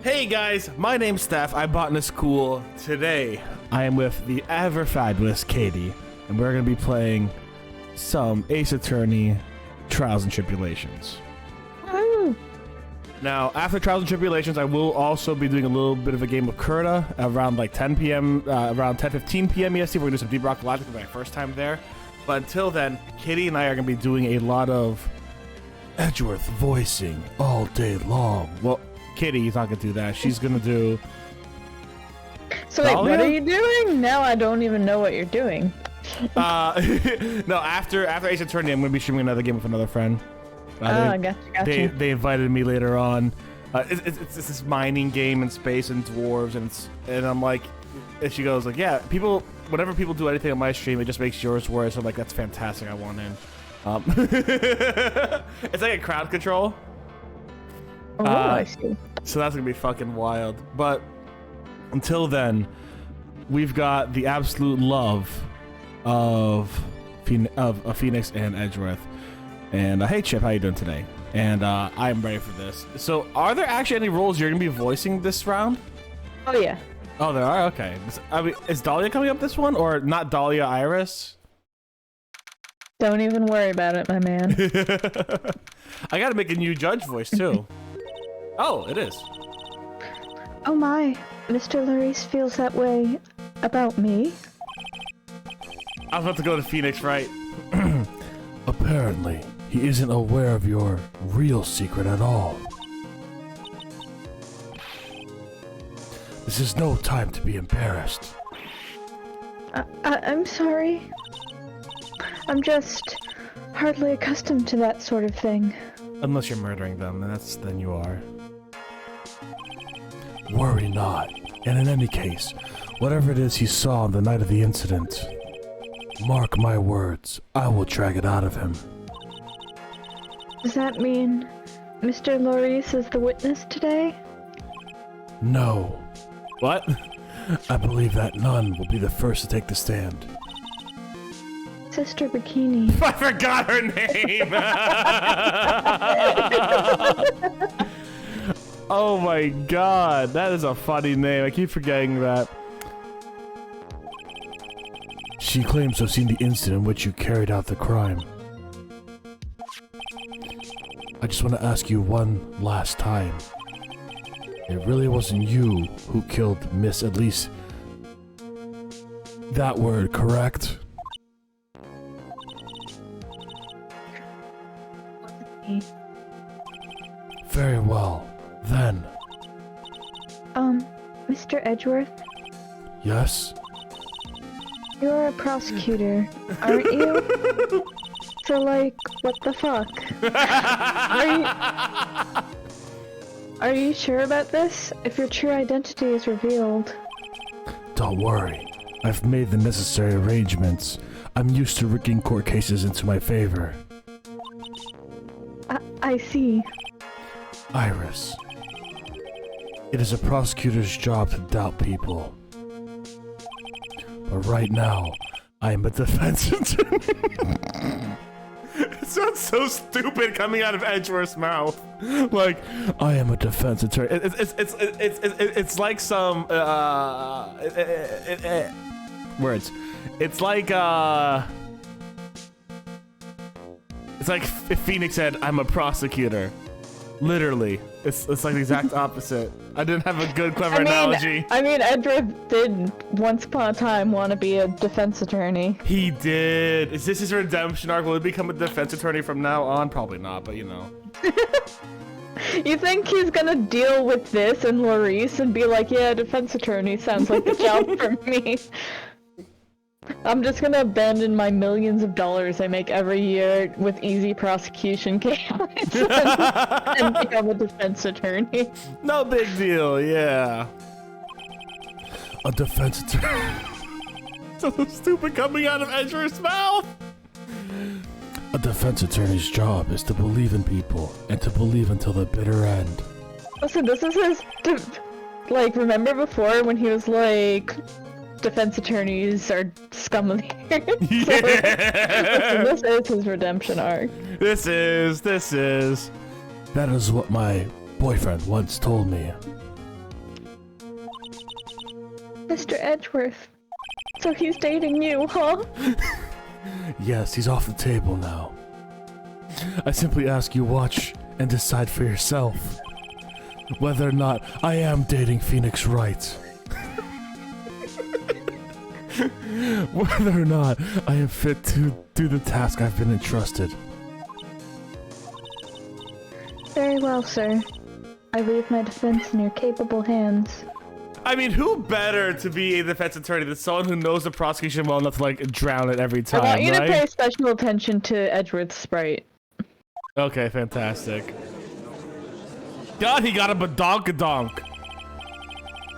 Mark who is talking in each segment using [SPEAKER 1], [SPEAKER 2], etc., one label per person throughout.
[SPEAKER 1] Hey guys, my name's Steph. I'm Botanist Cool. Today, I am with the ever fabulous Katie, and we're going to be playing some Ace Attorney Trials and Tribulations.
[SPEAKER 2] Woo.
[SPEAKER 1] Now, after Trials and Tribulations, I will also be doing a little bit of a game of Kurta around like 10 p.m., around 10:15 p.m. EST. We're going to do some Deep Rock Galactic for my first time there. But until then, Katie and I are going to be doing a lot of Edgeworth voicing all day long. Well, Kitty's not gonna do that. She's gonna do.
[SPEAKER 2] So wait,
[SPEAKER 1] Dahlia?
[SPEAKER 2] what are you doing? Now I don't even know what you're doing.
[SPEAKER 1] No, after Ace Attorney, I'm gonna be streaming another game with another friend.
[SPEAKER 2] Gotcha.
[SPEAKER 1] They invited me later on. It's this mining game in space and dwarves, and I'm like, and she goes like, yeah, whenever people do anything on my stream, it just makes yours worse. I'm like, that's fantastic. I want in. It's like a crowd control.
[SPEAKER 2] Oh, I see.
[SPEAKER 1] So that's gonna be fucking wild. But until then, we've got the absolute love of Phoenix and Edgeworth. And hey Chip, how you doing today? And I'm ready for this. So are there actually any roles you're gonna be voicing this round?
[SPEAKER 2] Oh yeah.
[SPEAKER 1] Oh, there are? Okay. I mean, is Dahlia coming up this one? Or not Dahlia, Iris?
[SPEAKER 2] Don't even worry about it, my man.
[SPEAKER 1] I gotta make a new judge voice too. Oh, it is.
[SPEAKER 2] Oh my, Mr. Larice feels that way about me?
[SPEAKER 1] I was about to go to Phoenix, right?
[SPEAKER 3] Apparently, he isn't aware of your real secret at all. This is no time to be embarrassed.
[SPEAKER 2] I'm sorry. I'm just hardly accustomed to that sort of thing.
[SPEAKER 1] Unless you're murdering them, then you are.
[SPEAKER 3] Worry not. And in any case, whatever it is he saw on the night of the incident, mark my words, I will drag it out of him.
[SPEAKER 2] Does that mean Mr. Larice is the witness today?
[SPEAKER 3] No.
[SPEAKER 1] What?
[SPEAKER 3] I believe that none will be the first to take the stand.
[SPEAKER 2] Sister Bikini.
[SPEAKER 1] I forgot her name! Oh my god, that is a funny name. I keep forgetting that.
[SPEAKER 3] She claims to have seen the instant in which you carried out the crime. I just want to ask you one last time. It really wasn't you who killed Miss at least that word, correct? Very well. Then.
[SPEAKER 2] Mr. Edgeworth?
[SPEAKER 3] Yes?
[SPEAKER 2] You're a prosecutor, aren't you? So like, what the fuck? Are you sure about this? If your true identity is revealed.
[SPEAKER 3] Don't worry. I've made the necessary arrangements. I'm used to rigging court cases into my favor.
[SPEAKER 2] I see.
[SPEAKER 3] Iris. It is a prosecutor's job to doubt people. But right now, I am a defense attorney.
[SPEAKER 1] It sounds so stupid coming out of Edgeworth's mouth. Like,
[SPEAKER 3] I am a defense attorney.
[SPEAKER 1] it's like some words. It's like if Phoenix said, "I'm a prosecutor." Literally, it's like the exact opposite. I didn't have a good, clever analogy.
[SPEAKER 2] I mean, Edgeworth did once upon a time want to be a defense attorney.
[SPEAKER 1] He did. Is this his redemption arc? Will he become a defense attorney from now on? Probably not, but you know.
[SPEAKER 2] You think he's gonna deal with this and Larice and be like, yeah, defense attorney sounds like the job for me. I'm just gonna abandon my millions of dollars I make every year with easy prosecution cases and become a defense attorney.
[SPEAKER 1] No big deal, yeah.
[SPEAKER 3] A defense attorney.
[SPEAKER 1] So stupid coming out of Edgeworth's mouth.
[SPEAKER 3] A defense attorney's job is to believe in people and to believe until the bitter end.
[SPEAKER 2] Listen, this is his... like, remember before when he was like... defense attorneys are scum of the earth?
[SPEAKER 1] Yeah.
[SPEAKER 2] This is his redemption arc.
[SPEAKER 1] This is.
[SPEAKER 3] That is what my boyfriend once told me.
[SPEAKER 2] Mr. Edgeworth. So he's dating you, huh?
[SPEAKER 3] Yes, he's off the table now. I simply ask you watch and decide for yourself whether or not I am dating Phoenix Wright. Whether or not I am fit to do the task I've been entrusted.
[SPEAKER 2] Very well, sir. I leave my defense in your capable hands.
[SPEAKER 1] I mean, who better to be a defense attorney than someone who knows the prosecution well enough to, like, drown it every time,
[SPEAKER 2] I want you
[SPEAKER 1] right?
[SPEAKER 2] to pay special attention to Edgeworth's sprite.
[SPEAKER 1] Okay, fantastic. God, he got a badonkadonk.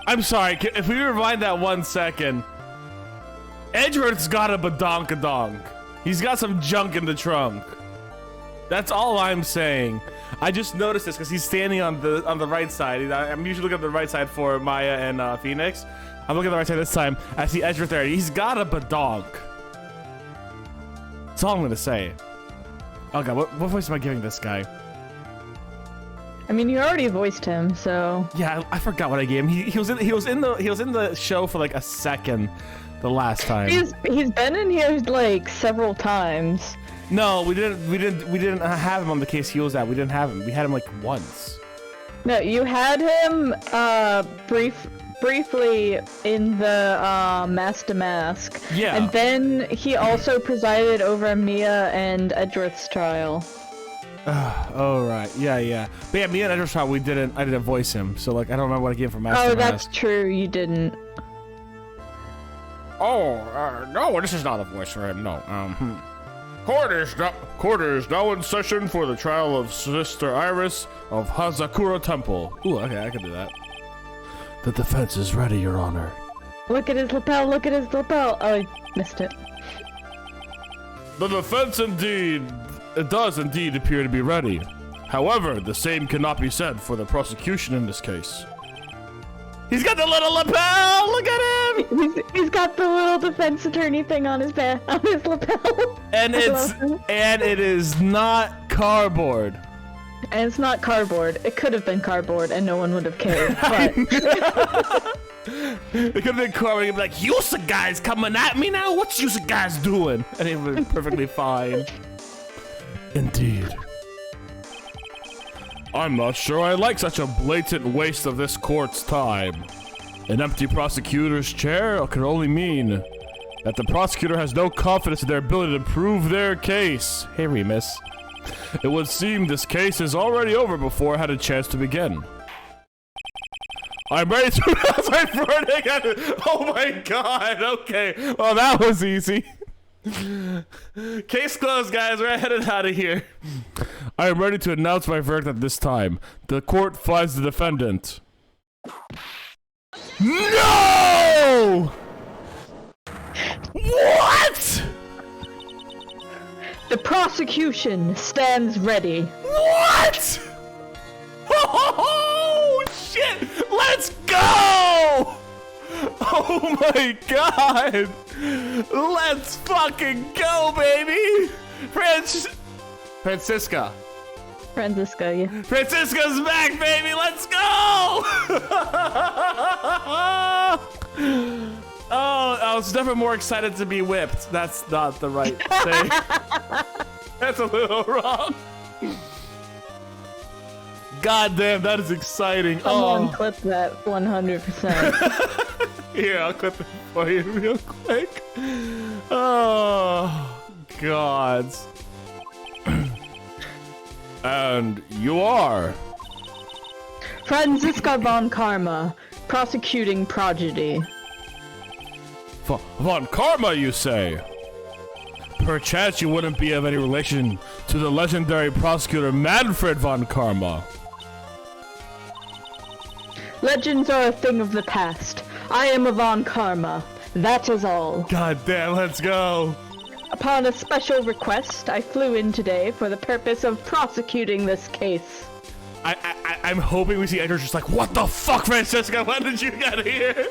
[SPEAKER 1] I'm sorry, if we rewind that 1 second. Edgeworth's got a badonkadonk. He's got some junk in the trunk. That's all I'm saying. I just noticed this because he's standing on the right side. I'm usually looking at the right side for Maya and Phoenix. I'm looking at the right side this time. I see Edgeworth there. He's got a badonk. That's all I'm gonna say. Oh god, what voice am I giving this guy?
[SPEAKER 2] I mean, you already voiced him, so.
[SPEAKER 1] Yeah, I forgot what I gave him. He was in the show for like a second, the last time.
[SPEAKER 2] He's been in here like several times.
[SPEAKER 1] No, we didn't have him on the case he was at. We didn't have him. We had him like once.
[SPEAKER 2] No, you had him briefly in the Mask to Mask.
[SPEAKER 1] Yeah.
[SPEAKER 2] And then he also presided over Mia and Edgeworth's trial.
[SPEAKER 1] Oh right, yeah. But yeah, me and Edgeworth's trial, I didn't voice him. So like, I don't remember what I gave him for Mask to Mask.
[SPEAKER 2] Oh, that's true. You didn't.
[SPEAKER 1] Oh, no, this is not a voice for him. No. Court is now in session for the trial of Sister Iris of Hazakura Temple. Ooh, okay, I can do that.
[SPEAKER 3] The defense is ready, Your Honor.
[SPEAKER 2] Look at his lapel. Look at his lapel. Oh, I missed it.
[SPEAKER 1] The defense does indeed appear to be ready. However, the same cannot be said for the prosecution in this case. He's got the little lapel! Look at him!
[SPEAKER 2] He's got the little defense attorney thing on his lapel.
[SPEAKER 1] And it is not cardboard.
[SPEAKER 2] And it's not cardboard. It could have been cardboard and no one would have cared. But
[SPEAKER 1] It could have been cardboard. He'd be like, "You guys coming at me now? What you guys doing?" And it would be perfectly fine.
[SPEAKER 3] Indeed.
[SPEAKER 1] I'm not sure I like such a blatant waste of this court's time. An empty prosecutor's chair can only mean that the prosecutor has no confidence in their ability to prove their case. Hey, Remus. It would seem this case is already over before I had a chance to begin. I'm ready to announce my verdict. Oh my god, okay. Well, that was easy. Case closed, guys. We're headed out of here. I am ready to announce my verdict at this time. The court finds the defendant. No! What?
[SPEAKER 2] the prosecution stands ready.
[SPEAKER 1] What? Oh shit! Let's go! Oh my god! Let's fucking go, baby! Francisca.
[SPEAKER 2] Francisca, yeah.
[SPEAKER 1] Francisca's back, baby! Let's go! Oh, I was never more excited to be whipped. That's not the right thing. That's a little wrong. God damn, that is exciting.
[SPEAKER 2] Someone clip that 100%.
[SPEAKER 1] Here, I'll clip it for you real quick. Oh, God. And you are?
[SPEAKER 2] Franziska von Karma, prosecuting prodigy.
[SPEAKER 1] Von Karma, you say? Perchance you wouldn't be of any relation to the legendary prosecutor Manfred von Karma.
[SPEAKER 2] Legends are a thing of the past. I am a von Karma. That is all.
[SPEAKER 1] God damn, let's go.
[SPEAKER 2] Upon a special request, I flew in today for the purpose of prosecuting this case.
[SPEAKER 1] I'm hoping we see Edgar just like, what the fuck, Francisca? When did you get here?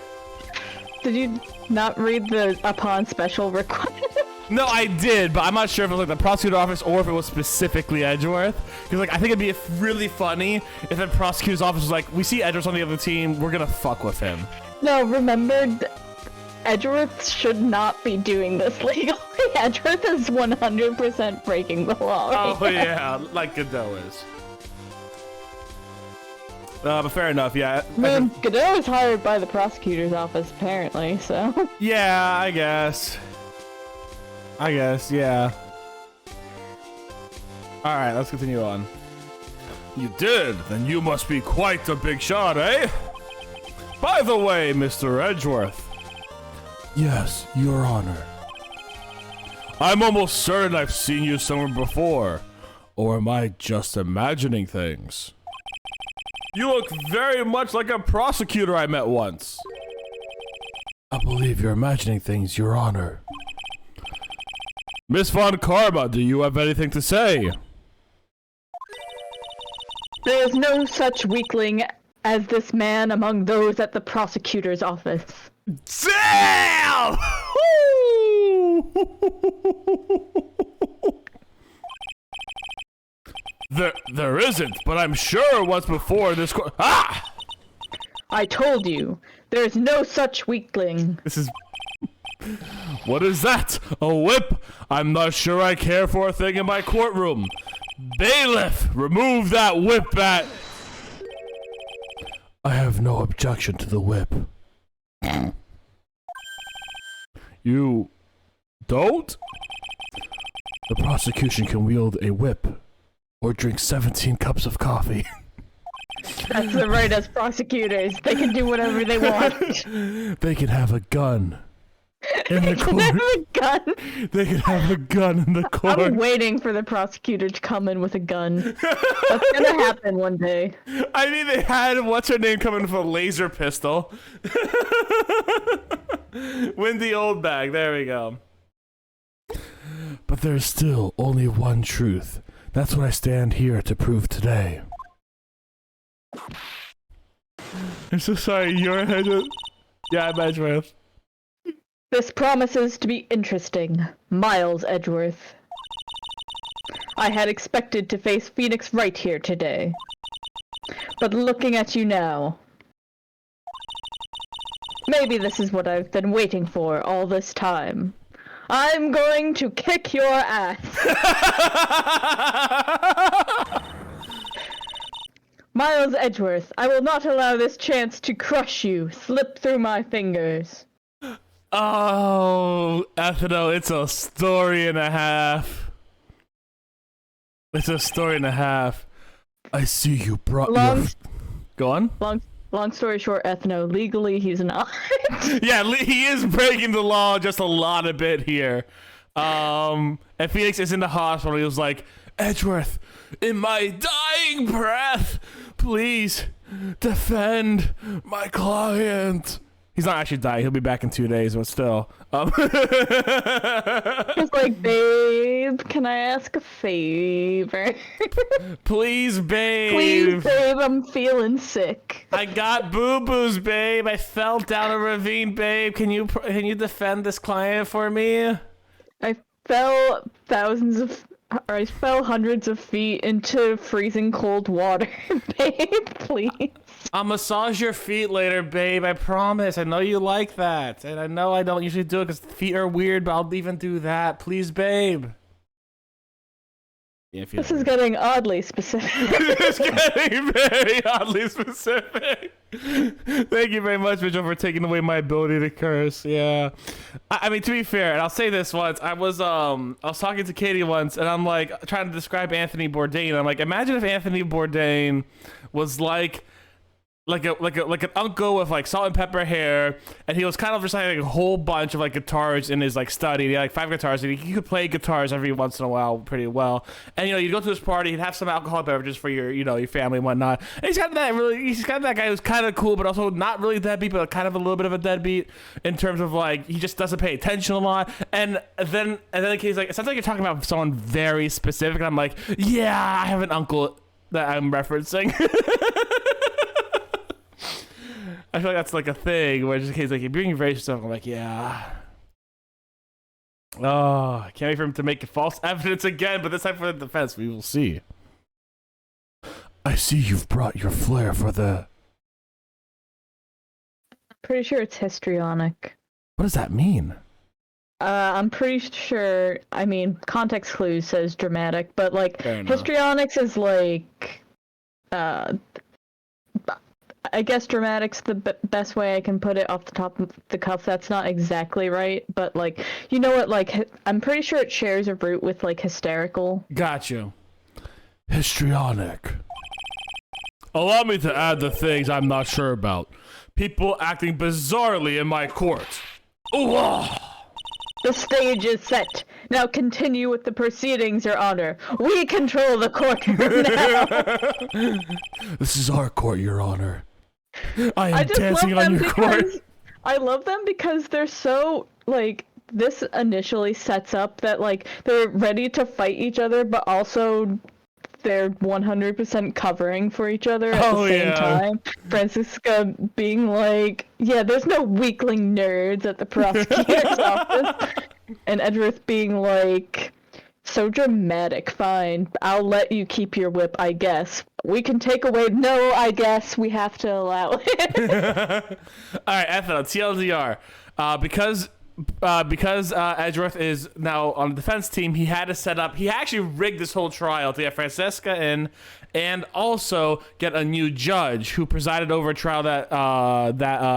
[SPEAKER 2] Did you not read the upon special request?
[SPEAKER 1] No, I did, but I'm not sure if it was like the prosecutor's office or if it was specifically Edgeworth. Because like I think it'd be really funny if the prosecutor's office was like, we see Edgeworth on the other team, we're gonna fuck with him.
[SPEAKER 2] No, remember, Edgeworth should not be doing this legally. Edgeworth is 100% breaking the law.
[SPEAKER 1] Oh yeah, like Godot is. But fair enough, yeah.
[SPEAKER 2] I mean, Godot is hired by the prosecutor's office, apparently, so...
[SPEAKER 1] Yeah, I guess, yeah. Alright, let's continue on. You did? Then you must be quite a big shot, eh? By the way, Mr. Edgeworth.
[SPEAKER 3] Yes, Your Honor.
[SPEAKER 1] I'm almost certain I've seen you somewhere before. Or am I just imagining things? You look very much like a prosecutor I met once.
[SPEAKER 3] I believe you're imagining things, Your Honor.
[SPEAKER 1] Miss Von Karma, do you have anything to say?
[SPEAKER 2] There is no such weakling as this man among those at the prosecutor's office.
[SPEAKER 1] Damn! There isn't, but I'm sure once before this Ah!
[SPEAKER 2] I told you, there is no such weakling.
[SPEAKER 1] This is... What is that? A whip? I'm not sure I care for a thing in my courtroom. Bailiff, remove that whip bat.
[SPEAKER 3] I have no objection to the whip.
[SPEAKER 1] You don't?
[SPEAKER 3] The prosecution can wield a whip or drink 17 cups of coffee.
[SPEAKER 2] That's the right as prosecutors. They can do whatever they want.
[SPEAKER 3] They can have a gun. In the
[SPEAKER 2] They can have
[SPEAKER 3] court.
[SPEAKER 2] a gun.
[SPEAKER 3] They can have a gun in the court.
[SPEAKER 2] I'm waiting for the prosecutor to come in with a gun. That's gonna happen one day.
[SPEAKER 1] I mean, they had what's her name coming with a laser pistol. Windy old bag. There we go.
[SPEAKER 3] But there's still only one truth. That's what I stand here to prove today.
[SPEAKER 1] I'm so sorry. Your head. Yeah, I'm Edgeworth.
[SPEAKER 2] This promises to be interesting, Miles Edgeworth. I had expected to face Phoenix right here today. But looking at you now... Maybe this is what I've been waiting for all this time. I'm going to kick your ass! Miles Edgeworth, I will not allow this chance to crush you, slip through my fingers.
[SPEAKER 1] Oh, Ethno, it's a story and a half. It's a story and a half.
[SPEAKER 3] I see you brought
[SPEAKER 2] Long,
[SPEAKER 1] Go on.
[SPEAKER 2] long story short, Ethno, legally he's not.
[SPEAKER 1] Yeah, he is breaking the law just a lot a bit here. And Phoenix is in the hospital. He was like, Edgeworth, in my dying breath, please defend my client. He's not actually dying. He'll be back in 2 days, but still.
[SPEAKER 2] He's like, babe, can I ask a favor?
[SPEAKER 1] Please, babe.
[SPEAKER 2] Please, babe, I'm feeling sick.
[SPEAKER 1] I got boo-boos, babe. I fell down a ravine, babe. Can you defend this client for me?
[SPEAKER 2] I fell hundreds of feet into freezing cold water. Babe, please.
[SPEAKER 1] I'll massage your feet later, babe. I promise. I know you like that. And I know I don't usually do it because feet are weird, but I'll even do that. Please, babe. Yeah,
[SPEAKER 2] This is getting oddly specific.
[SPEAKER 1] It's getting very oddly specific. Thank you very much, Mitchell, for taking away my ability to curse. Yeah. I mean, to be fair, and I'll say this once, I was talking to Katie once, and I'm like trying to describe Anthony Bourdain. I'm like, imagine if Anthony Bourdain was like an uncle with like salt and pepper hair, and he was kind of reciting a whole bunch of like guitars in his like study. He had like 5 guitars, and he could play guitars every once in a while pretty well. And you'd go to his party, he'd have some alcoholic beverages for your your family and whatnot. And he's kind of that guy who's kind of cool, but also not really deadbeat, but kind of a little bit of a deadbeat in terms of like he just doesn't pay attention a lot. And then he's like, it sounds like you're talking about someone very specific. And I'm like, yeah, I have an uncle that I'm referencing. I feel like that's like a thing where just in case like you're being very specific. I'm like, yeah, Oh, I can't wait for him to make false evidence again, but this time for the defense. We will see.
[SPEAKER 3] I see you've brought your flair for the...
[SPEAKER 2] Pretty sure it's histrionic.
[SPEAKER 3] What does that mean?
[SPEAKER 2] I'm pretty sure, I mean, context clues says dramatic, but, like, histrionics is, like, I guess dramatic's the best way I can put it off the top of the cuff. That's not exactly right, but, like, you know what, like, I'm pretty sure it shares a root with, like, hysterical.
[SPEAKER 1] Got you.
[SPEAKER 3] Histrionic.
[SPEAKER 1] Allow me to add the things I'm not sure about. People acting bizarrely in my court. Ooh,
[SPEAKER 2] The stage is set. Now continue with the proceedings, Your Honor. We control the courtroom now.
[SPEAKER 3] This is our court, Your Honor. I am
[SPEAKER 2] I just
[SPEAKER 3] dancing
[SPEAKER 2] love
[SPEAKER 3] on
[SPEAKER 2] them
[SPEAKER 3] your court.
[SPEAKER 2] I love them because they're so, like, this initially sets up that, like, they're ready to fight each other, but also they're 100% covering for each other at the same time. Francisca being like, yeah, there's no weakling nerds at the prosecutor's office. And Edgeworth being like, so dramatic, fine. I'll let you keep your whip, I guess. We can take away, no, I guess. We have to allow it.
[SPEAKER 1] Alright, Ethel, TLDR. Because Edgeworth is now on the defense team, he had to set up. He actually rigged this whole trial to get Francesca in, and also get a new judge who presided over a trial that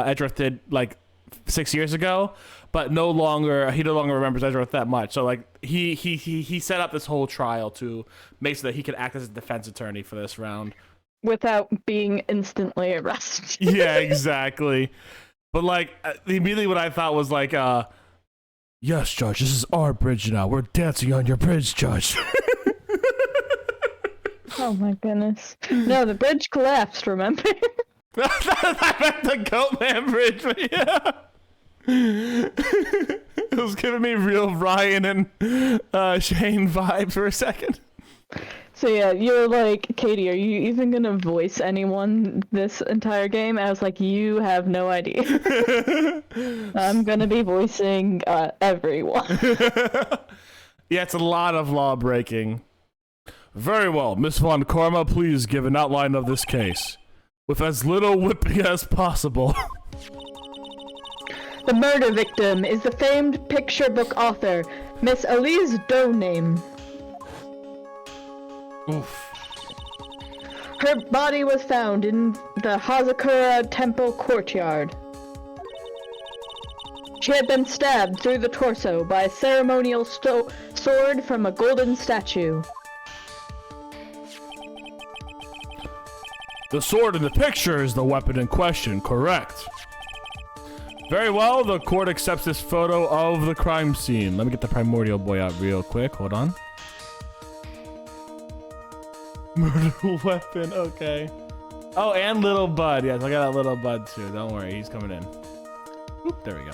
[SPEAKER 1] Edgeworth did like 6 years ago, but he no longer remembers Edgeworth that much. So like he set up this whole trial to make so that he could act as a defense attorney for this round
[SPEAKER 2] without being instantly arrested.
[SPEAKER 1] Yeah, exactly. But, like, immediately what I thought was, like,
[SPEAKER 3] yes, Judge, this is our bridge now. We're dancing on your bridge, Judge.
[SPEAKER 2] Oh, my goodness. No, the bridge collapsed, remember?
[SPEAKER 1] I meant the Goatman Bridge, but yeah. It was giving me real Ryan and Shane vibe for a second.
[SPEAKER 2] So yeah, you're like, Katie, are you even gonna voice anyone this entire game? I was like, you have no idea. I'm gonna be voicing everyone.
[SPEAKER 1] Yeah, it's a lot of law breaking. Very well, Miss Von Karma, please give an outline of this case, with as little whipping as possible.
[SPEAKER 2] The murder victim is the famed picture book author, Miss Elise Doname.
[SPEAKER 1] Oof.
[SPEAKER 2] Her body was found in the Hazakura Temple courtyard. She had been stabbed through the torso by a ceremonial sword from a golden statue.
[SPEAKER 3] The sword in the picture is the weapon in question, correct?
[SPEAKER 1] Very well, the court accepts this photo of the crime scene. Let me get the primordial boy out real quick. Hold on. Murder weapon, okay. Oh, and little bud. Yes, I got that little bud too. Don't worry, he's coming in. Oop, there we go.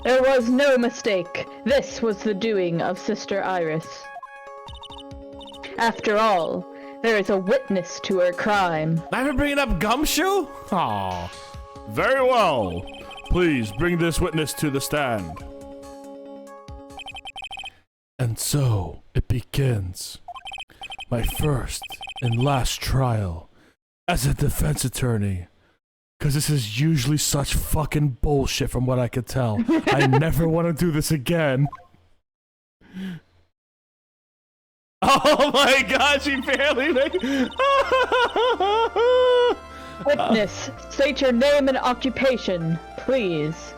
[SPEAKER 2] There was no mistake. This was the doing of Sister Iris. After all, there is a witness to her crime.
[SPEAKER 1] I've been bringing up Gumshoe?
[SPEAKER 3] Aw. Very well. Please bring this witness to the stand. And so, it begins. My first and last trial as a defense attorney. Because this is usually such fucking bullshit from what I could tell. I never want to do this again.
[SPEAKER 1] Oh my god, she barely made...
[SPEAKER 2] Witness, state your name and occupation, please.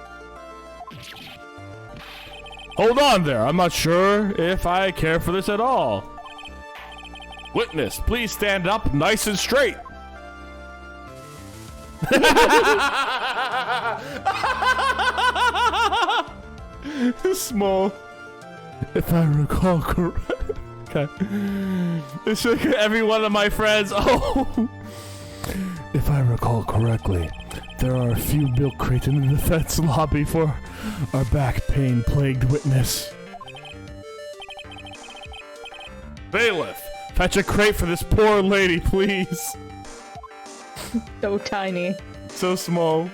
[SPEAKER 3] Hold on there, I'm not sure if I care for this at all.
[SPEAKER 1] Witness, please stand up nice and straight. Small.
[SPEAKER 3] If I recall correctly.
[SPEAKER 1] Okay. It's like every one of my friends. Oh.
[SPEAKER 3] If I recall correctly, there are a few milk crates in the defense lobby for our back pain plagued witness.
[SPEAKER 1] Bailiff, fetch a crate for this poor lady, please.
[SPEAKER 2] So tiny.
[SPEAKER 1] so small.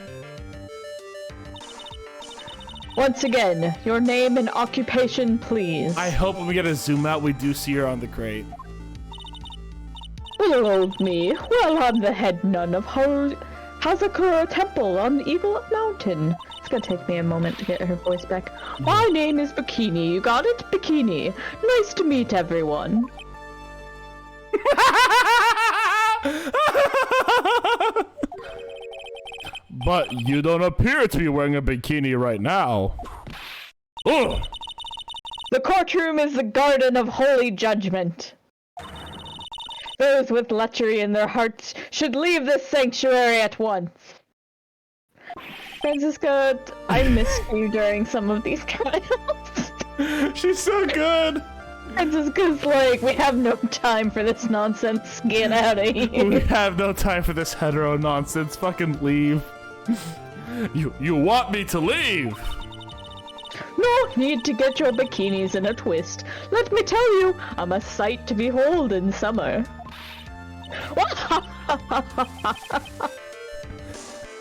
[SPEAKER 2] Once again, your name and occupation, please.
[SPEAKER 1] I hope when we get a zoom out, we do see her on the crate.
[SPEAKER 2] Little old me. Well, I'm the head nun of Hazakura Temple on the Eagle Mountain. It's gonna take me a moment to get her voice back. My name is Bikini. You got it? Bikini. Nice to meet everyone.
[SPEAKER 3] But you don't appear to be wearing a bikini right now. Ugh.
[SPEAKER 2] The courtroom is the garden of holy judgment. Those with lechery in their hearts should leave this sanctuary at once. Francisca, I missed you during some of these trials.
[SPEAKER 1] She's so good.
[SPEAKER 2] Francisca's like, we have no time for this nonsense. Get out of
[SPEAKER 1] We
[SPEAKER 2] here.
[SPEAKER 1] have no time for this hetero nonsense. Fucking leave.
[SPEAKER 3] You want me to leave?
[SPEAKER 2] No need to get your bikinis in a twist. Let me tell you, I'm a sight to behold in summer.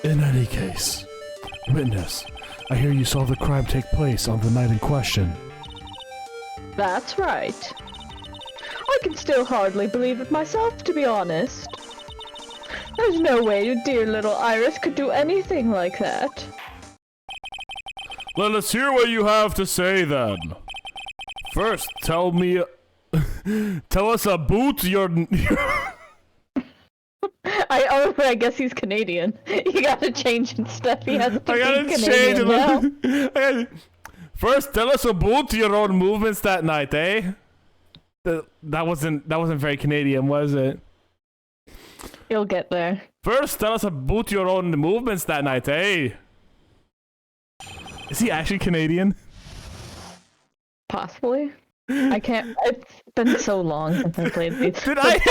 [SPEAKER 3] In any case, witness, I hear you saw the crime take place on the night in question.
[SPEAKER 2] That's right. I can still hardly believe it myself, to be honest. There's no way your dear little Iris could do anything like that.
[SPEAKER 3] Let us hear what you have to say then. First, tell us about your
[SPEAKER 2] I guess he's Canadian. You gotta change and stuff. He has to
[SPEAKER 1] I gotta
[SPEAKER 2] be
[SPEAKER 1] change
[SPEAKER 2] Canadian now.
[SPEAKER 1] First, tell us about your own movements that night, eh? That wasn't very Canadian, was it?
[SPEAKER 2] You'll get there.
[SPEAKER 1] First, tell us about your own movements that night, eh? Is he actually Canadian?
[SPEAKER 2] Possibly. I can't. It's been so long since I played these.
[SPEAKER 1] Did
[SPEAKER 2] But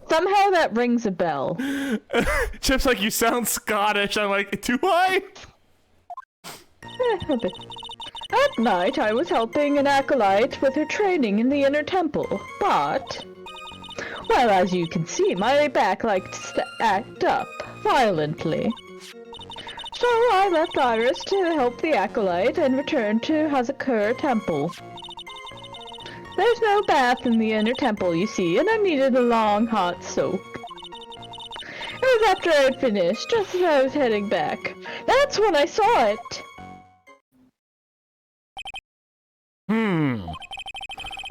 [SPEAKER 2] somehow that rings a bell.
[SPEAKER 1] Chip's like, you sound Scottish. I'm like, do I?
[SPEAKER 2] A bit. At night, I was helping an acolyte with her training in the inner temple, but... well, as you can see, my back liked to act up violently. So I left Iris to help the acolyte and returned to Hazakura Temple. There's no bath in the inner temple, you see, and I needed a long, hot soak. It was after I had finished, just as I was heading back. That's when I saw it!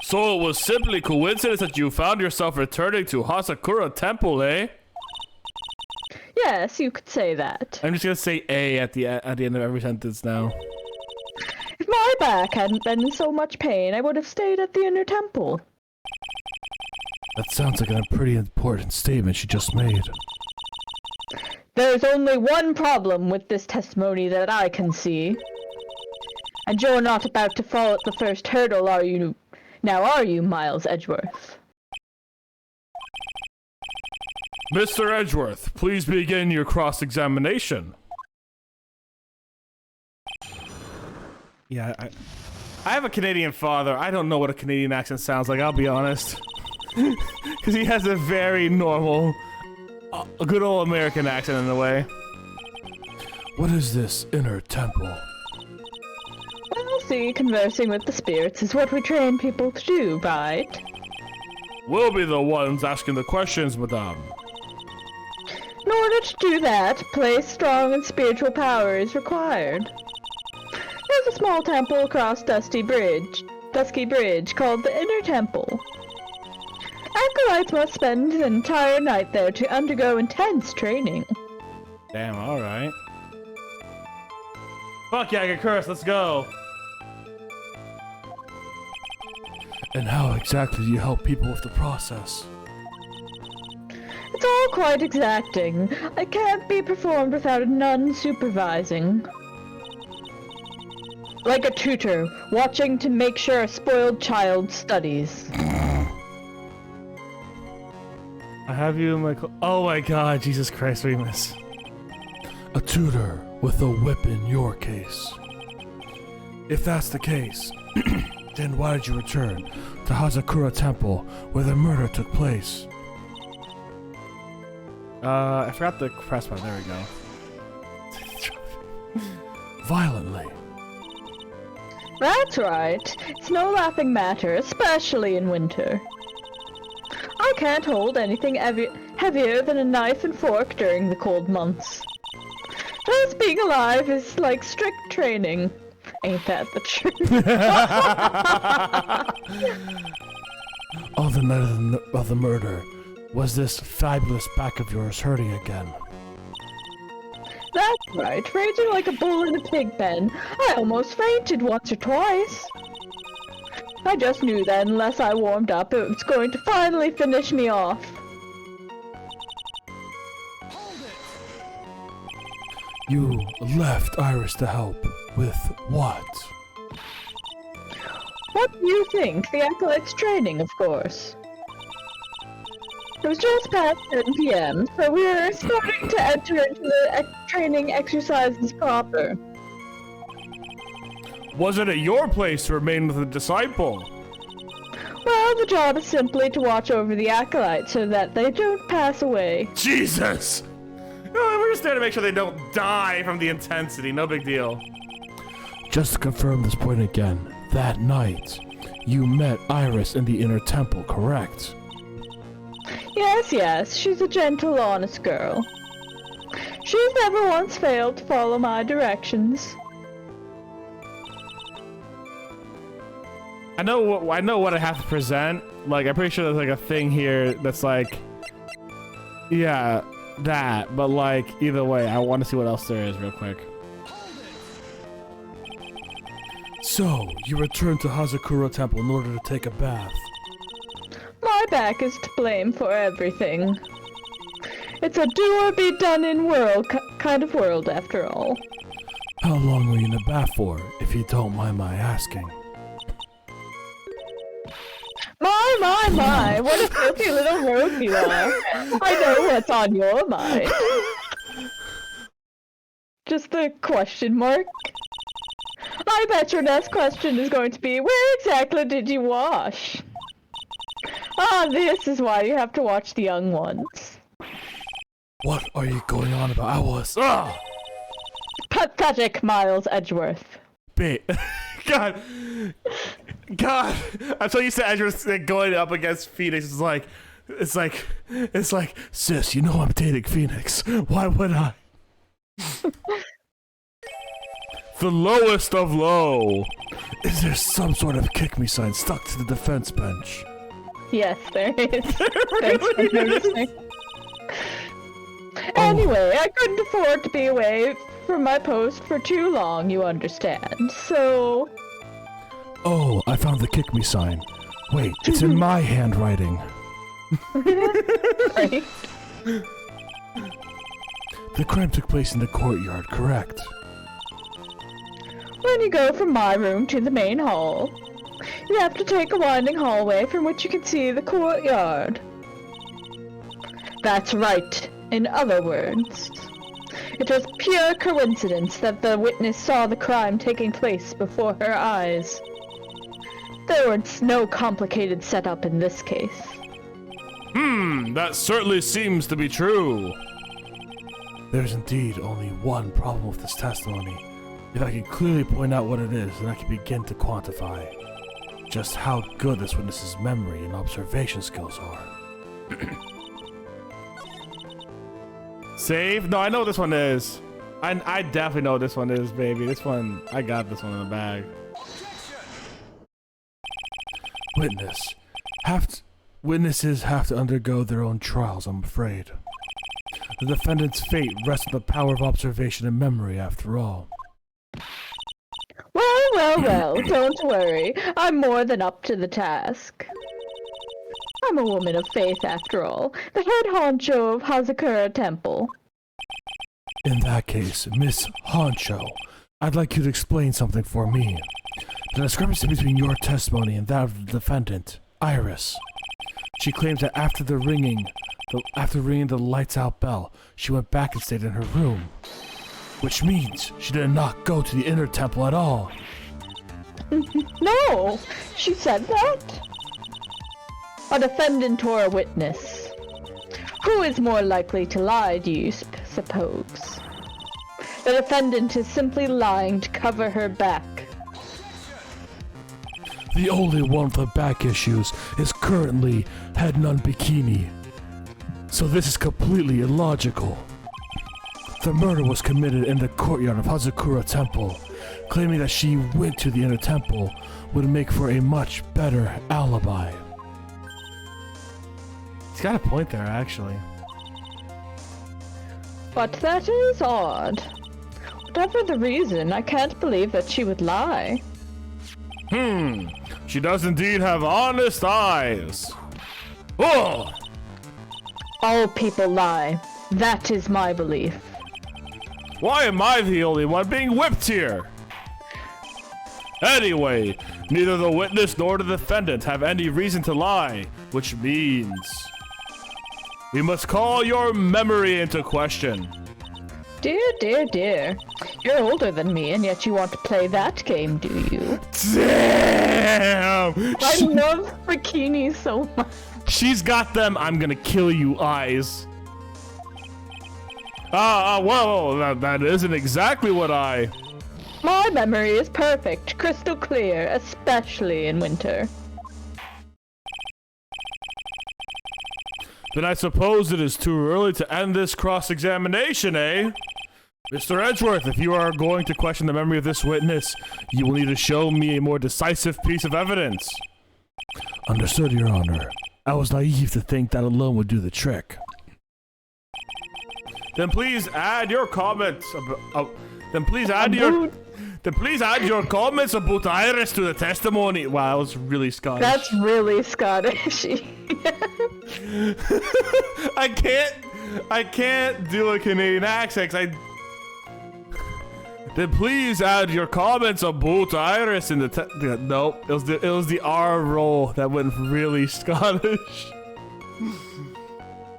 [SPEAKER 3] So it was simply coincidence that you found yourself returning to Hazakura Temple, eh?
[SPEAKER 2] Yes, you could say that.
[SPEAKER 1] I'm just gonna say A at the end of every sentence now.
[SPEAKER 2] If my back hadn't been in so much pain, I would have stayed at the inner temple.
[SPEAKER 3] That sounds like a pretty important statement she just made.
[SPEAKER 2] There's only one problem with this testimony that I can see. And you're not about to fall at the first hurdle, are you? Now are you, Miles Edgeworth?
[SPEAKER 3] Mr. Edgeworth, please begin your cross-examination.
[SPEAKER 1] Yeah, I have a Canadian father. I don't know what a Canadian accent sounds like, I'll be honest. Because he has a very normal, a good old American accent in a way.
[SPEAKER 3] What is this inner temple?
[SPEAKER 2] Well, see, conversing with the spirits is what we train people to do, right?
[SPEAKER 3] We'll be the ones asking the questions, madame.
[SPEAKER 2] In order to do that, place strong and spiritual power is required. There's a small temple across Dusky Bridge called the Inner Temple. Acolytes must spend an entire night there to undergo intense training.
[SPEAKER 1] Damn, alright. Fuck yeah, I get cursed, let's go.
[SPEAKER 3] And how exactly do you help people with the process?
[SPEAKER 2] It's all quite exacting. It can't be performed without a nun supervising. Like a tutor, watching to make sure a spoiled child studies.
[SPEAKER 1] I have you in my oh my god, Jesus Christ, Remus.
[SPEAKER 3] A tutor with a whip in your case. If that's the case, then why did you return to Hazakura Temple where the murder took place?
[SPEAKER 1] I forgot the press button, there we go.
[SPEAKER 3] Violently.
[SPEAKER 2] That's right. It's no laughing matter, especially in winter. I can't hold anything heavier than a knife and fork during the cold months. Just being alive is like strict training. Ain't that the truth?
[SPEAKER 3] On the night of the murder, was this fabulous back of yours hurting again?
[SPEAKER 2] That's right, raging like a bull in a pig pen. I almost fainted once or twice. I just knew that unless I warmed up, it was going to finally finish me off.
[SPEAKER 3] You left Iris to help. With what?
[SPEAKER 2] What do you think? The acolyte's training, of course. It was just past 10 p.m., so we were starting to enter into the training exercises proper.
[SPEAKER 1] Was it at your place to remain with the disciple?
[SPEAKER 2] Well, the job is simply to watch over the acolyte so that they don't pass away.
[SPEAKER 1] Jesus! No, we're just there to make sure they don't die from the intensity. No big deal.
[SPEAKER 3] Just to confirm this point again, that night, you met Iris in the inner temple, correct?
[SPEAKER 2] Yes, she's a gentle, honest girl. She's never once failed to follow my directions.
[SPEAKER 1] I know what I have to present. Like, I'm pretty sure there's like a thing here that's like, yeah, that. But like, either way, I want to see what else there is real quick.
[SPEAKER 3] So, you returned to Hazakura Temple in order to take a bath.
[SPEAKER 2] My back is to blame for everything. It's a do-or-be-done-in world kind of world, after all.
[SPEAKER 3] How long were you in the bath for, if you don't mind my asking?
[SPEAKER 2] My, what a filthy little rogue you are. I know what's on your mind. Just a question mark. I bet your next question is going to be, where exactly did you wash? Ah, this is why you have to watch the young ones.
[SPEAKER 3] What are you going on about? I was...
[SPEAKER 2] Pathetic, Miles Edgeworth.
[SPEAKER 1] Bait. God. I'm so used to Edgeworth going up against Phoenix. It's like,
[SPEAKER 3] sis, you know I'm dating Phoenix. Why would I?
[SPEAKER 1] the lowest of low.
[SPEAKER 3] Is there some sort of kick me sign stuck to the defense bench?
[SPEAKER 2] Yes, there is. Thanks for noticing. Anyway, I couldn't afford to be away from my post for too long, you understand, so...
[SPEAKER 3] Oh, I found the kick me sign. Wait, it's in my handwriting.
[SPEAKER 2] Right.
[SPEAKER 3] The crime took place in the courtyard, correct?
[SPEAKER 2] When you go from my room to the main hall, you have to take a winding hallway from which you can see the courtyard. That's right. In other words, it was pure coincidence that the witness saw the crime taking place before her eyes. There was no complicated setup in this case.
[SPEAKER 1] That certainly seems to be true.
[SPEAKER 3] There's indeed only one problem with this testimony. If I can clearly point out what it is, then I can begin to quantify just how good this witness's memory and observation skills are.
[SPEAKER 1] Save? No, I know what this one is. I definitely know what this one is, baby. This one, I got this one in the bag.
[SPEAKER 3] Witnesses have to undergo their own trials, I'm afraid. The defendant's fate rests on the power of observation and memory, after all.
[SPEAKER 2] Well, don't worry. I'm more than up to the task. I'm a woman of faith, after all. The head honcho of Hazakura Temple.
[SPEAKER 3] In that case, Miss Honcho, I'd like you to explain something for me. The discrepancy between your testimony and that of the defendant, Iris. She claims that after ringing the lights out bell, she went back and stayed in her room. Which means she did not go to the inner temple at all.
[SPEAKER 2] No, she said that? A defendant or a witness? Who is more likely to lie, do you suppose? The defendant is simply lying to cover her back.
[SPEAKER 3] The only one with the back issues is currently Head Nun Bikini. So this is completely illogical. The murder was committed in the courtyard of Hazakura Temple. Claiming that she went to the inner temple would make for a much better alibi.
[SPEAKER 1] He's got a point there, actually.
[SPEAKER 2] But that is odd. Whatever the reason, I can't believe that she would lie.
[SPEAKER 1] She does indeed have honest eyes. Oh!
[SPEAKER 2] All people lie. That is my belief.
[SPEAKER 1] Why am I the only one being whipped here? Anyway, neither the witness nor the defendant have any reason to lie, which means we must call your memory into question.
[SPEAKER 2] Dear, dear, dear. You're older than me, and yet you want to play that game, do you?
[SPEAKER 1] Damn!
[SPEAKER 2] I love bikinis so much.
[SPEAKER 1] She's got them I'm gonna kill you eyes. Well, that isn't exactly what I...
[SPEAKER 2] My memory is perfect, crystal clear, especially in winter.
[SPEAKER 1] Then I suppose it is too early to end this cross-examination, eh? Mr. Edgeworth, if you are going to question the memory of this witness, you will need to show me a more decisive piece of evidence.
[SPEAKER 3] Understood, Your Honor. I was naive to think that alone would do the trick.
[SPEAKER 1] Then please add your comments about... Then please add your comments about Iris to the testimony. Wow, that was really Scottish.
[SPEAKER 2] That's really Scottish.
[SPEAKER 1] I can't do a Canadian accent. Then please add your comments about Iris in the nope. It was the R roll that went really Scottish.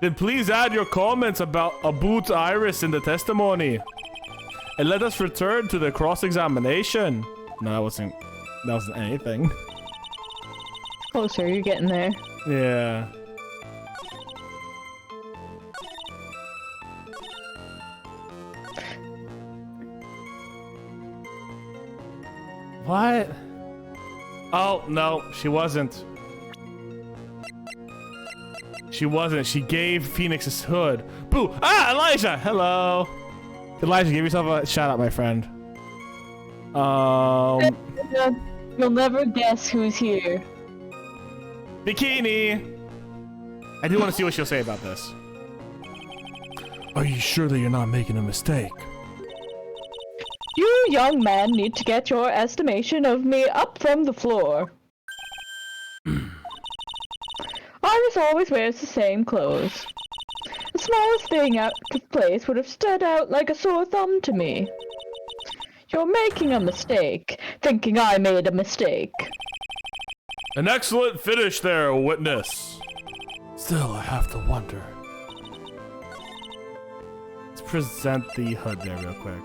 [SPEAKER 1] Then please add your comments about Iris in the testimony. And let us return to the cross-examination. No, that wasn't anything.
[SPEAKER 2] Closer, you're getting there.
[SPEAKER 1] Yeah. What? Oh, no, she wasn't. She wasn't. She gave Phoenix his hood. Boo! Ah, Elijah! Hello! Elijah, give yourself a shout out, my friend.
[SPEAKER 2] You'll never guess who's here.
[SPEAKER 1] Bikini! I do want to see what she'll say about this.
[SPEAKER 3] Are you sure that you're not making a mistake?
[SPEAKER 2] You young man need to get your estimation of me up from the floor. Iris always wears the same clothes. The smallest thing out of place would have stood out like a sore thumb to me. You're making a mistake, thinking I made a mistake.
[SPEAKER 1] An excellent finish there, witness.
[SPEAKER 3] Still, I have to wonder.
[SPEAKER 1] Let's present the hood there real quick.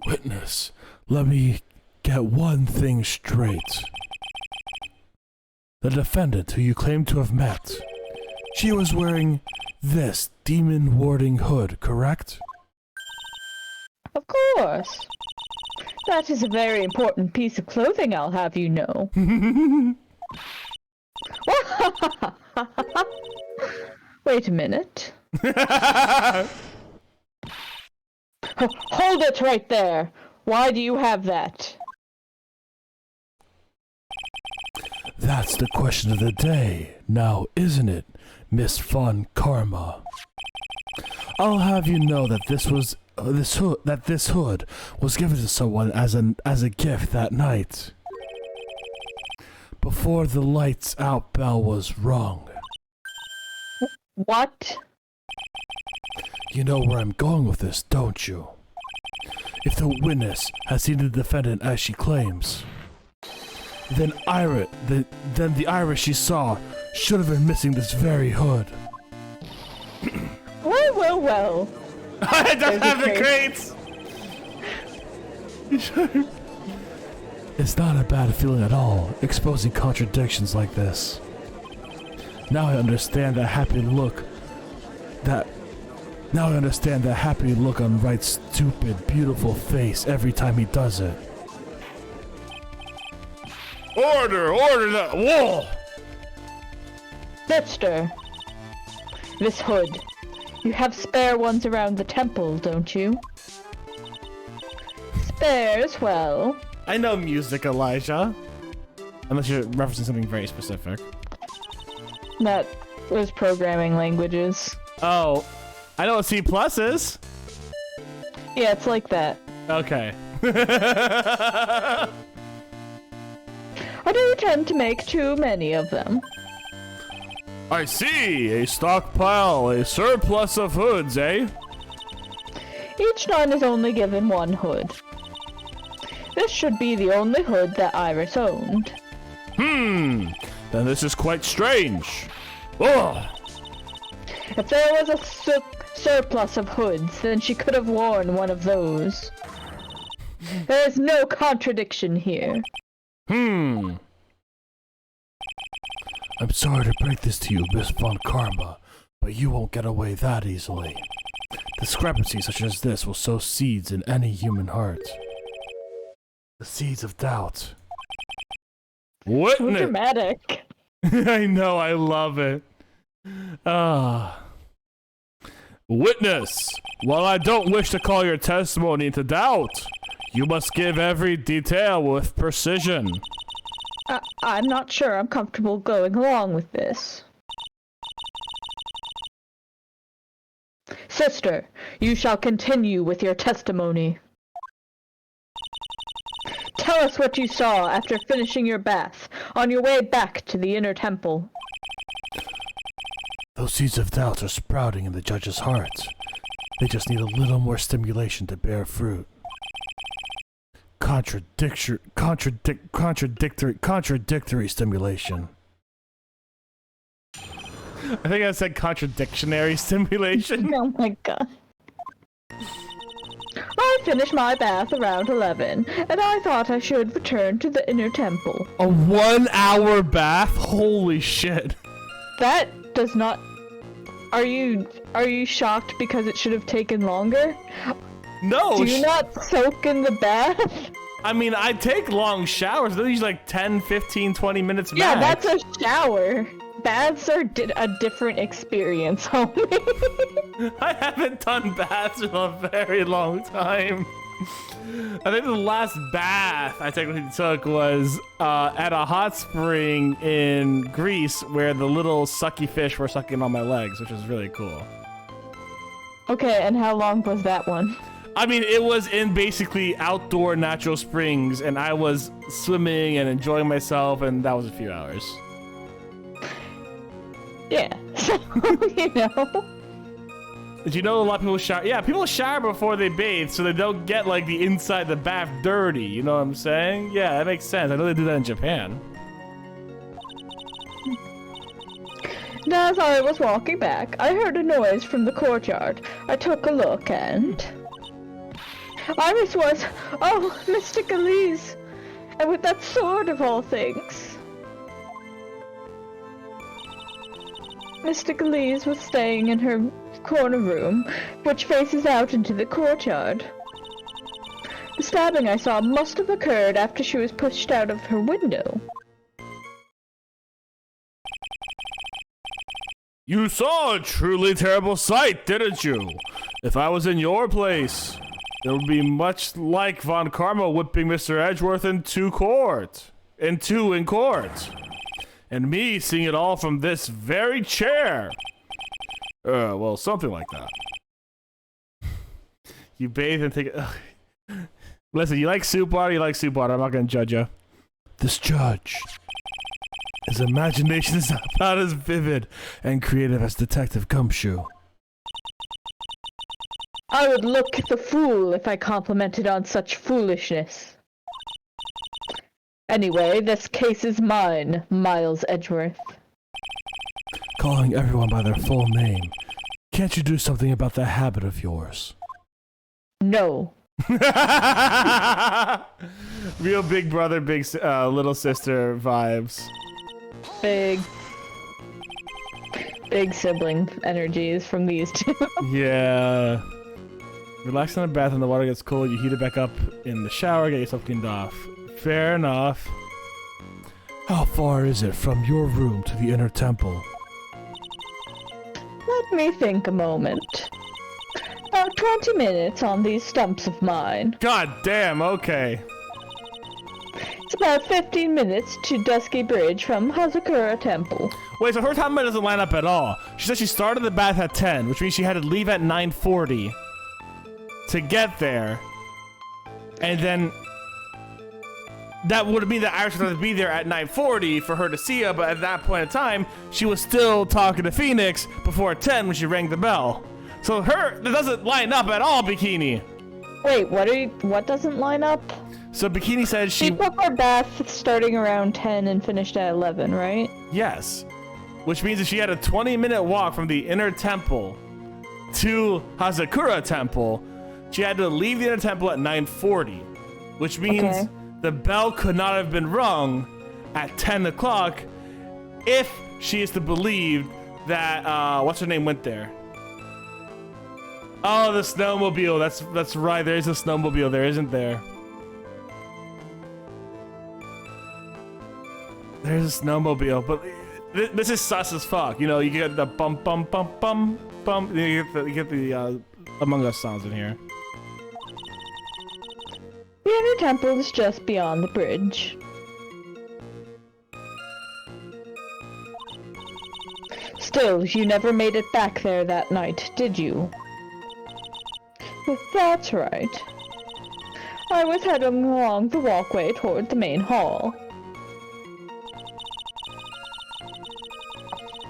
[SPEAKER 3] Witness, let me get one thing straight. The defendant who you claim to have met, she was wearing this demon-warding hood, correct?
[SPEAKER 2] Of course. That is a very important piece of clothing, I'll have you know. Wait a minute. Hold it right there. Why do you have that?
[SPEAKER 3] That's the question of the day, now isn't it, Miss Von Karma? I'll have you know that this hood was given to someone as a gift that night, before the lights out bell was rung.
[SPEAKER 2] What?
[SPEAKER 3] You know where I'm going with this, don't you? If the witness has seen the defendant as she claims, then the Iris she saw should have been missing this very hood.
[SPEAKER 2] Well.
[SPEAKER 1] I don't have the crates!
[SPEAKER 3] It's not a bad feeling at all, exposing contradictions like this. Now I understand that happy look that Now I understand that happy look on Wright's stupid, beautiful face every time he does it.
[SPEAKER 1] Order that wall!
[SPEAKER 2] Sister, this hood. You have spare ones around the temple, don't you? Spares, well.
[SPEAKER 1] I know music, Elijah. Unless you're referencing something very specific.
[SPEAKER 2] That was programming languages.
[SPEAKER 1] Oh, I know what C+ is.
[SPEAKER 2] Yeah, it's like that.
[SPEAKER 1] Okay.
[SPEAKER 2] I do tend to make too many of them.
[SPEAKER 3] I see! A stockpile, a surplus of hoods, eh?
[SPEAKER 2] Each nun is only given one hood. This should be the only hood that Iris owned.
[SPEAKER 3] Then this is quite strange. Ugh!
[SPEAKER 2] If there was a surplus of hoods, then she could have worn one of those. There is no contradiction here.
[SPEAKER 3] I'm sorry to break this to you, Miss Von Karma, but you won't get away that easily. Discrepancies such as this will sow seeds in any human heart. The seeds of doubt.
[SPEAKER 2] So
[SPEAKER 3] Witness!
[SPEAKER 2] dramatic.
[SPEAKER 1] I know, I love it.
[SPEAKER 3] Witness! While I don't wish to call your testimony into doubt, you must give every detail with precision.
[SPEAKER 2] I'm not sure I'm comfortable going along with this. Sister, you shall continue with your testimony. Tell us what you saw after finishing your bath on your way back to the inner temple.
[SPEAKER 3] Those seeds of doubt are sprouting in the judge's heart. They just need a little more stimulation to bear fruit. Contradictory stimulation.
[SPEAKER 1] I think I said contradictionary stimulation.
[SPEAKER 2] Oh my god. I finished my bath around 11, and I thought I should return to the inner temple.
[SPEAKER 1] A 1 hour bath? Holy shit.
[SPEAKER 2] That does not... Are you shocked because it should have taken longer?
[SPEAKER 1] No.
[SPEAKER 2] Do you not soak in the bath?
[SPEAKER 1] I mean, I take long showers. They're usually like 10, 15, 20 minutes
[SPEAKER 2] Yeah,
[SPEAKER 1] max.
[SPEAKER 2] that's a shower. Baths are a different experience, homie.
[SPEAKER 1] I haven't done baths in a very long time. I think the last bath I technically took was at a hot spring in Greece where the little sucky fish were sucking on my legs, which was really cool.
[SPEAKER 2] Okay, and how long was that one?
[SPEAKER 1] I mean, it was in basically outdoor natural springs, and I was swimming and enjoying myself, and that was a few hours.
[SPEAKER 2] Yeah, so, you know.
[SPEAKER 1] Did you know a lot of people shower? Yeah, people shower before they bathe, so they don't get, like, the inside the bath dirty, you know what I'm saying? Yeah, that makes sense. I know they do that in Japan.
[SPEAKER 2] And as I was walking back, I heard a noise from the courtyard. I took a look and... Iris was... Oh, Mystic Elise! And with that sword of all things. Mystic Elise was staying in her corner room, which faces out into the courtyard. The stabbing I saw must have occurred after she was pushed out of her window.
[SPEAKER 3] You saw a truly terrible sight, didn't you? If I was in your place, it would be much like Von Karma whipping Mr. Edgeworth in court. And me seeing it all from this very chair. Well, something like that.
[SPEAKER 1] You bathe and take it. Listen, you like soup water, I'm not gonna judge you.
[SPEAKER 3] This judge, his imagination is not as vivid and creative as Detective Gumshoe.
[SPEAKER 2] I would look the fool if I complimented on such foolishness. Anyway, this case is mine, Miles Edgeworth.
[SPEAKER 3] Calling everyone by their full name. Can't you do something about that habit of yours?
[SPEAKER 2] No.
[SPEAKER 1] Real big brother, big little sister vibes.
[SPEAKER 2] Big. big sibling energies from these two.
[SPEAKER 1] Yeah. Relax in the bath and the water gets cold. You heat it back up in the shower, get yourself cleaned off. Fair enough.
[SPEAKER 3] How far is it from your room to the inner temple?
[SPEAKER 2] Let me think a moment. About 20 minutes on these stumps of mine.
[SPEAKER 1] God damn, okay.
[SPEAKER 2] It's about 15 minutes to Dusky Bridge from Hazakura Temple.
[SPEAKER 1] Wait, so her timeline doesn't line up at all. She said she started the bath at 10, which means she had to leave at 9:40 to get there. And then that would mean that Iris would have to be there at 9:40 for her to see her, but at that point in time, she was still talking to Phoenix before 10 when she rang the bell. So that doesn't line up at all, Bikini.
[SPEAKER 2] Wait, what doesn't line up?
[SPEAKER 1] So Bikini said
[SPEAKER 2] She took her bath starting around 10 and finished at 11, right?
[SPEAKER 1] Yes. Which means that she had a 20-minute walk from the inner temple to Hazakura Temple. She had to leave the inner temple at 9:40, which means the bell could not have been rung at 10 o'clock if she is to believe that, what's her name went there? Oh, the snowmobile. That's right. There is a snowmobile there, isn't there? There's a snowmobile, but this is sus as fuck. You know, you get the bum bum bum bum bum. You get the Among Us sounds in here.
[SPEAKER 2] The inner temple is just beyond the bridge. Still, you never made it back there that night, did you? That's right. I was heading along the walkway toward the main hall.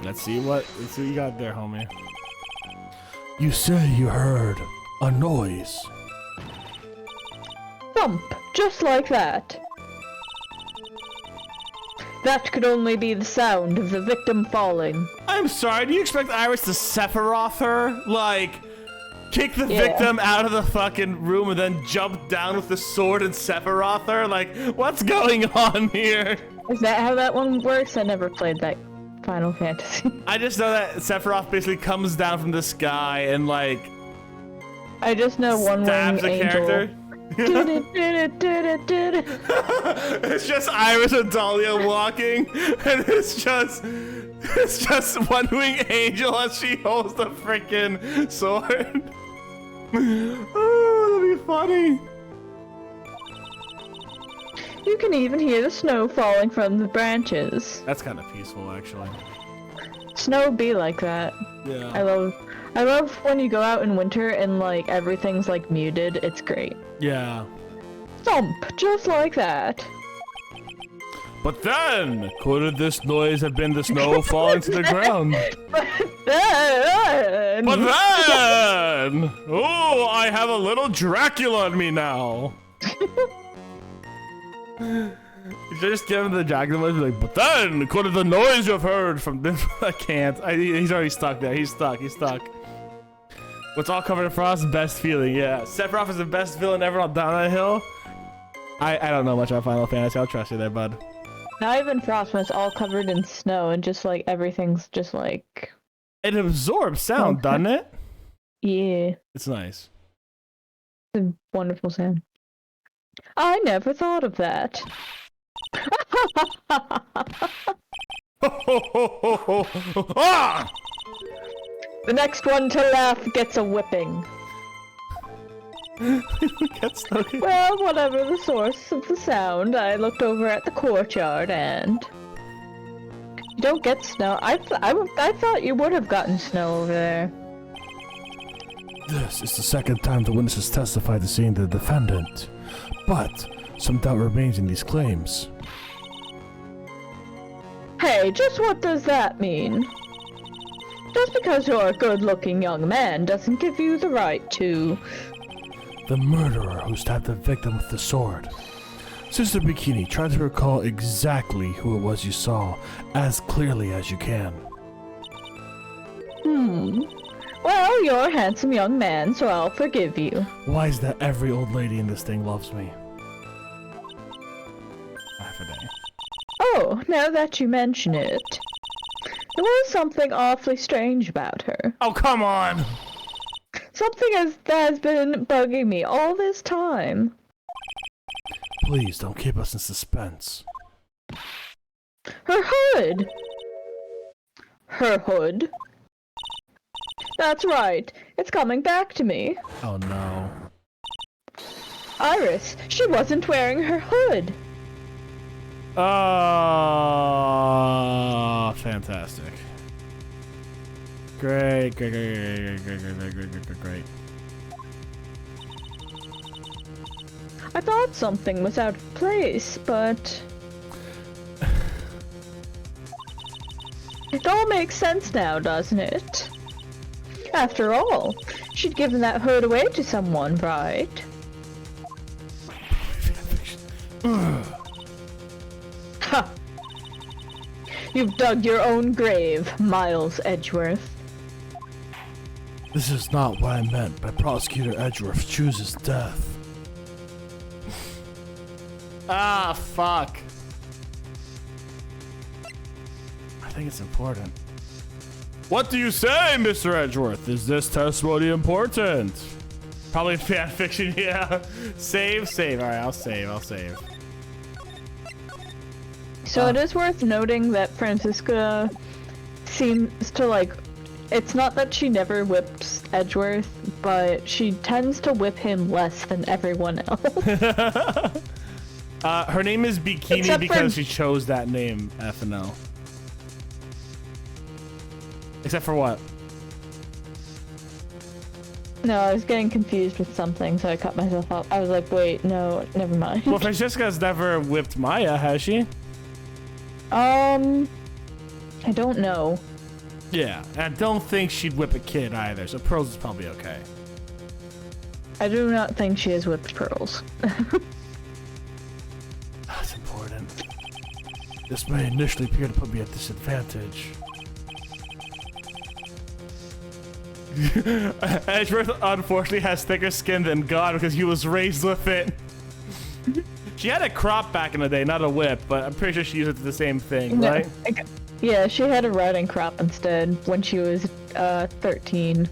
[SPEAKER 1] Let's see what you got there, homie.
[SPEAKER 3] You say you heard a noise.
[SPEAKER 2] Thump, just like that. That could only be the sound of the victim falling.
[SPEAKER 1] I'm sorry, do you expect Iris to Sephiroth her? Like, kick the victim out of the fucking room and then jump down with the sword and Sephiroth her? Like, what's going on here?
[SPEAKER 2] Is that how that one works? I never played that Final Fantasy.
[SPEAKER 1] I just know that Sephiroth basically comes down from the sky and, like,
[SPEAKER 2] I just know one
[SPEAKER 1] stabs
[SPEAKER 2] winged
[SPEAKER 1] a
[SPEAKER 2] angel.
[SPEAKER 1] character. It's just Iris and Dahlia walking, and it's just one winged angel as she holds the freaking sword. Oh, that'd be funny.
[SPEAKER 2] You can even hear the snow falling from the branches.
[SPEAKER 1] That's kind of peaceful, actually.
[SPEAKER 2] Snow be like that.
[SPEAKER 1] Yeah.
[SPEAKER 2] I love when you go out in winter and like everything's like muted. It's great.
[SPEAKER 1] Yeah.
[SPEAKER 2] Thump, just like that.
[SPEAKER 1] But then, could this noise have been the snow falling to the ground?
[SPEAKER 2] But then...
[SPEAKER 1] Oh, I have a little Dracula in me now. You should just give him the Dracula voice, like, but then, could have the noise you've heard from this. I can't. He's already stuck there. He's stuck. What's all covered in frost? Best feeling, yeah. Sephiroth is the best villain ever on Down that Hill. I don't know much about Final Fantasy. I'll trust you there, bud.
[SPEAKER 2] Not even frost when it's all covered in snow and just like everything's just like...
[SPEAKER 1] It absorbs sound, doesn't it?
[SPEAKER 2] Yeah.
[SPEAKER 1] It's nice.
[SPEAKER 2] It's a wonderful sound. I never thought of that.
[SPEAKER 1] Ah!
[SPEAKER 2] The next one to laugh gets a whipping. Well, whatever the source of the sound, I looked over at the courtyard and... You don't get snow. I thought you would have gotten snow over there.
[SPEAKER 3] This is the second time the witnesses testified to seeing the defendant, but some doubt remains in these claims.
[SPEAKER 2] Hey, just what does that mean? Just because you're a good-looking young man doesn't give you the right to...
[SPEAKER 3] The murderer who stabbed the victim with the sword. Sister Bikini, try to recall exactly who it was you saw, as clearly as you can.
[SPEAKER 2] Well, you're a handsome young man, so I'll forgive you.
[SPEAKER 3] Why is that every old lady in this thing loves me?
[SPEAKER 1] Half a day.
[SPEAKER 2] Oh, now that you mention it. There was something awfully strange about her.
[SPEAKER 1] Oh, come on!
[SPEAKER 2] Something that has been bugging me all this time.
[SPEAKER 3] Please don't keep us in suspense.
[SPEAKER 2] Her hood! Her hood? That's right. It's coming back to me.
[SPEAKER 3] Oh no.
[SPEAKER 2] Iris, she wasn't wearing her hood.
[SPEAKER 1] Oh, fantastic. Great.
[SPEAKER 2] I thought something was out of place, but... It all makes sense now, doesn't it? After all, she'd given that hood away to someone, right? Ha! You've dug your own grave, Miles Edgeworth.
[SPEAKER 3] This is not what I meant by Prosecutor Edgeworth chooses death.
[SPEAKER 1] Ah, fuck. I think it's important. What do you say, Mr. Edgeworth? Is this testimony important? Probably fan fiction, yeah. Save. Alright, I'll save.
[SPEAKER 2] So it is worth noting that Francisca seems to, like, it's not that she never whips Edgeworth, but she tends to whip him less than everyone else.
[SPEAKER 1] Her name is Bikini
[SPEAKER 2] Except
[SPEAKER 1] because
[SPEAKER 2] for-
[SPEAKER 1] she chose that name, FNL. Except for what?
[SPEAKER 2] No, I was getting confused with something, so I cut myself off. I was like, wait, no, never mind.
[SPEAKER 1] Well, Francesca's never whipped Maya, has she?
[SPEAKER 2] I don't know.
[SPEAKER 1] Yeah, and I don't think she'd whip a kid either, so Pearls is probably okay.
[SPEAKER 2] I do not think she has whipped Pearls.
[SPEAKER 3] That's important. This may initially appear to put me at disadvantage.
[SPEAKER 1] Edgeworth unfortunately has thicker skin than God because he was raised with it. She had a crop back in the day, not a whip, but I'm pretty sure she used it to the same thing,
[SPEAKER 2] No,
[SPEAKER 1] right?
[SPEAKER 2] Yeah, she had a riding crop instead when she was 13.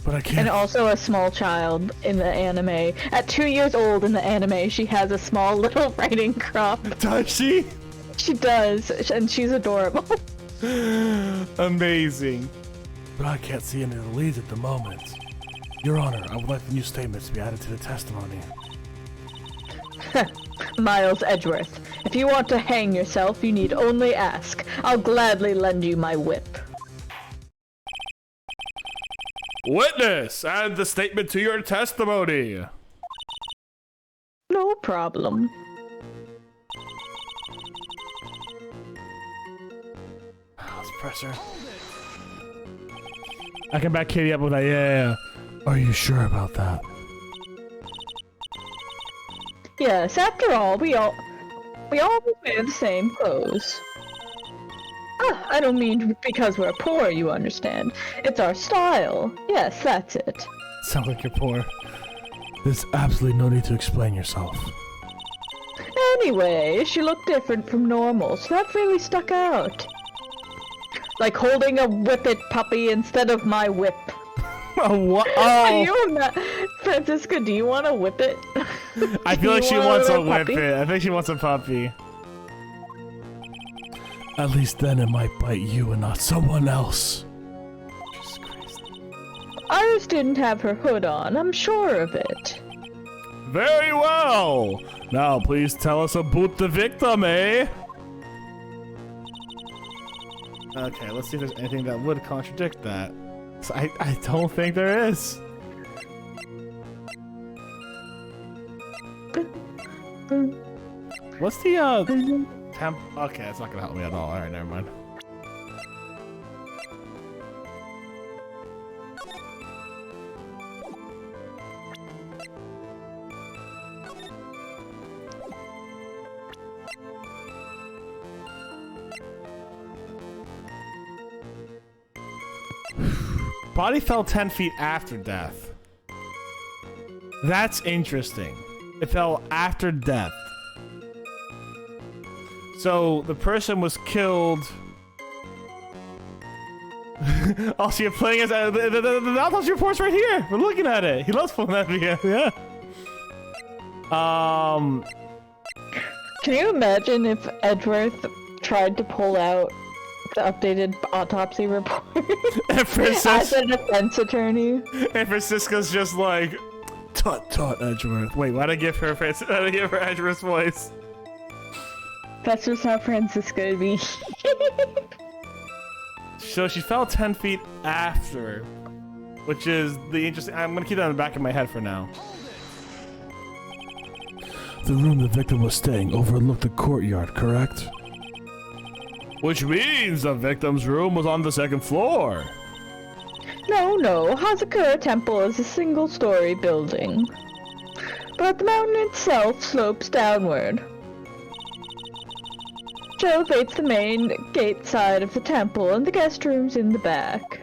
[SPEAKER 3] But I can't.
[SPEAKER 2] And also a small child in the anime. At 2 years old in the anime, she has a small little riding crop.
[SPEAKER 1] Does she?
[SPEAKER 2] She does, and she's adorable.
[SPEAKER 1] Amazing.
[SPEAKER 3] But I can't see any of the leads at the moment. Your Honor, I would like the new statements to be added to the testimony.
[SPEAKER 2] Miles Edgeworth, if you want to hang yourself, you need only ask. I'll gladly lend you my whip.
[SPEAKER 1] Witness, add the statement to your testimony.
[SPEAKER 2] No problem.
[SPEAKER 1] Let's press her. I can back Katie up with that, yeah.
[SPEAKER 3] Are you sure about that?
[SPEAKER 2] Yes, after all, we all wear the same clothes. Ah, I don't mean because we're poor, you understand. It's our style. Yes, that's it.
[SPEAKER 1] Sounds like you're poor.
[SPEAKER 3] There's absolutely no need to explain yourself.
[SPEAKER 2] Anyway, she looked different from normal, so that really stuck out. Like holding a whippet puppy instead of my whip.
[SPEAKER 1] Oh, what?
[SPEAKER 2] Do
[SPEAKER 1] Oh,
[SPEAKER 2] you Francisca, do you want to whip it?
[SPEAKER 1] I feel like
[SPEAKER 2] Do
[SPEAKER 1] she
[SPEAKER 2] you want
[SPEAKER 1] wants a
[SPEAKER 2] little
[SPEAKER 1] whip
[SPEAKER 2] puppy?
[SPEAKER 1] it. I think she wants a puppy.
[SPEAKER 3] At least then it might bite you and not someone else.
[SPEAKER 1] Jesus Christ.
[SPEAKER 2] Iris didn't have her hood on, I'm sure of it.
[SPEAKER 1] Very well. Now, please tell us about the victim, eh? Okay, let's see if there's anything that would contradict that. So I don't think there is. What's the temp? Okay, that's not gonna help me at all. All right, never mind. Body fell 10 feet after death. That's interesting. It fell after death. So the person was killed Oh, so you're playing as the autopsy report's right here. We're looking at it. He loves pulling that video. Yeah.
[SPEAKER 2] Can you imagine if Edgeworth tried to pull out the updated autopsy report
[SPEAKER 1] And
[SPEAKER 2] as a defense attorney?
[SPEAKER 1] And Francisca's just like, tut tut, Edgeworth. Wait, why'd I give her Edgeworth's voice?
[SPEAKER 2] That's just how Francisca would be.
[SPEAKER 1] So she fell 10 feet after, which is the interesting. I'm gonna keep that in the back of my head for now.
[SPEAKER 3] The room the victim was staying overlooked the courtyard, correct?
[SPEAKER 1] Which means the victim's room was on the second floor.
[SPEAKER 2] No, Hazakura Temple is a single-story building. But the mountain itself slopes downward, which elevates the main gate side of the temple and the guest rooms in the back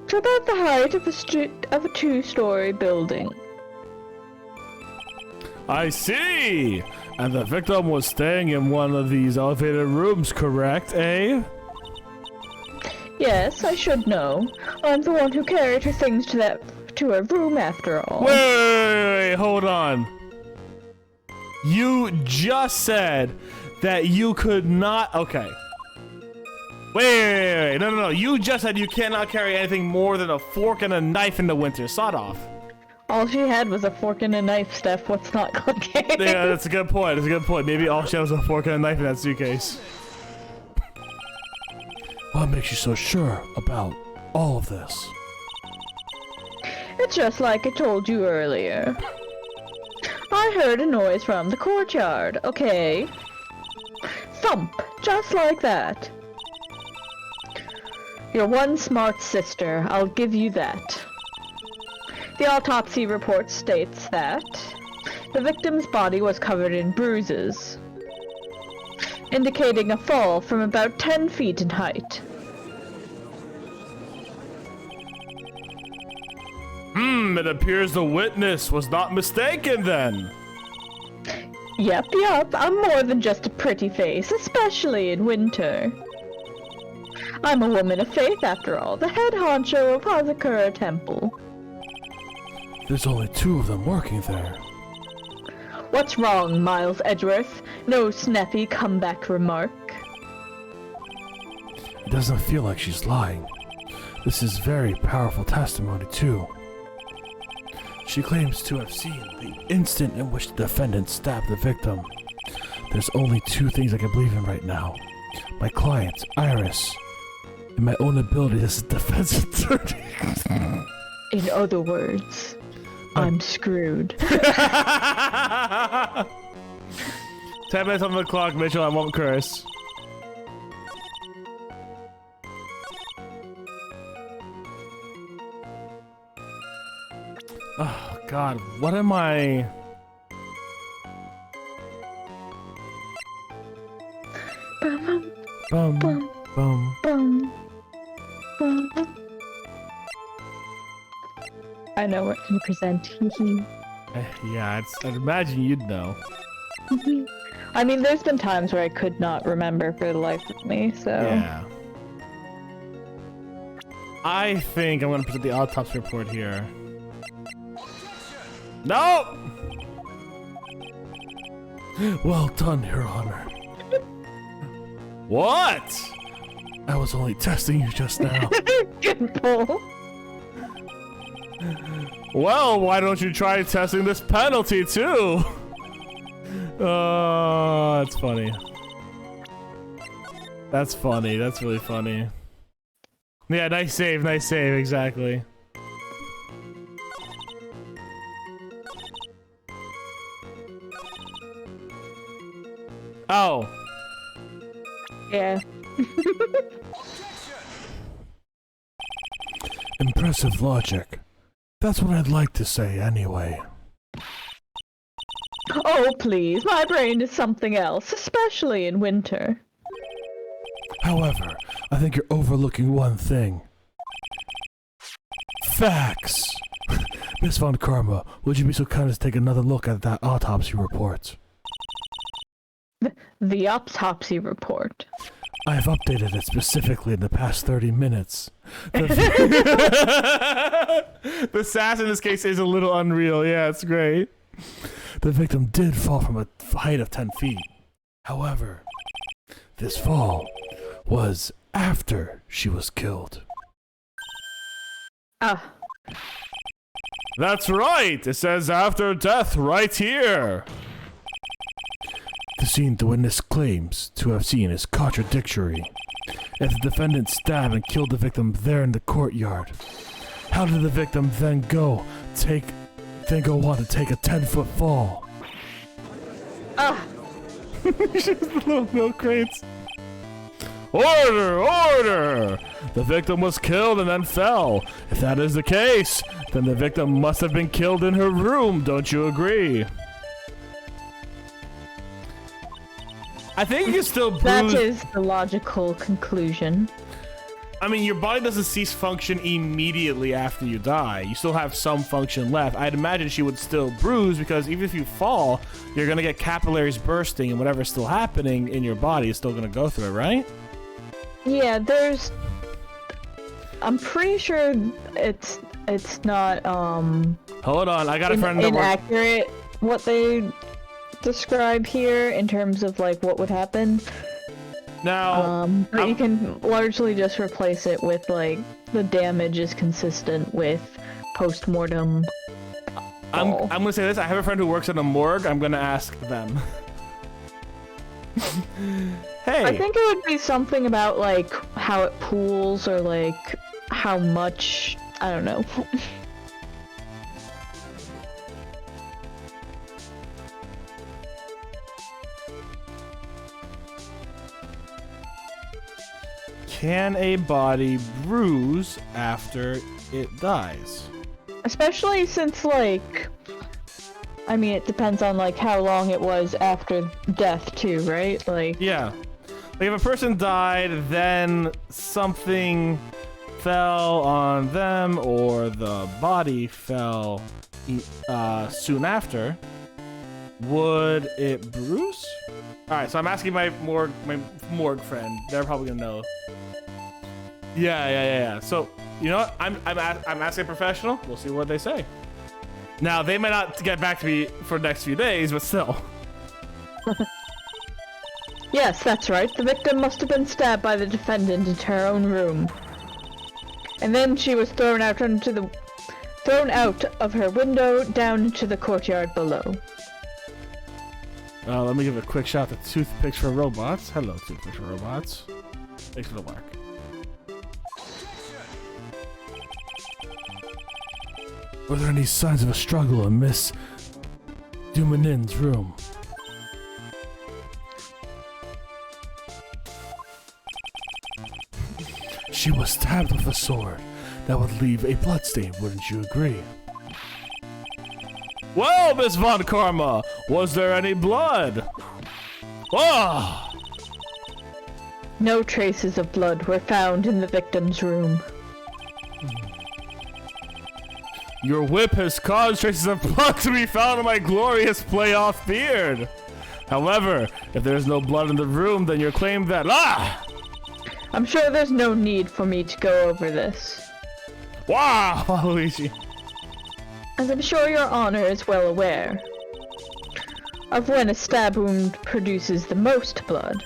[SPEAKER 2] to about the height of a two-story building.
[SPEAKER 1] I see! And the victim was staying in one of these elevated rooms, correct, eh?
[SPEAKER 2] Yes, I should know. I'm the one who carried her things to her room after all.
[SPEAKER 1] Wait, hold on. You just said that you could not. Okay. Wait. No. You just said you cannot carry anything more than a fork and a knife in the winter. Sod off.
[SPEAKER 2] All she had was a fork and a knife, Steph. What's not cooking?
[SPEAKER 1] Yeah, that's a good point. Maybe all she had was a fork and a knife in that suitcase.
[SPEAKER 3] What makes you so sure about all of this?
[SPEAKER 2] It's just like I told you earlier. I heard a noise from the courtyard, okay? Thump, just like that. You're one smart sister, I'll give you that. The autopsy report states that the victim's body was covered in bruises, indicating a fall from about 10 feet in height.
[SPEAKER 1] It appears the witness was not mistaken then.
[SPEAKER 2] Yep, I'm more than just a pretty face, especially in winter. I'm a woman of faith after all, the head honcho of Hazakura Temple.
[SPEAKER 3] There's only two of them working there.
[SPEAKER 2] What's wrong, Miles Edgeworth? No snappy comeback remark.
[SPEAKER 3] It doesn't feel like she's lying. This is very powerful testimony, too. She claims to have seen the instant in which the defendant stabbed the victim. There's only two things I can believe in right now. My client, Iris, and my own ability as a defense attorney.
[SPEAKER 2] In other words, I'm screwed.
[SPEAKER 1] 10 minutes on the clock, Mitchell. I won't curse. Oh God, what am I?
[SPEAKER 2] Bum,
[SPEAKER 3] Bum,
[SPEAKER 2] bum,
[SPEAKER 3] bum.
[SPEAKER 2] bum, bum. I know what to present.
[SPEAKER 1] Yeah, I'd imagine you'd know.
[SPEAKER 2] I mean, there's been times where I could not remember for the life of me, so...
[SPEAKER 1] Yeah. I think I'm gonna present the autopsy report here. No!
[SPEAKER 3] Well done, Your Honor.
[SPEAKER 1] What?
[SPEAKER 3] I was only testing you just now.
[SPEAKER 2] Good pull.
[SPEAKER 1] Well, why don't you try testing this penalty too? Oh, that's funny. That's funny. That's really funny. Yeah, nice save, exactly. Oh.
[SPEAKER 2] Yeah.
[SPEAKER 3] Impressive logic. That's what I'd like to say anyway.
[SPEAKER 2] Oh, please, my brain is something else, especially in winter.
[SPEAKER 3] However, I think you're overlooking one thing. Facts! Miss Von Karma, would you be so kind as to take another look at that autopsy report?
[SPEAKER 2] The autopsy report.
[SPEAKER 3] I have updated it specifically in the past 30 minutes.
[SPEAKER 1] The sass in this case is a little unreal. Yeah, it's great.
[SPEAKER 3] The victim did fall from a height of 10 feet. However, this fall was after she was killed.
[SPEAKER 2] Ah,
[SPEAKER 1] That's right. It says after death right here.
[SPEAKER 3] The scene the witness claims to have seen is contradictory. If the defendant stabbed and killed the victim there in the courtyard, how did the victim then go on to take a 10-foot fall?
[SPEAKER 2] ah,
[SPEAKER 1] Just the little milk crates. Order! Order! The victim was killed and then fell. If that is the case, then the victim must have been killed in her room. Don't you agree? I think you can still bruise.
[SPEAKER 2] that is the logical conclusion.
[SPEAKER 1] I mean, your body doesn't cease function immediately after you die. You still have some function left. I'd imagine she would still bruise because even if you fall, you're going to get capillaries bursting and whatever's still happening in your body is still going to go through it, right?
[SPEAKER 2] Yeah, I'm pretty sure it's not
[SPEAKER 1] Hold on, I got a friend that works...
[SPEAKER 2] inaccurate what they describe here in terms of like what would happen.
[SPEAKER 1] Now,
[SPEAKER 2] But you can largely just replace it with like the damage is consistent with post-mortem.
[SPEAKER 1] I'm gonna say this. I have a friend who works in a morgue. I'm gonna ask them. Hey.
[SPEAKER 2] I think it would be something about like how it pools or like how much, I don't know.
[SPEAKER 1] Can a body bruise after it dies?
[SPEAKER 2] Especially since like, I mean, it depends on like how long it was after death too, right? Like,
[SPEAKER 1] Yeah. Like if a person died, then something fell on them, or the body fell soon after, would it bruise? All right, so I'm asking my morgue friend. They're probably gonna know. Yeah. So you know what? I'm asking a professional. We'll see what they say. Now they might not get back to me for the next few days, but still.
[SPEAKER 2] yes, that's right. The victim must have been stabbed by the defendant into her own room. And then she was thrown out of her window down into the courtyard below.
[SPEAKER 1] Let me give a quick shout to Toothpicks for Robots. Hello, Toothpicks for Robots. Thanks for the work.
[SPEAKER 3] Were there any signs of a struggle in Miss Dumanin's room? She was stabbed with a sword. That would leave a bloodstain, wouldn't you agree?
[SPEAKER 1] Well, Miss Von Karma, was there any blood? Ah!
[SPEAKER 2] No traces of blood were found in the victim's room.
[SPEAKER 1] Your whip has caused traces of blood to be found on my glorious playoff beard. However, if there's no blood in the room, then your claim that... Ah!
[SPEAKER 2] I'm sure there's no need for me to go over this,
[SPEAKER 1] Wow, Luigi.
[SPEAKER 2] as I'm sure your honor is well aware of when a stab wound produces the most blood.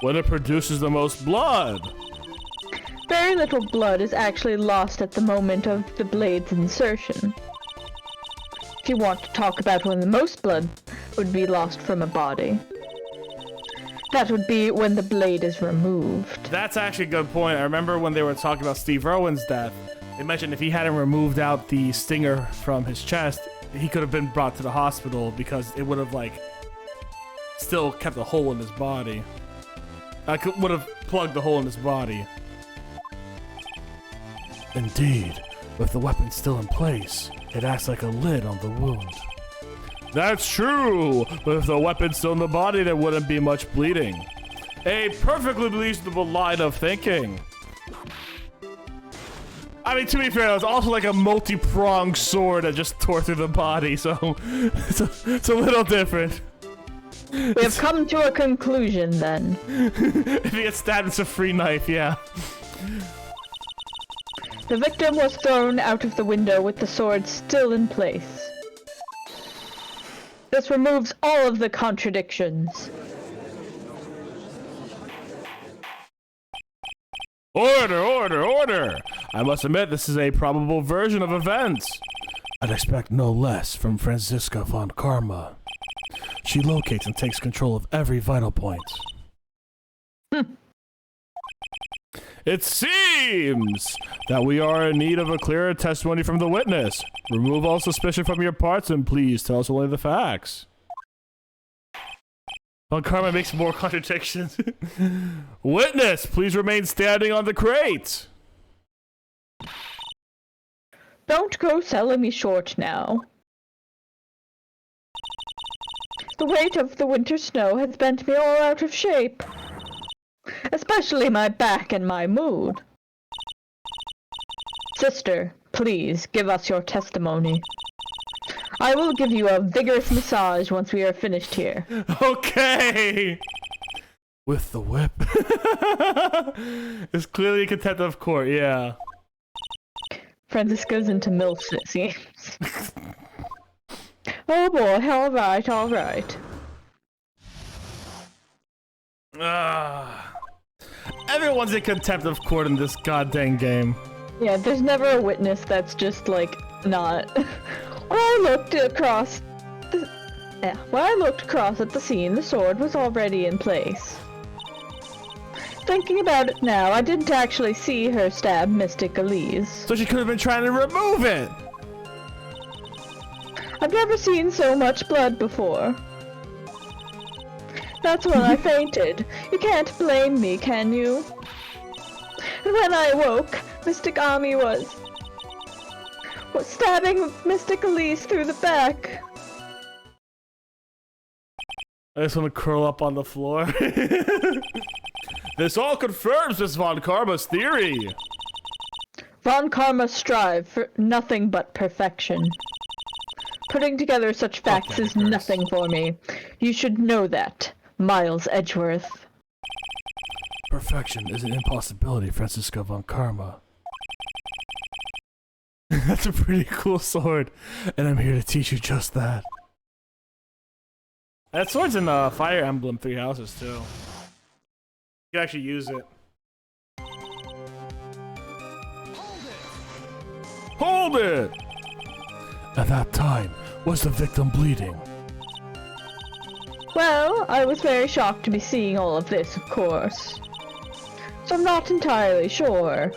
[SPEAKER 1] When it produces the most blood.
[SPEAKER 2] Very little blood is actually lost at the moment of the blade's insertion. If you want to talk about when the most blood would be lost from a body, that would be when the blade is removed.
[SPEAKER 1] That's actually a good point. I remember when they were talking about Steve Irwin's death, they mentioned if he hadn't removed out the stinger from his chest, he could have been brought to the hospital because it would have, like, still kept a hole in his body. Would have plugged the hole in his body.
[SPEAKER 3] Indeed, with the weapon still in place, it acts like a lid on the wound.
[SPEAKER 1] That's true, but if the weapon's still in the body, there wouldn't be much bleeding. A perfectly reasonable line of thinking. I mean, to be fair, it's also like a multi-pronged sword that just tore through the body, so it's a little different.
[SPEAKER 2] We have come to a conclusion, then.
[SPEAKER 1] If he gets stabbed, it's a free knife, yeah.
[SPEAKER 2] The victim was thrown out of the window with the sword still in place. This removes all of the contradictions.
[SPEAKER 1] Order, order, order! I must admit, this is a probable version of events.
[SPEAKER 3] I'd expect no less from Franziska von Karma. She locates and takes control of every vital point.
[SPEAKER 1] It seems that we are in need of a clearer testimony from the witness. Remove all suspicion from your parts and please tell us only the facts. Von Karma makes more contradictions. Witness, please remain standing on the crate.
[SPEAKER 2] Don't go selling me short now. The weight of the winter snow has bent me all out of shape. Especially my back and my mood. Sister, please give us your testimony. I will give you a vigorous massage once we are finished here.
[SPEAKER 1] Okay.
[SPEAKER 3] With the whip.
[SPEAKER 1] It's clearly a contempt of court, yeah.
[SPEAKER 2] Franziska's into MILFs, it seems. Oh boy, alright, alright.
[SPEAKER 1] Everyone's in contempt of court in this goddamn game.
[SPEAKER 2] Yeah, there's never a witness that's just, like, not... When I looked across at the scene, the sword was already in place. Thinking about it now, I didn't actually see her stab Mystic Elise.
[SPEAKER 1] So she could have been trying to remove it!
[SPEAKER 2] I've never seen so much blood before. That's when I fainted. You can't blame me, can you? And when I awoke, Mystic Ami was stabbing Mystic Elise through the back.
[SPEAKER 1] I just want to curl up on the floor. This all confirms Miss Von Karma's theory.
[SPEAKER 2] Von Karma strive for nothing but perfection. Putting together such facts is nothing for me. You should know that, Miles Edgeworth.
[SPEAKER 3] Perfection is an impossibility, Franziska von Karma.
[SPEAKER 1] That's a pretty cool sword.
[SPEAKER 3] And I'm here to teach you just that.
[SPEAKER 1] That sword's in Fire Emblem 3 Houses, too. You can actually use it.
[SPEAKER 3] Hold it! At that time, was the victim bleeding?
[SPEAKER 2] Well, I was very shocked to be seeing all of this, of course. So I'm not entirely sure.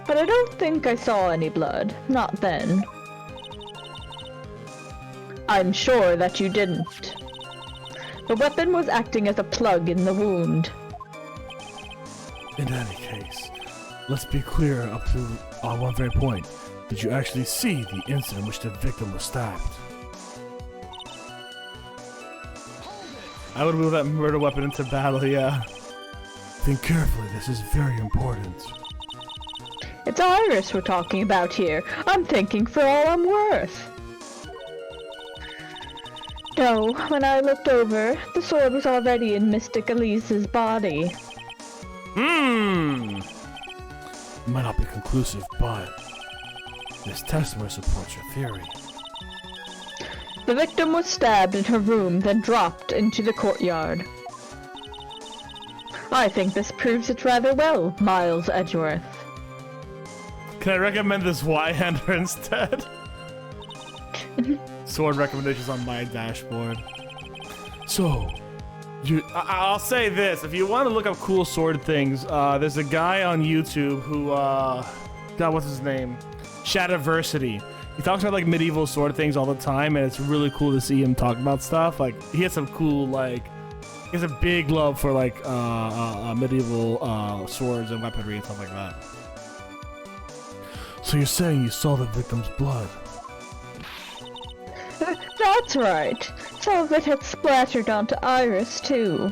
[SPEAKER 2] But I don't think I saw any blood. Not then. I'm sure that you didn't. The weapon was acting as a plug in the wound.
[SPEAKER 3] In any case, let's be clear up to one very point. Did you actually see the incident in which the victim was stabbed?
[SPEAKER 1] I would move that murder weapon into battle, yeah.
[SPEAKER 3] Think carefully, this is very important.
[SPEAKER 2] It's Iris we're talking about here. I'm thinking for all I'm worth. No, when I looked over, the sword was already in Mystic Elise's body.
[SPEAKER 1] Hmm.
[SPEAKER 3] Might not be conclusive, but this testimony supports your theory.
[SPEAKER 2] The victim was stabbed in her room, then dropped into the courtyard. I think this proves it rather well, Miles Edgeworth.
[SPEAKER 1] Can I recommend this Y-hander instead? Sword recommendations on my dashboard.
[SPEAKER 3] So,
[SPEAKER 1] I'll say this: if you want to look up cool sword things, there's a guy on YouTube who, God, what's his name? Shadiversity. He talks about like medieval sword things all the time, and it's really cool to see him talk about stuff. Like he has some cool he has a big love for like medieval swords and weaponry and stuff like that.
[SPEAKER 3] So you're saying you saw the victim's blood?
[SPEAKER 2] That's right. Some of it had splattered onto Iris, too.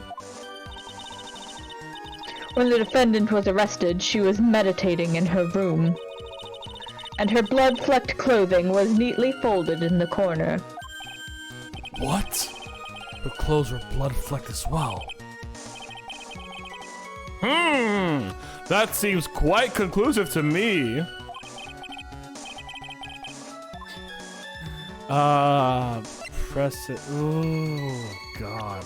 [SPEAKER 2] When the defendant was arrested, she was meditating in her room. And her blood-flecked clothing was neatly folded in the corner.
[SPEAKER 3] What? Her clothes were blood-flecked as well.
[SPEAKER 1] That seems quite conclusive to me. Press it. Oh, God.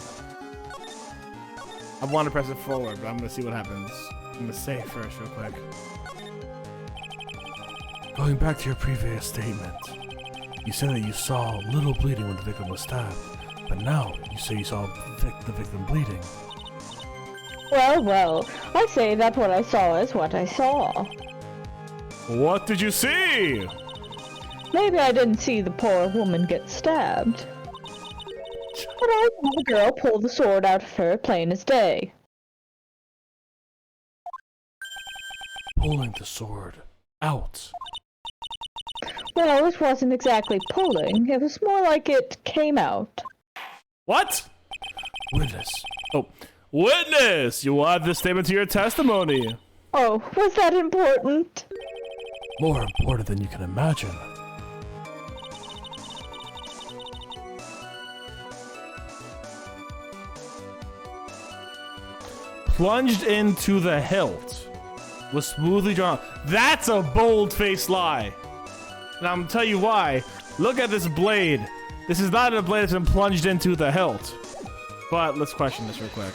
[SPEAKER 1] I want to press it forward, but I'm going to see what happens. I'm going to say first real quick.
[SPEAKER 3] Going back to your previous statement, you said that you saw little bleeding when the victim was stabbed, but now you say you saw the victim bleeding.
[SPEAKER 2] Well, I say that what I saw is what I saw.
[SPEAKER 1] What did you see?
[SPEAKER 2] Maybe I didn't see the poor woman get stabbed. But I saw the girl pull the sword out of her plain as day.
[SPEAKER 3] Pulling the sword out.
[SPEAKER 2] Well, it wasn't exactly pulling. It was more like it came out.
[SPEAKER 1] What?
[SPEAKER 3] Witness.
[SPEAKER 1] Oh, witness! You will add this statement to your testimony.
[SPEAKER 2] Oh, was that important?
[SPEAKER 3] More important than you can imagine.
[SPEAKER 1] Plunged into the hilt. Was smoothly drawn. That's a bold-faced lie. And I'm gonna tell you why. Look at this blade. This is not a blade that's been plunged into the hilt. But let's question this real quick.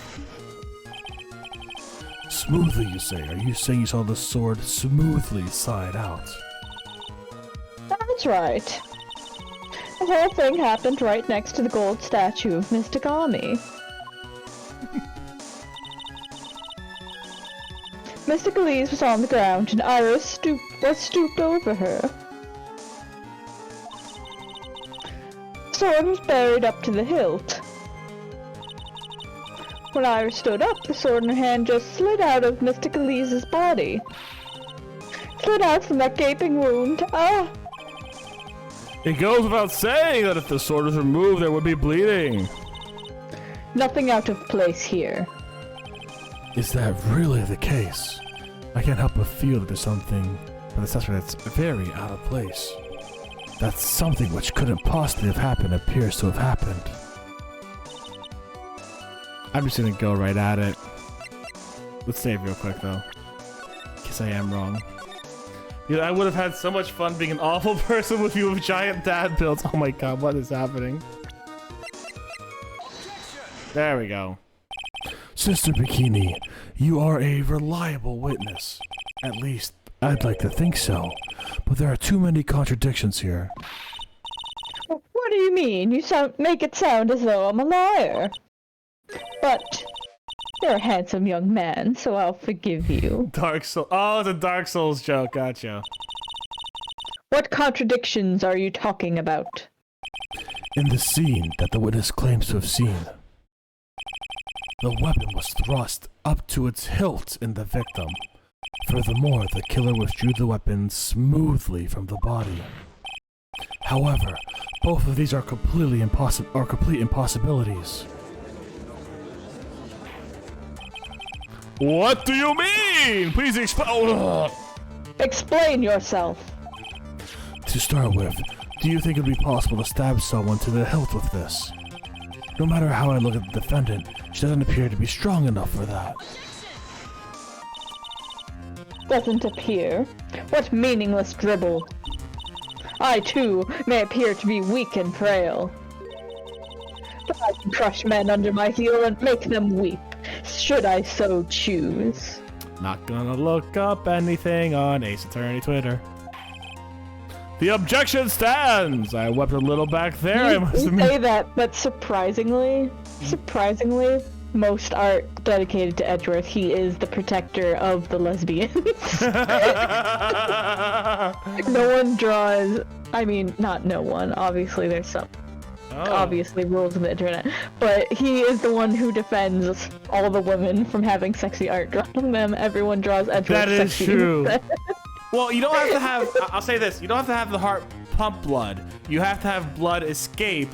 [SPEAKER 3] Smoothly, you say? Are you saying you saw the sword smoothly slide out?
[SPEAKER 2] That's right. The whole thing happened right next to the gold statue of Mystic Ami. Mystic Elise was on the ground and Iris was stooped over her. The sword was buried up to the hilt. When Iris stood up, the sword in her hand just slid out of Mystic Elise's body. Slid out from that gaping wound. Ah!
[SPEAKER 1] It goes without saying that if the sword was removed, there would be bleeding.
[SPEAKER 2] Nothing out of place here.
[SPEAKER 3] Is that really the case? I can't help but feel that there's something about this assessment that's very out of place. That something which couldn't possibly have happened appears to have happened.
[SPEAKER 1] I'm just gonna go right at it. Let's save real quick though. In case I am wrong. Yeah, I would have had so much fun being an awful person with you with giant dad builds. Oh my god, what is happening? There we go.
[SPEAKER 3] Sister Bikini, you are a reliable witness. At least, I'd like to think so. But there are too many contradictions here.
[SPEAKER 2] What do you mean? You make it sound as though I'm a liar. But you're a handsome young man, so I'll forgive you.
[SPEAKER 1] Dark Souls. Oh, it's a Dark Souls joke. Gotcha.
[SPEAKER 2] What contradictions are you talking about?
[SPEAKER 3] In the scene that the witness claims to have seen, the weapon was thrust up to its hilt in the victim. Furthermore, the killer withdrew the weapon smoothly from the body. However, both of these are complete impossibilities.
[SPEAKER 1] What do you mean? Please explain.
[SPEAKER 2] Explain yourself.
[SPEAKER 3] To start with, do you think it would be possible to stab someone to the hilt with this? No matter how I look at the defendant, she doesn't appear to be strong enough for that.
[SPEAKER 2] Doesn't appear? What meaningless dribble. I, too, may appear to be weak and frail. But I can crush men under my heel and make them weep, should I so choose.
[SPEAKER 1] Not gonna look up anything on Ace Attorney Twitter. The objection stands! I wept a little back there, I must
[SPEAKER 2] You
[SPEAKER 1] admit.
[SPEAKER 2] say that, but surprisingly, most art dedicated to Edgeworth, he is the protector of the lesbians. No one draws, I mean, not no one, obviously there's some obviously rules of the internet, but he is the one who defends all the women from having sexy art drawn on them. Everyone draws Edgeworth
[SPEAKER 1] That is
[SPEAKER 2] sexy
[SPEAKER 1] true.
[SPEAKER 2] instead.
[SPEAKER 1] Well, you don't have to have, I'll say this, you don't have to have the heart pump blood. You have to have blood escape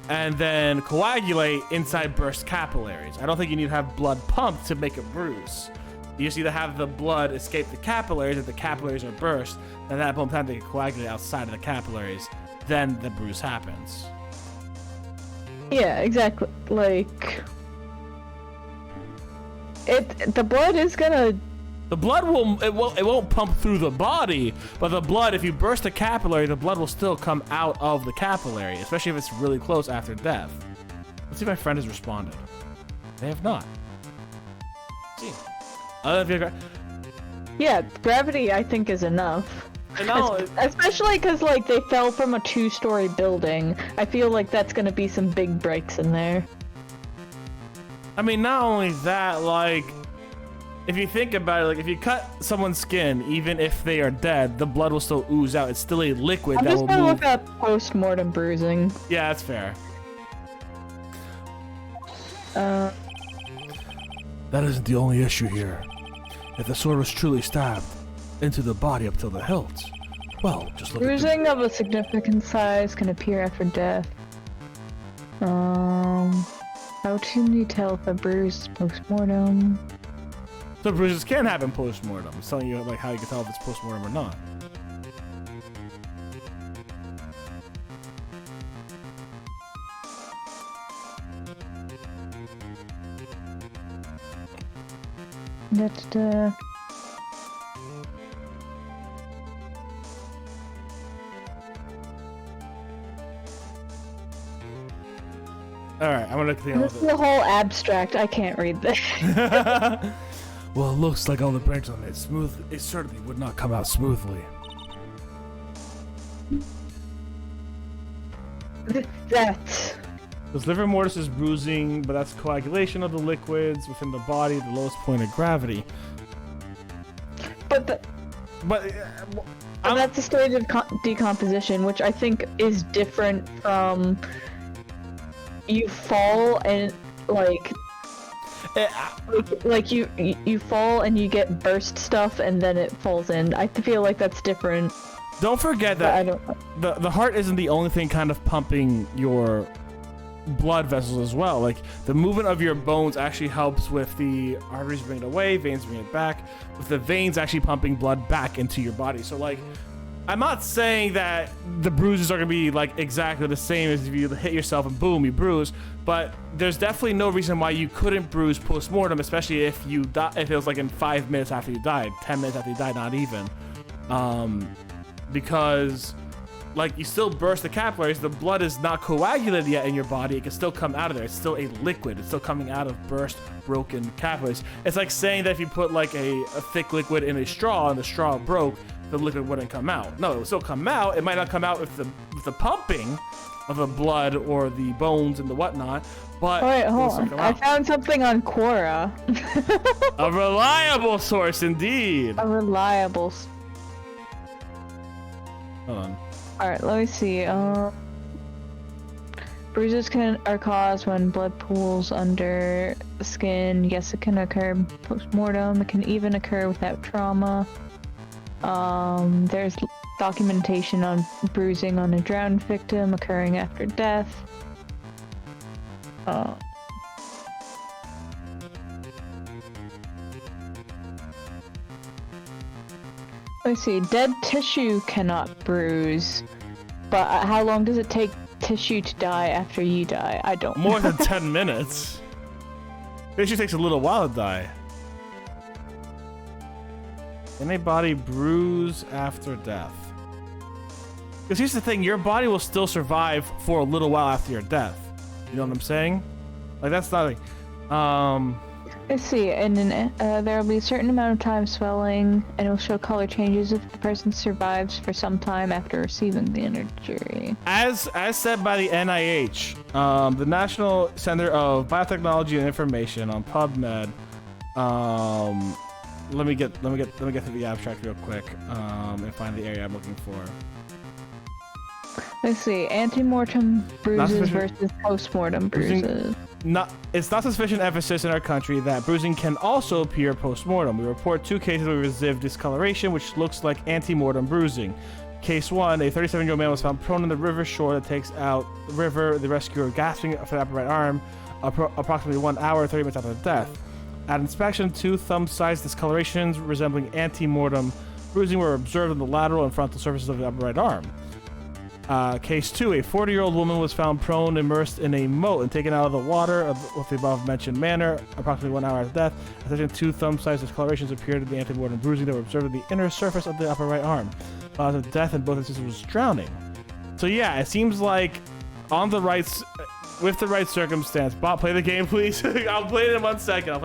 [SPEAKER 1] and then coagulate inside burst capillaries. I don't think you need to have blood pumped to make a bruise. You just need to have the blood escape the capillaries. If the capillaries are burst, then at that moment in time they can coagulate outside of the capillaries. Then the bruise happens.
[SPEAKER 2] Yeah, exactly. Like, the blood is gonna.
[SPEAKER 1] The blood it won't pump through the body, but the blood, if you burst a capillary, the blood will still come out of the capillary, especially if it's really close after death. Let's see if my friend has responded. They have not. Let's see.
[SPEAKER 2] Yeah, gravity I think is enough.
[SPEAKER 1] No,
[SPEAKER 2] Especially because like they fell from a 2-story building. I feel like that's gonna be some big breaks in there.
[SPEAKER 1] I mean, not only that, like, if you think about it, like, if you cut someone's skin, even if they are dead, the blood will still ooze out. It's still a liquid that will move.
[SPEAKER 2] I'm just gonna look up post-mortem bruising.
[SPEAKER 1] Yeah, that's fair.
[SPEAKER 3] That isn't the only issue here. If the sword was truly stabbed into the body up till the hilt, well, just look
[SPEAKER 2] Bruising of a significant size can appear after death. How can you tell if a bruise is post-mortem?
[SPEAKER 1] So bruises can happen post-mortem. It's telling you like how you can tell if it's post-mortem or not.
[SPEAKER 2] That's the...
[SPEAKER 1] Alright, I'm gonna continue
[SPEAKER 2] This
[SPEAKER 1] with
[SPEAKER 2] is the whole abstract. I can't read this.
[SPEAKER 1] it.
[SPEAKER 3] Well, it looks like all the branches on it smooth. It certainly would not come out smoothly.
[SPEAKER 2] That's...
[SPEAKER 1] Because livor mortis is bruising, but that's coagulation of the liquids within the body, the lowest point of gravity.
[SPEAKER 2] But that's a stage of decomposition, which I think is different from you fall and like you fall and you get burst stuff and then it falls in. I feel like that's different.
[SPEAKER 1] Don't forget that the heart isn't the only thing kind of pumping your blood vessels as well. Like the movement of your bones actually helps with the arteries bringing it away, veins bringing it back, with the veins actually pumping blood back into your body. So like, I'm not saying that the bruises are gonna be like exactly the same as if you hit yourself and boom, you bruise, but there's definitely no reason why you couldn't bruise post-mortem, especially if you if it was like in 5 minutes after you died, 10 minutes after you died, not even. Because like you still burst the capillaries, the blood is not coagulated yet in your body, it can still come out of there. It's still a liquid, it's still coming out of burst, broken capillaries. It's like saying that if you put like a thick liquid in a straw and the straw broke, the liquid wouldn't come out. No, it would still come out. It might not come out with the pumping of the blood or the bones and the whatnot, but
[SPEAKER 2] wait, hold on. I found something on Quora.
[SPEAKER 1] A reliable source indeed.
[SPEAKER 2] A reliable.
[SPEAKER 1] Hold on.
[SPEAKER 2] Alright, let me see. Bruises are caused when blood pools under the skin. Yes, it can occur post-mortem. It can even occur without trauma. There's documentation on bruising on a drowned victim occurring after death. Let's see. Dead tissue cannot bruise, but how long does it take tissue to die after you die? I don't know.
[SPEAKER 1] More than 10 minutes. Tissue takes a little while to die. Can a body bruise after death? Because here's the thing, your body will still survive for a little while after your death. You know what I'm saying? Like, that's not like,
[SPEAKER 2] Let's see, and then there will be a certain amount of time swelling, and it will show color changes if the person survives for some time after receiving the injury.
[SPEAKER 1] As said by the NIH, the National Center of Biotechnology and Information on PubMed, let me get to the abstract real quick, and find the area I'm looking for.
[SPEAKER 2] Let's see, antemortem bruises versus postmortem bruises.
[SPEAKER 1] It's not sufficient emphasis in our country that bruising can also appear post-mortem. We report 2 cases of residual discoloration, which looks like antemortem bruising. Case 1, a 37-year-old man was found prone on the river shore that takes out the river. The rescuer gasping for the upper right arm, approximately 1 hour, 30 minutes after death. At inspection, 2 thumb-sized discolorations resembling antemortem bruising were observed on the lateral and frontal surfaces of the upper right arm. Case 2, a 40-year-old woman was found prone, immersed in a moat, and taken out of the water with the above-mentioned manner, approximately 1 hour after death. Essentially, 2 thumb-sized discolorations appeared in the antemortem bruising that were observed in the inner surface of the upper right arm. Cause of death in both instances was drowning. So yeah, it seems like on the right, with the right circumstance. Bob, play the game, please. I'll play it in 1 second.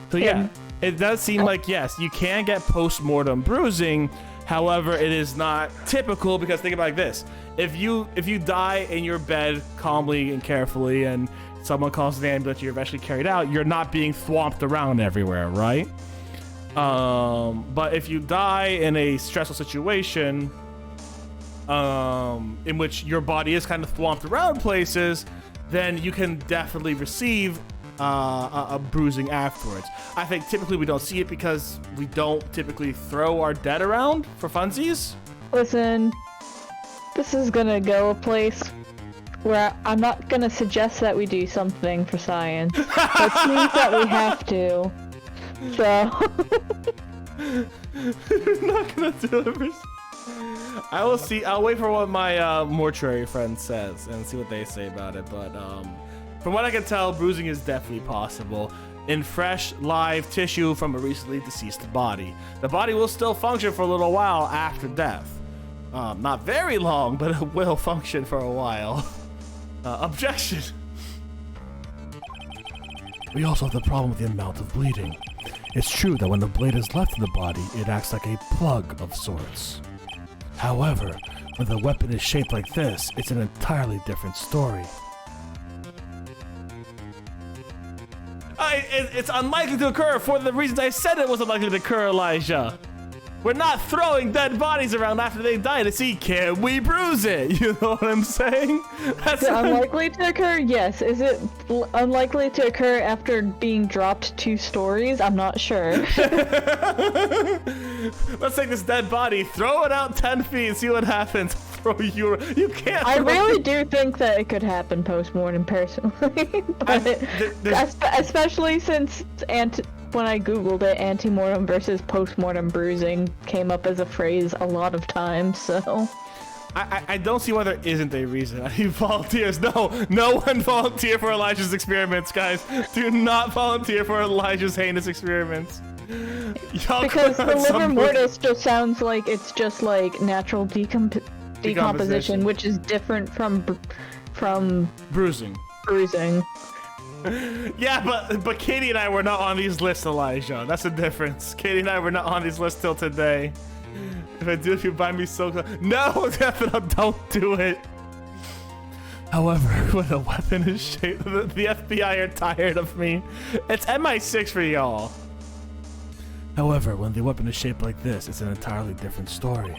[SPEAKER 1] So yeah, it does seem like, yes, you can get post-mortem bruising. However, it is not typical because think about it like this. If you die in your bed calmly and carefully and someone calls an ambulance, you're eventually carried out, you're not being thwomped around everywhere, right? But if you die in a stressful situation in which your body is kind of thwomped around places, then you can definitely receive a bruising afterwards. I think typically we don't see it because we don't typically throw our dead around for funsies.
[SPEAKER 2] Listen, this is gonna go a place where I'm not gonna suggest that we do something for science. It seems that we have to. So...
[SPEAKER 1] You're not gonna do it for... I will see. I'll wait for what my mortuary friend says and see what they say about it, but from what I can tell, bruising is definitely possible in fresh, live tissue from a recently deceased body. The body will still function for a little while after death. Not very long, but it will function for a while. Objection.
[SPEAKER 3] We also have the problem with the amount of bleeding. It's true that when the blade is left in the body, it acts like a plug of sorts. However, when the weapon is shaped like this, it's an entirely different story.
[SPEAKER 1] It's unlikely to occur for the reasons I said it was unlikely to occur, Elijah. We're not throwing dead bodies around after they die to see, can we bruise it? You know what I'm saying? That's
[SPEAKER 2] unlikely to occur? Yes. Is it unlikely to occur after being dropped 2 stories? I'm not sure.
[SPEAKER 1] Let's take this dead body, throw it out 10 feet, and see what happens. You can't.
[SPEAKER 2] I really do think that it could happen post-mortem, personally. But especially since when I googled it, antemortem versus post-mortem bruising came up as a phrase a lot of times, so...
[SPEAKER 1] I don't see why there isn't a reason. I need volunteers. No one volunteer for Elijah's experiments, guys. Do not volunteer for Elijah's heinous experiments.
[SPEAKER 2] Because the livor mortis just sounds like it's just like natural decomposition, which is different from
[SPEAKER 1] bruising. Yeah, but Katie and I were not on these lists, Elijah. That's the difference. Katie and I were not on these lists till today. If I do, if you buy me so close. No, don't do it. However, when a weapon is shaped, the FBI are tired of me. It's MI6 for y'all.
[SPEAKER 3] However, when the weapon is shaped like this, it's an entirely different story.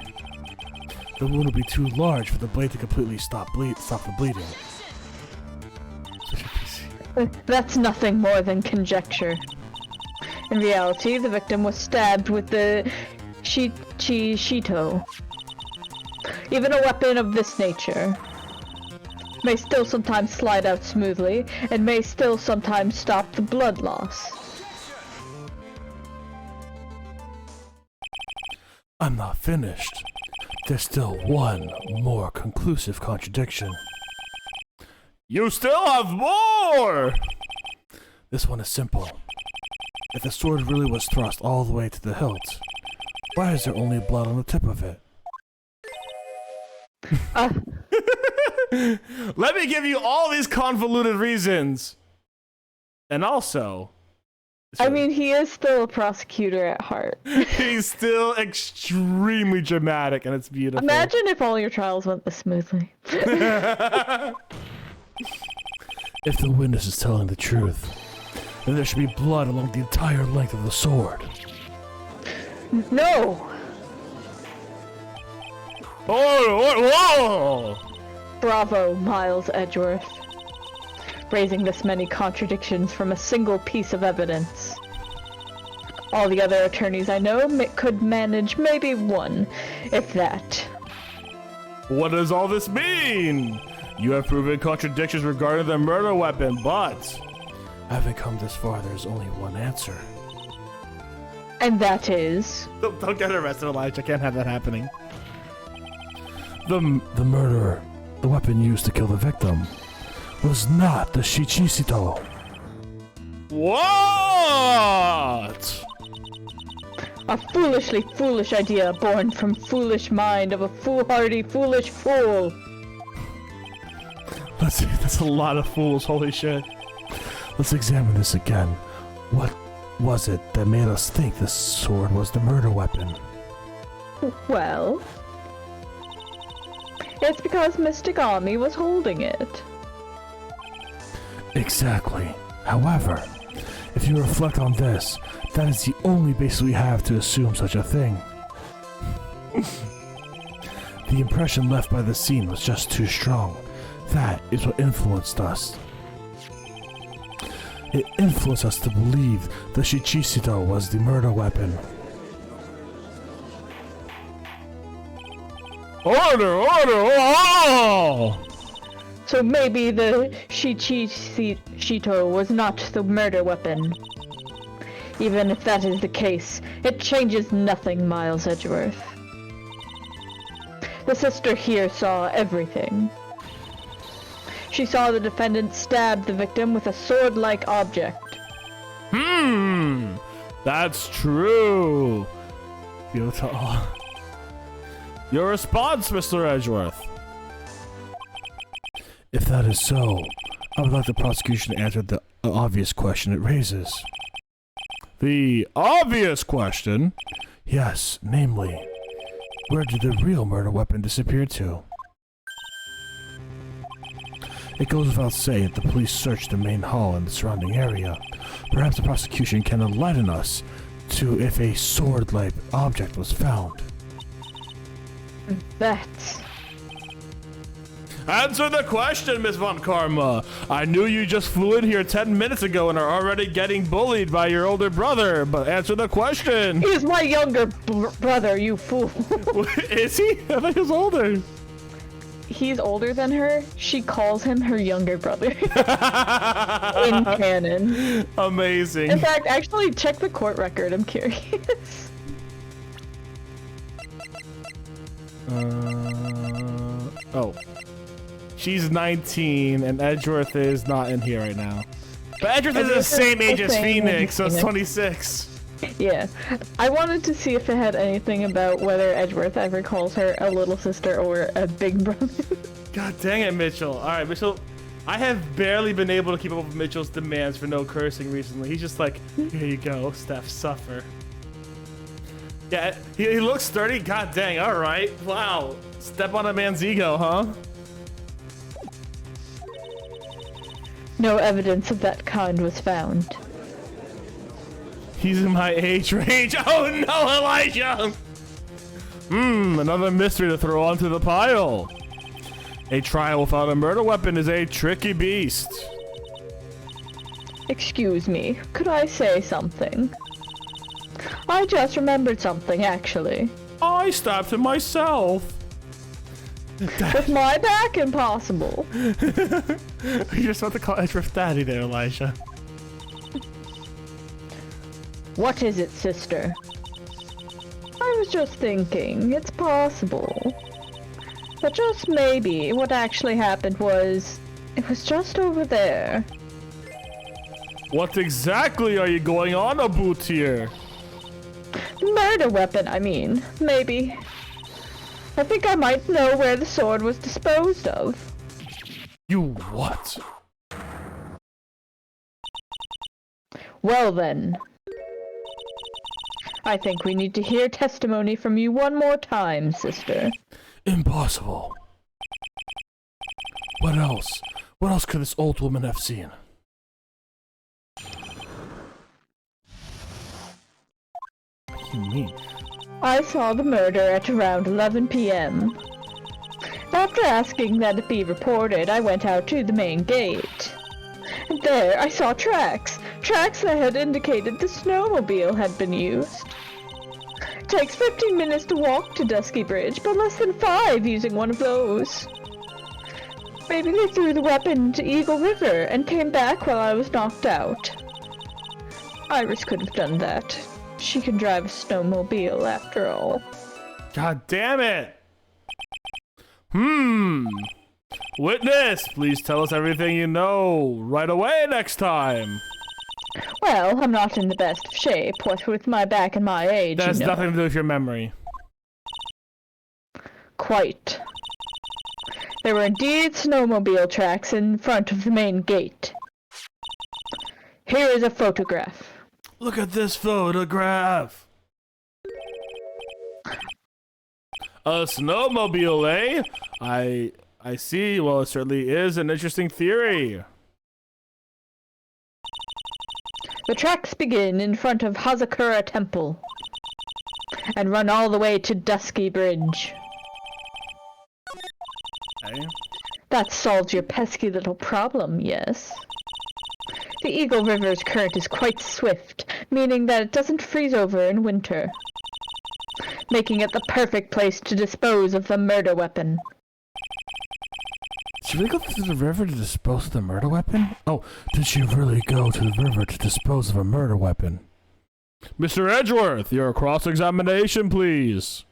[SPEAKER 3] The wound will be too large for the blade to completely stop the bleeding.
[SPEAKER 2] That's nothing more than conjecture. In reality, the victim was stabbed with the Shito. Even a weapon of this nature may still sometimes slide out smoothly, and may still sometimes stop the blood loss.
[SPEAKER 3] I'm not finished. There's still one more conclusive contradiction.
[SPEAKER 1] You still have more!
[SPEAKER 3] This one is simple. If the sword really was thrust all the way to the hilt, why is there only blood on the tip of it?
[SPEAKER 1] Let me give you all these convoluted reasons. And also...
[SPEAKER 2] I mean, he is still a prosecutor at heart.
[SPEAKER 1] He's still extremely dramatic, and it's beautiful.
[SPEAKER 2] Imagine if all your trials went this smoothly.
[SPEAKER 3] If the witness is telling the truth, then there should be blood along the entire length of the sword.
[SPEAKER 2] No!
[SPEAKER 1] Whoa!
[SPEAKER 2] Bravo, Miles Edgeworth. Raising this many contradictions from a single piece of evidence. All the other attorneys I know could manage maybe one, if that.
[SPEAKER 1] What does all this mean? You have proven contradictions regarding the murder weapon, but...
[SPEAKER 3] Having come this far, there's only one answer.
[SPEAKER 2] And that is...
[SPEAKER 1] Don't get arrested, Elijah. I can't have that happening.
[SPEAKER 3] The murderer, the weapon used to kill the victim, was not the Shichisito.
[SPEAKER 1] What?
[SPEAKER 2] A foolishly foolish idea born from foolish mind of a foolhardy foolish fool.
[SPEAKER 1] That's a lot of fools, holy shit.
[SPEAKER 3] Let's examine this again. What was it that made us think this sword was the murder weapon?
[SPEAKER 2] Well, it's because Mystic Army was holding it.
[SPEAKER 3] Exactly. However, if you reflect on this, that is the only basis we have to assume such a thing. The impression left by the scene was just too strong. That is what influenced us. It influenced us to believe the Shichisito was the murder weapon.
[SPEAKER 1] Order! Oh!
[SPEAKER 2] So maybe the Shichisito was not the murder weapon. Even if that is the case, it changes nothing, Miles Edgeworth. The sister here saw everything. She saw the defendant stab the victim with a sword-like object.
[SPEAKER 1] That's true. Beautiful. Your response, Mr. Edgeworth.
[SPEAKER 3] If that is so, I would like the prosecution to answer the obvious question it raises.
[SPEAKER 1] The obvious question?
[SPEAKER 3] Yes, namely, where did the real murder weapon disappear to? It goes without saying that the police searched the main hall and the surrounding area. Perhaps the prosecution can enlighten us to if a sword-like object was found.
[SPEAKER 2] That's...
[SPEAKER 1] Answer the question, Miss Von Karma. I knew you just flew in here 10 minutes ago and are already getting bullied by your older brother, but answer the question.
[SPEAKER 2] He's my younger brother, you fool.
[SPEAKER 1] Is he? I thought he was older.
[SPEAKER 2] He's older than her. She calls him her younger brother. In canon.
[SPEAKER 1] Amazing.
[SPEAKER 2] In fact, actually, check the court record. I'm curious.
[SPEAKER 1] Oh. She's 19 and Edgeworth is not in here right now. But Edgeworth is the same age as Phoenix, so it's 26.
[SPEAKER 2] Yeah. I wanted to see if it had anything about whether Edgeworth ever calls her a little sister or a big brother.
[SPEAKER 1] God dang it, Mitchell. Alright, Mitchell. I have barely been able to keep up with Mitchell's demands for no cursing recently. He's just like, here you go, Steph, suffer. Yeah, he looks sturdy. God dang, alright. Wow. Step on a man's ego, huh?
[SPEAKER 2] No evidence of that kind was found.
[SPEAKER 1] He's in my age range. Oh no, Elijah! Another mystery to throw onto the pile. A trial without a murder weapon is a tricky beast.
[SPEAKER 2] Excuse me, could I say something? I just remembered something, actually.
[SPEAKER 1] I stabbed him myself.
[SPEAKER 2] With my back, impossible.
[SPEAKER 1] You're just about to call Edgeworth daddy there, Elijah.
[SPEAKER 2] What is it, sister? I was just thinking, it's possible. But just maybe, what actually happened was... it was just over there.
[SPEAKER 1] What exactly are you going on about here?
[SPEAKER 2] Murder weapon, I mean. Maybe. I think I might know where the sword was disposed of.
[SPEAKER 3] You what?
[SPEAKER 2] Well then. I think we need to hear testimony from you one more time, sister.
[SPEAKER 3] Impossible. What else? What else could this old woman have seen?
[SPEAKER 1] What do you mean?
[SPEAKER 2] I saw the murder at around 11 p.m. After asking that it be reported, I went out to the main gate. And there, I saw tracks. Tracks that had indicated the snowmobile had been used. It takes 15 minutes to walk to Dusky Bridge, but less than 5 using one of those. Maybe they threw the weapon to Eagle River and came back while I was knocked out. Iris could have done that. She can drive a snowmobile after all.
[SPEAKER 1] God damn it! Witness, please tell us everything you know right away next time.
[SPEAKER 2] Well, I'm not in the best of shape, what with my back and my age,
[SPEAKER 1] That has
[SPEAKER 2] you know.
[SPEAKER 1] nothing to do with your memory.
[SPEAKER 2] Quite. There were indeed snowmobile tracks in front of the main gate. Here is a photograph.
[SPEAKER 1] Look at this photograph. A snowmobile, eh? I see. Well, it certainly is an interesting theory.
[SPEAKER 2] The tracks begin in front of Hazakura Temple and run all the way to Dusky Bridge.
[SPEAKER 1] Okay.
[SPEAKER 2] That solves your pesky little problem, yes? The Eagle River's current is quite swift, meaning that it doesn't freeze over in winter, making it the perfect place to dispose of the murder weapon.
[SPEAKER 3] Did she really go to the river to dispose of the murder weapon? Oh, did she really go to the river to dispose of a murder weapon?
[SPEAKER 1] Mr. Edgeworth, your cross-examination, please.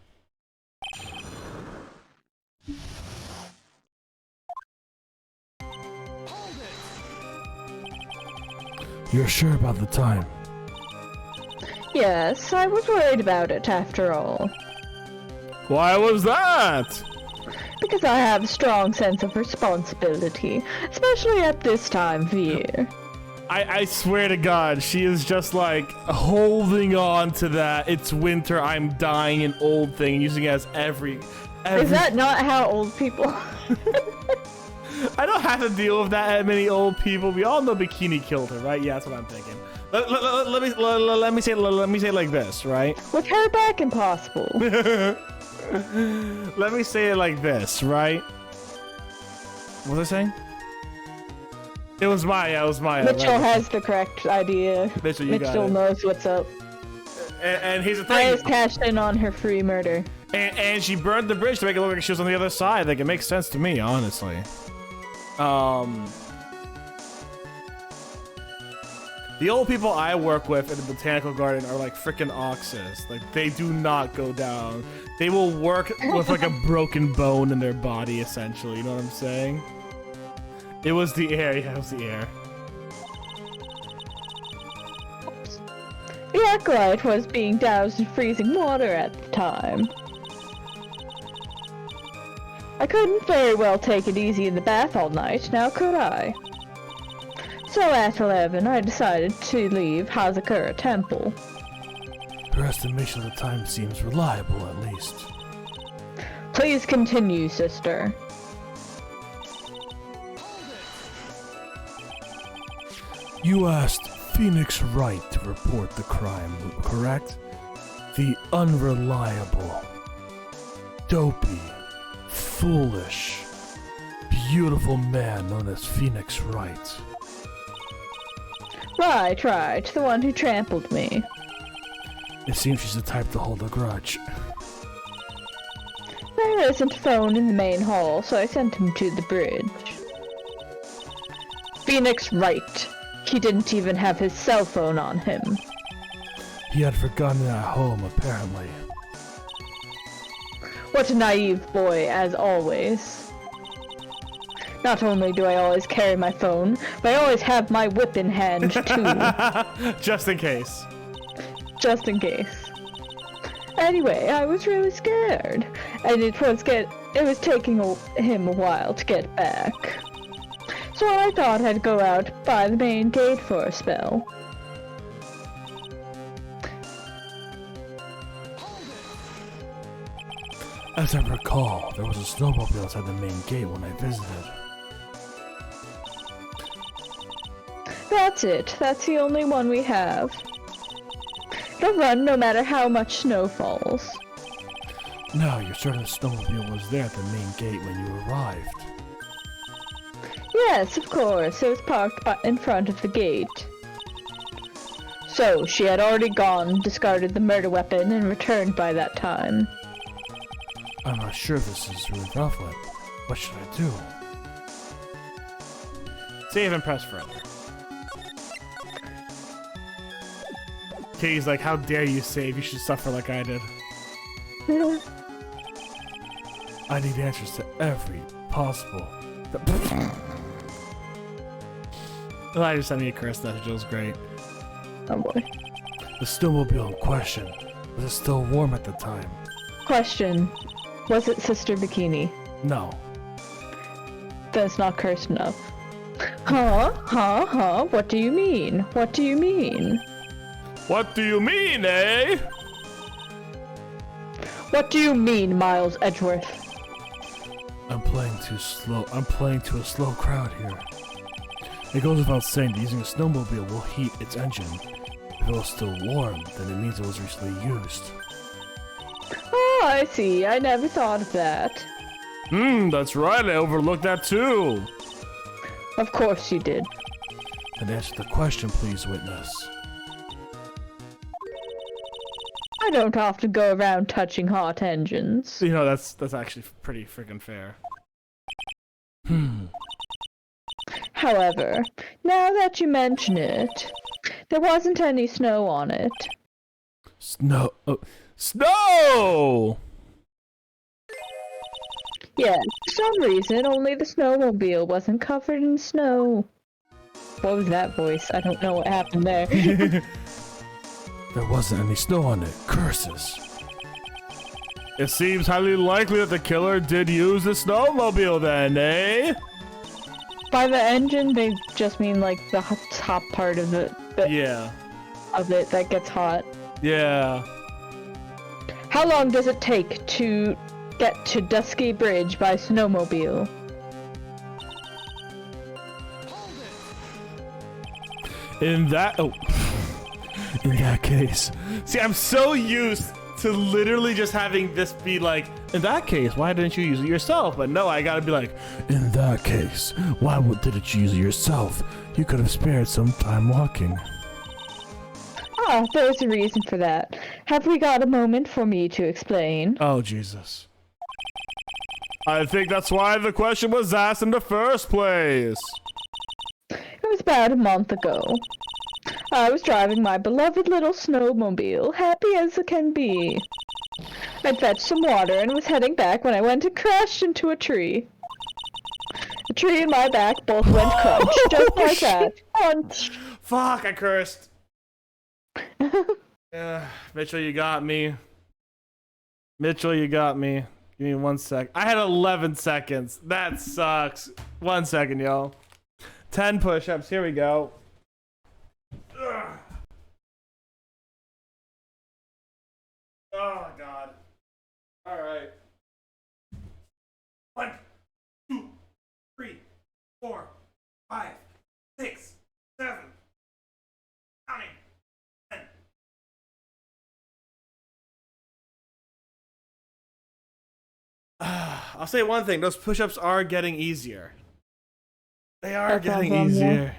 [SPEAKER 3] You're sure about the time?
[SPEAKER 2] Yes, I was worried about it after all.
[SPEAKER 1] Why was that?
[SPEAKER 2] Because I have a strong sense of responsibility, especially at this time of year.
[SPEAKER 1] I swear to God, she is just like holding on to that "it's winter, I'm dying" an old thing, using it as every.
[SPEAKER 2] Is that not how old people
[SPEAKER 1] I don't have to deal with that many old people. We all know Bikini killed her, right? Yeah, that's what I'm thinking. Let me say it like this, right?
[SPEAKER 2] With her back, impossible.
[SPEAKER 1] Let me say it like this, right? What was I saying? It was Maya.
[SPEAKER 2] Mitchell
[SPEAKER 1] right?
[SPEAKER 2] has the correct idea.
[SPEAKER 1] Mitchell, you got
[SPEAKER 2] Mitchell
[SPEAKER 1] it.
[SPEAKER 2] knows what's up.
[SPEAKER 1] And here's the thing.
[SPEAKER 2] Maya's cashed in on her free murder.
[SPEAKER 1] And she burned the bridge to make it look like she was on the other side. Like, it makes sense to me, honestly. The old people I work with in the botanical garden are like freaking oxes. Like, they do not go down. They will work with like a broken bone in their body, essentially. You know what I'm saying? It was the air. Yeah, it was the air.
[SPEAKER 2] The acolyte was being doused in freezing water at the time. I couldn't very well take it easy in the bath all night, now could I? So at 11, I decided to leave Hazakura Temple.
[SPEAKER 3] Her estimation of the time seems reliable, at least.
[SPEAKER 2] Please continue, sister.
[SPEAKER 3] You asked Phoenix Wright to report the crime, correct? The unreliable, dopey, foolish, beautiful man known as Phoenix Wright.
[SPEAKER 2] Right, the one who trampled me.
[SPEAKER 3] It seems she's the type to hold a grudge.
[SPEAKER 2] There isn't a phone in the main hall, so I sent him to the bridge. Phoenix Wright. He didn't even have his cell phone on him.
[SPEAKER 3] He had forgotten it at home, apparently.
[SPEAKER 2] What a naive boy, as always. Not only do I always carry my phone, but I always have my whip in hand, too.
[SPEAKER 1] Just in case.
[SPEAKER 2] Just in case. Anyway, I was really scared, and it was taking him a while to get back. So I thought I'd go out by the main gate for a spell.
[SPEAKER 3] As I recall, there was a snowmobile outside the main gate when I visited.
[SPEAKER 2] That's it. That's the only one we have. It'll run no matter how much snow falls.
[SPEAKER 3] Now, you're certain the snowmobile was there at the main gate when you arrived.
[SPEAKER 2] Yes, of course. It was parked in front of the gate. So, she had already gone, discarded the murder weapon, and returned by that time.
[SPEAKER 3] I'm not sure this is really relevant. What should I do?
[SPEAKER 1] Save and press further. Katie's like, how dare you save? You should suffer like I did.
[SPEAKER 3] I need answers to every possible.
[SPEAKER 1] I just sent me a curse message. It was great.
[SPEAKER 2] Oh boy.
[SPEAKER 3] The snowmobile in question, was it still warm at the time?
[SPEAKER 2] Question. Was it Sister Bikini?
[SPEAKER 3] No.
[SPEAKER 2] Then it's not cursed enough. Huh? What do you mean? What do you mean?
[SPEAKER 1] What do you mean, eh?
[SPEAKER 2] What do you mean, Miles Edgeworth?
[SPEAKER 3] I'm playing too slow. I'm playing to a slow crowd here. It goes without saying that using a snowmobile will heat its engine. If it was still warm, then it means it was recently used.
[SPEAKER 2] Oh, I see. I never thought of that.
[SPEAKER 1] That's right. I overlooked that too.
[SPEAKER 2] Of course you did.
[SPEAKER 3] And answer the question, please, witness.
[SPEAKER 2] I don't often go around touching hot engines.
[SPEAKER 1] You know, that's actually pretty freaking fair.
[SPEAKER 2] However, now that you mention it, there wasn't any snow on it.
[SPEAKER 3] Snow. Oh,
[SPEAKER 1] Snow!
[SPEAKER 2] Yes, for some reason, only the snowmobile wasn't covered in snow. What was that voice? I don't know what happened there.
[SPEAKER 3] there wasn't any snow on it. Curses.
[SPEAKER 1] It seems highly likely that the killer did use the snowmobile then, eh?
[SPEAKER 2] By the engine, they just mean like the top part of it.
[SPEAKER 1] Yeah.
[SPEAKER 2] Of it that gets hot.
[SPEAKER 1] Yeah.
[SPEAKER 2] How long does it take to get to Dusky Bridge by snowmobile?
[SPEAKER 1] In that case. See, I'm so used to literally just having this be like, in that case, why didn't you use it yourself? But no, I gotta be like,
[SPEAKER 3] in that case, why didn't you use it yourself? You could have spared some time walking.
[SPEAKER 2] Ah, there's a reason for that. Have we got a moment for me to explain?
[SPEAKER 1] oh, Jesus. I think that's why the question was asked in the first place.
[SPEAKER 2] It was about a month ago. I was driving my beloved little snowmobile, happy as it can be. I'd fetched some water and was heading back when I went and crashed into a tree. The tree and my back both went crunch, just like that. Crunch.
[SPEAKER 1] Fuck, I cursed. Mitchell, you got me. Mitchell, you got me. Give me 1 sec. I had 11 seconds. That sucks. 1 second, yo. 10 push-ups. Here we go. Ugh. Oh, my God. All right. 1, 2, 3, 4, 5, 6, 7. Counting. 10. I'll say one thing. Those push-ups are getting easier. They are getting easier.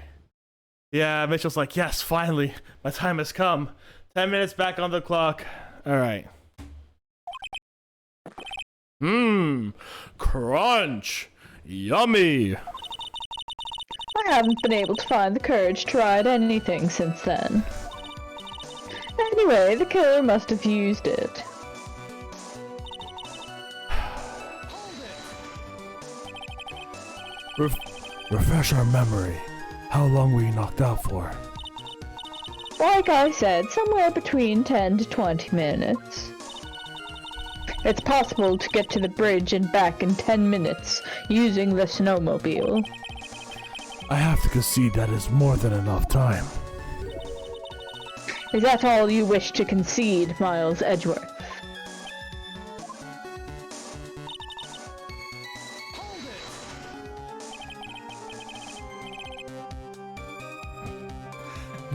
[SPEAKER 1] Yeah, Mitchell's like, yes, finally. My time has come. 10 minutes back on the clock. All right. Crunch. Yummy.
[SPEAKER 2] I haven't been able to find the courage to ride anything since then. Anyway, the killer must have used it.
[SPEAKER 3] Refresh our memory. How long were you knocked out for?
[SPEAKER 2] Like I said, somewhere between 10 to 20 minutes. It's possible to get to the bridge and back in 10 minutes using the snowmobile.
[SPEAKER 3] I have to concede that is more than enough time.
[SPEAKER 2] Is that all you wish to concede, Miles Edgeworth?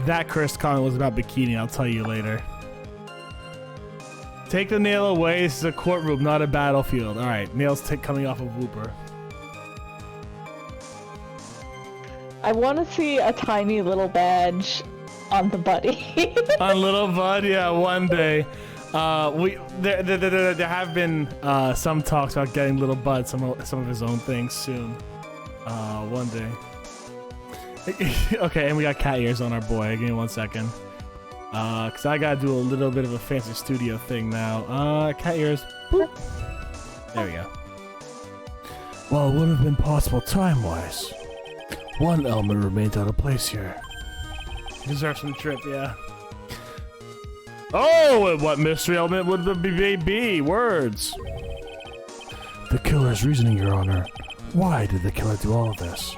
[SPEAKER 1] That cursed comment was about bikini. I'll tell you later. Take the nail away. This is a courtroom, not a battlefield. All right, nails coming off of Whooper.
[SPEAKER 2] I want to see a tiny little badge on the buddy.
[SPEAKER 1] On little bud, yeah, one day. There have been some talks about getting little bud some of his own things soon. One day. Okay, and we got cat ears on our boy. Give me 1 second. Cause I gotta do a little bit of a fancy studio thing now. Cat ears. Boop. There we go.
[SPEAKER 3] While it would have been possible time-wise, one element remains out of place here.
[SPEAKER 1] Deserves some trip, yeah. Oh, and what mystery element would the be? Words.
[SPEAKER 3] The killer's reasoning, Your Honor. Why did the killer do all of this?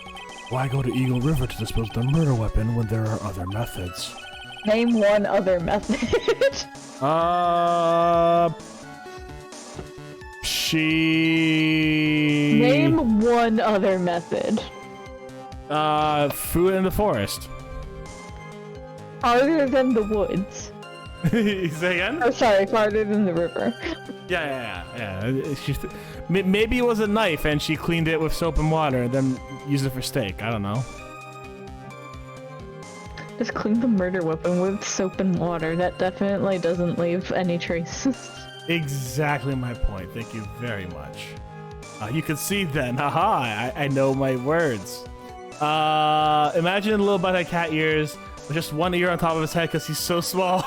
[SPEAKER 3] Why go to Eagle River to dispose of the murder weapon when there are other methods?
[SPEAKER 2] Name one other method.
[SPEAKER 1] She...
[SPEAKER 2] Name one other method.
[SPEAKER 1] Food in the forest.
[SPEAKER 2] Farther than the woods.
[SPEAKER 1] Say again?
[SPEAKER 2] Oh, sorry, farther than the river.
[SPEAKER 1] Yeah. Maybe it was a knife and she cleaned it with soap and water and then used it for steak. I don't know.
[SPEAKER 2] Just clean the murder weapon with soap and water. That definitely doesn't leave any traces.
[SPEAKER 1] Exactly my point. Thank you very much. You can see then. Haha, I know my words. Imagine a little butthead cat ears with just one ear on top of his head because he's so small.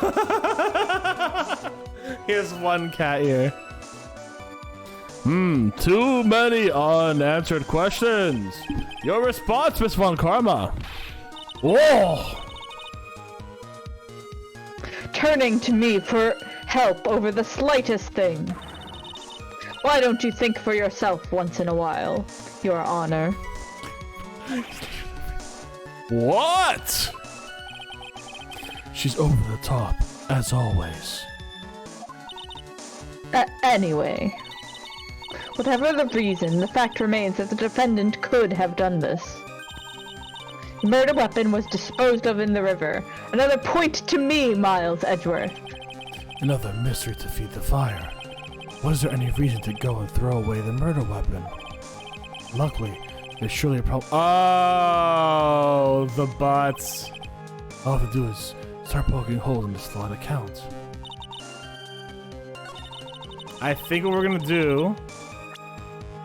[SPEAKER 1] He has one cat ear. Too many unanswered questions. Your response, Miss Von Karma. Whoa!
[SPEAKER 2] Turning to me for help over the slightest thing. Why don't you think for yourself once in a while, Your Honor?
[SPEAKER 1] What?
[SPEAKER 3] She's over the top, as always.
[SPEAKER 2] Anyway. Whatever the reason, the fact remains that the defendant could have done this. The murder weapon was disposed of in the river. Another point to me, Miles Edgeworth.
[SPEAKER 3] Another mystery to feed the fire. Was there any reason to go and throw away the murder weapon? Luckily, there's surely a problem.
[SPEAKER 1] Oh, the butts.
[SPEAKER 3] All I have to do is start poking holes in this flawed account.
[SPEAKER 1] I think what we're gonna do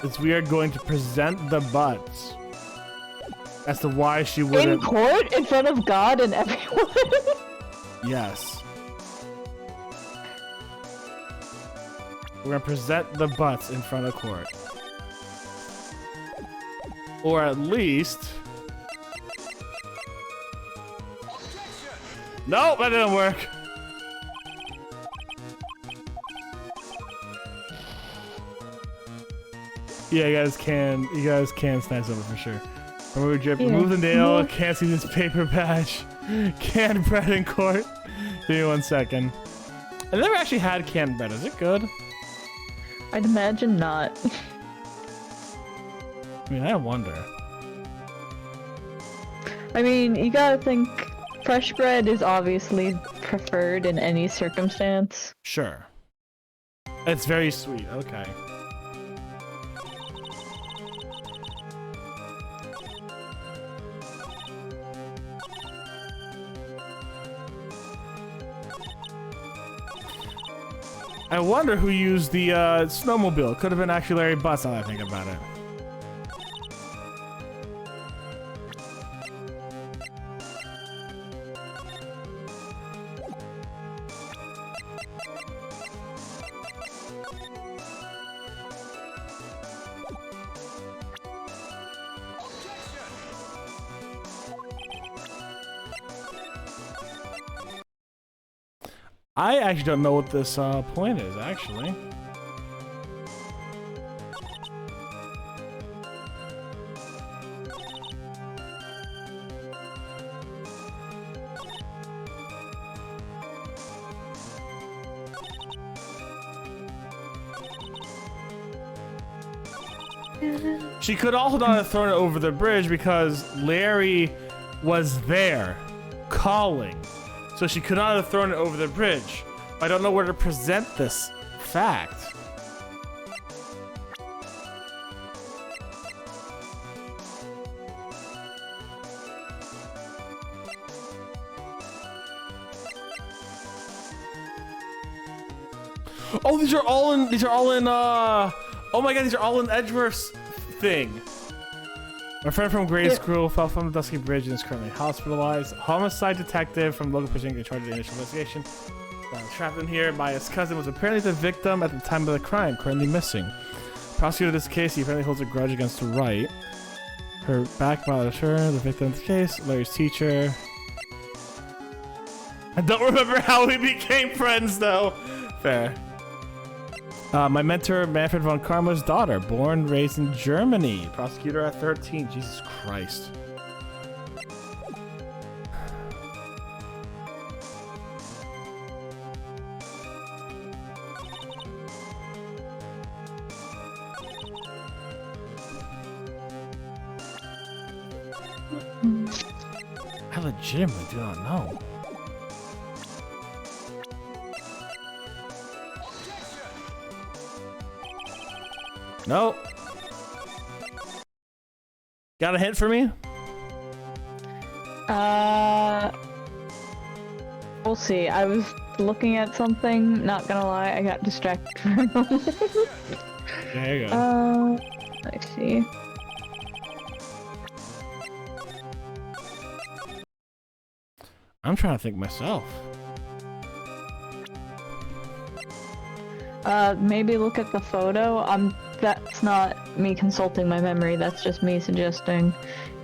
[SPEAKER 1] is we are going to present the butts as to why she wouldn't.
[SPEAKER 2] In court? In front of God and everyone?
[SPEAKER 1] Yes. We're gonna present the butts in front of court. Or at least... Nope, that didn't work. Yeah, you guys can snatch over for sure. Remove drip, remove the nail, can't see this paper badge. Canned bread in court. Give me 1 second. I never actually had canned bread. Is it good?
[SPEAKER 2] I'd imagine not.
[SPEAKER 1] I mean, I wonder.
[SPEAKER 2] I mean, you gotta think fresh bread is obviously preferred in any circumstance.
[SPEAKER 1] Sure. It's very sweet. Okay. I wonder who used the snowmobile. Could have been actually Larry Butts now that I think about it. I actually don't know what this point is, actually. She could also not have thrown it over the bridge because Larry was there, calling. So she could not have thrown it over the bridge. I don't know where to present this fact. Oh, these are all in, oh my god, these are all in Edgeworth's thing. My friend from Gray's Crew fell from the Dusky Bridge and is currently hospitalized. Homicide detective from local prison in charge of the initial investigation. Trapped in here by his cousin was apparently the victim at the time of the crime, currently missing. Prosecutor of this case, he apparently holds a grudge against the right. Her back by the victim's case, Larry's teacher. I don't remember how we became friends, though. Fair. My mentor, Manfred von Karma's daughter, born, raised in Germany. Prosecutor at 13. Jesus Christ. I legitimately do not know. No. Got a hint for me?
[SPEAKER 2] We'll see. I was looking at something, not gonna lie, I got distracted for a moment.
[SPEAKER 1] There you go.
[SPEAKER 2] Let's see.
[SPEAKER 1] I'm trying to think myself.
[SPEAKER 2] Maybe look at the photo. That's not me consulting my memory, that's just me suggesting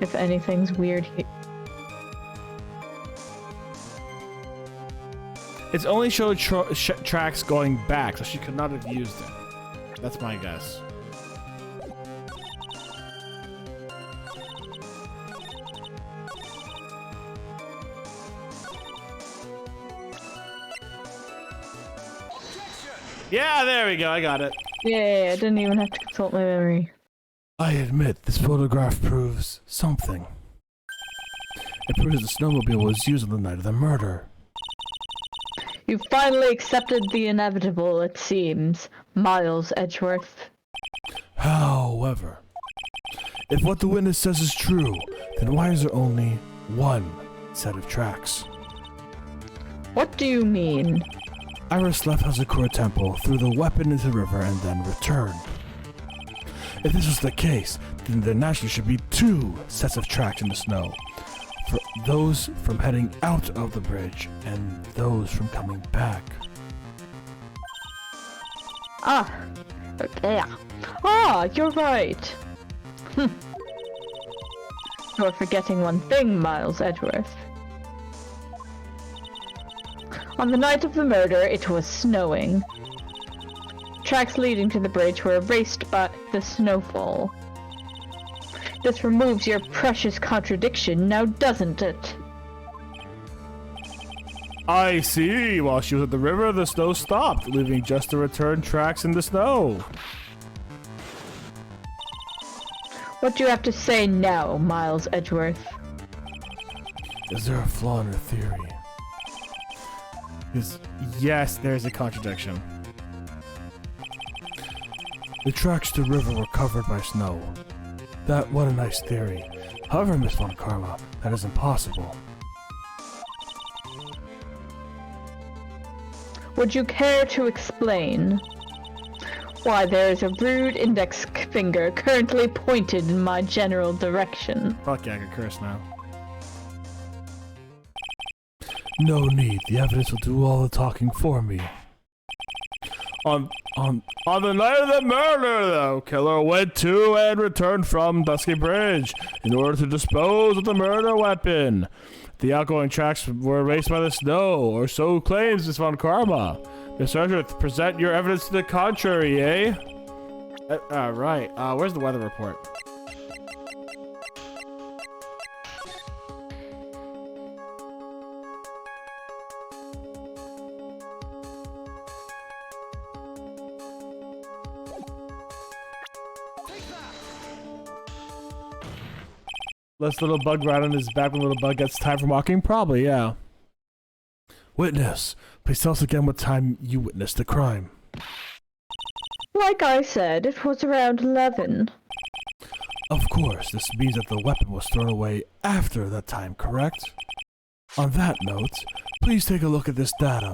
[SPEAKER 2] if anything's weird here.
[SPEAKER 1] It's only showed tracks going back, so she could not have used it. That's my guess. Yeah, there we go. I got it.
[SPEAKER 2] Yeah, I didn't even have to consult my memory.
[SPEAKER 3] I admit this photograph proves something. It proves the snowmobile was used on the night of the murder.
[SPEAKER 2] You finally accepted the inevitable, it seems, Miles Edgeworth.
[SPEAKER 3] However, if what the witness says is true, then why is there only one set of tracks?
[SPEAKER 2] What do you mean?
[SPEAKER 3] Iris left Hazakura Temple, threw the weapon into the river, and then returned. If this was the case, then there naturally should be two sets of tracks in the snow. For those from heading out of the bridge, and those from coming back.
[SPEAKER 2] Ah, okay. Ah, you're right. You're forgetting one thing, Miles Edgeworth. On the night of the murder, it was snowing. Tracks leading to the bridge were erased by the snowfall. This removes your precious contradiction, now doesn't it?
[SPEAKER 1] I see. While she was at the river, the snow stopped, leaving just the return tracks in the snow.
[SPEAKER 2] What do you have to say now, Miles Edgeworth?
[SPEAKER 3] Is there a flaw in her theory?
[SPEAKER 1] Yes, there's a contradiction.
[SPEAKER 3] The tracks to the river were covered by snow. What a nice theory. However, Miss Von Karma, that is impossible.
[SPEAKER 2] Would you care to explain? Why, there is a rude index finger currently pointed in my general direction.
[SPEAKER 1] Fuck yeah, I can curse now.
[SPEAKER 3] No need. The evidence will do all the talking for me.
[SPEAKER 1] On the night of the murder, though, killer went to and returned from Dusky Bridge in order to dispose of the murder weapon. The outgoing tracks were erased by the snow, or so claims Miss Von Karma. Miss Edgeworth, present your evidence to the contrary, eh? Right. Where's the weather report? Let's little bug ride on his back when little bug gets time for walking? Probably, yeah.
[SPEAKER 3] Witness, please tell us again what time you witnessed the crime.
[SPEAKER 2] Like I said, it was around 11.
[SPEAKER 3] Of course, this means that the weapon was thrown away after that time, correct? On that note, please take a look at this data.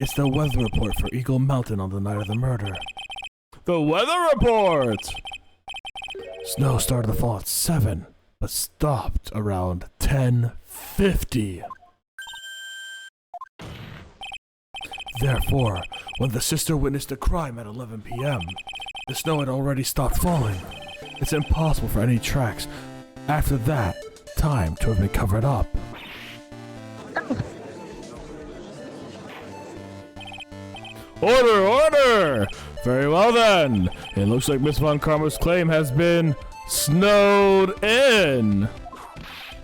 [SPEAKER 3] It's the weather report for Eagle Mountain on the night of the murder.
[SPEAKER 1] The weather report!
[SPEAKER 3] Snow started to fall at 7, but stopped around 10:50. Therefore, when the sister witnessed the crime at 11 p.m., The snow had already stopped falling. It's impossible for any tracks after that time to have been covered up. Order, order! Very well then. It looks like Miss Von Karma's claim has been snowed in.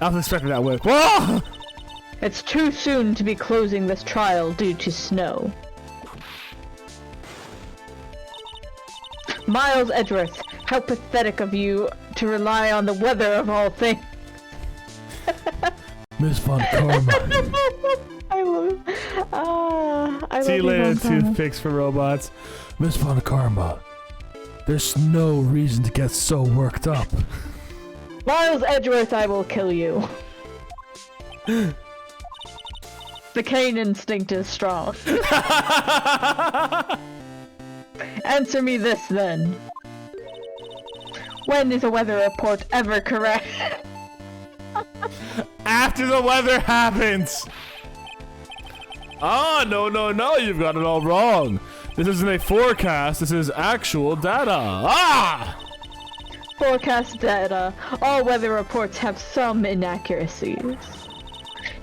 [SPEAKER 1] I was expecting that whip. Whoa!
[SPEAKER 2] It's too soon to be closing this trial due to snow. Miles Edgeworth, how pathetic of you to rely on the weather of all things.
[SPEAKER 3] Miss Von Karma.
[SPEAKER 2] I love it. I
[SPEAKER 1] See you
[SPEAKER 2] love
[SPEAKER 1] later,
[SPEAKER 2] Von Karma.
[SPEAKER 1] toothpicks for robots.
[SPEAKER 3] Miss Von Karma. There's no reason to get so worked up.
[SPEAKER 2] Miles Edgeworth, I will kill you. The Cain instinct is strong. Answer me this then. When is a weather report ever correct?
[SPEAKER 1] After the weather happens! Ah, no, you've got it all wrong. This isn't a forecast, this is actual data. Ah!
[SPEAKER 2] Forecast data. All weather reports have some inaccuracies.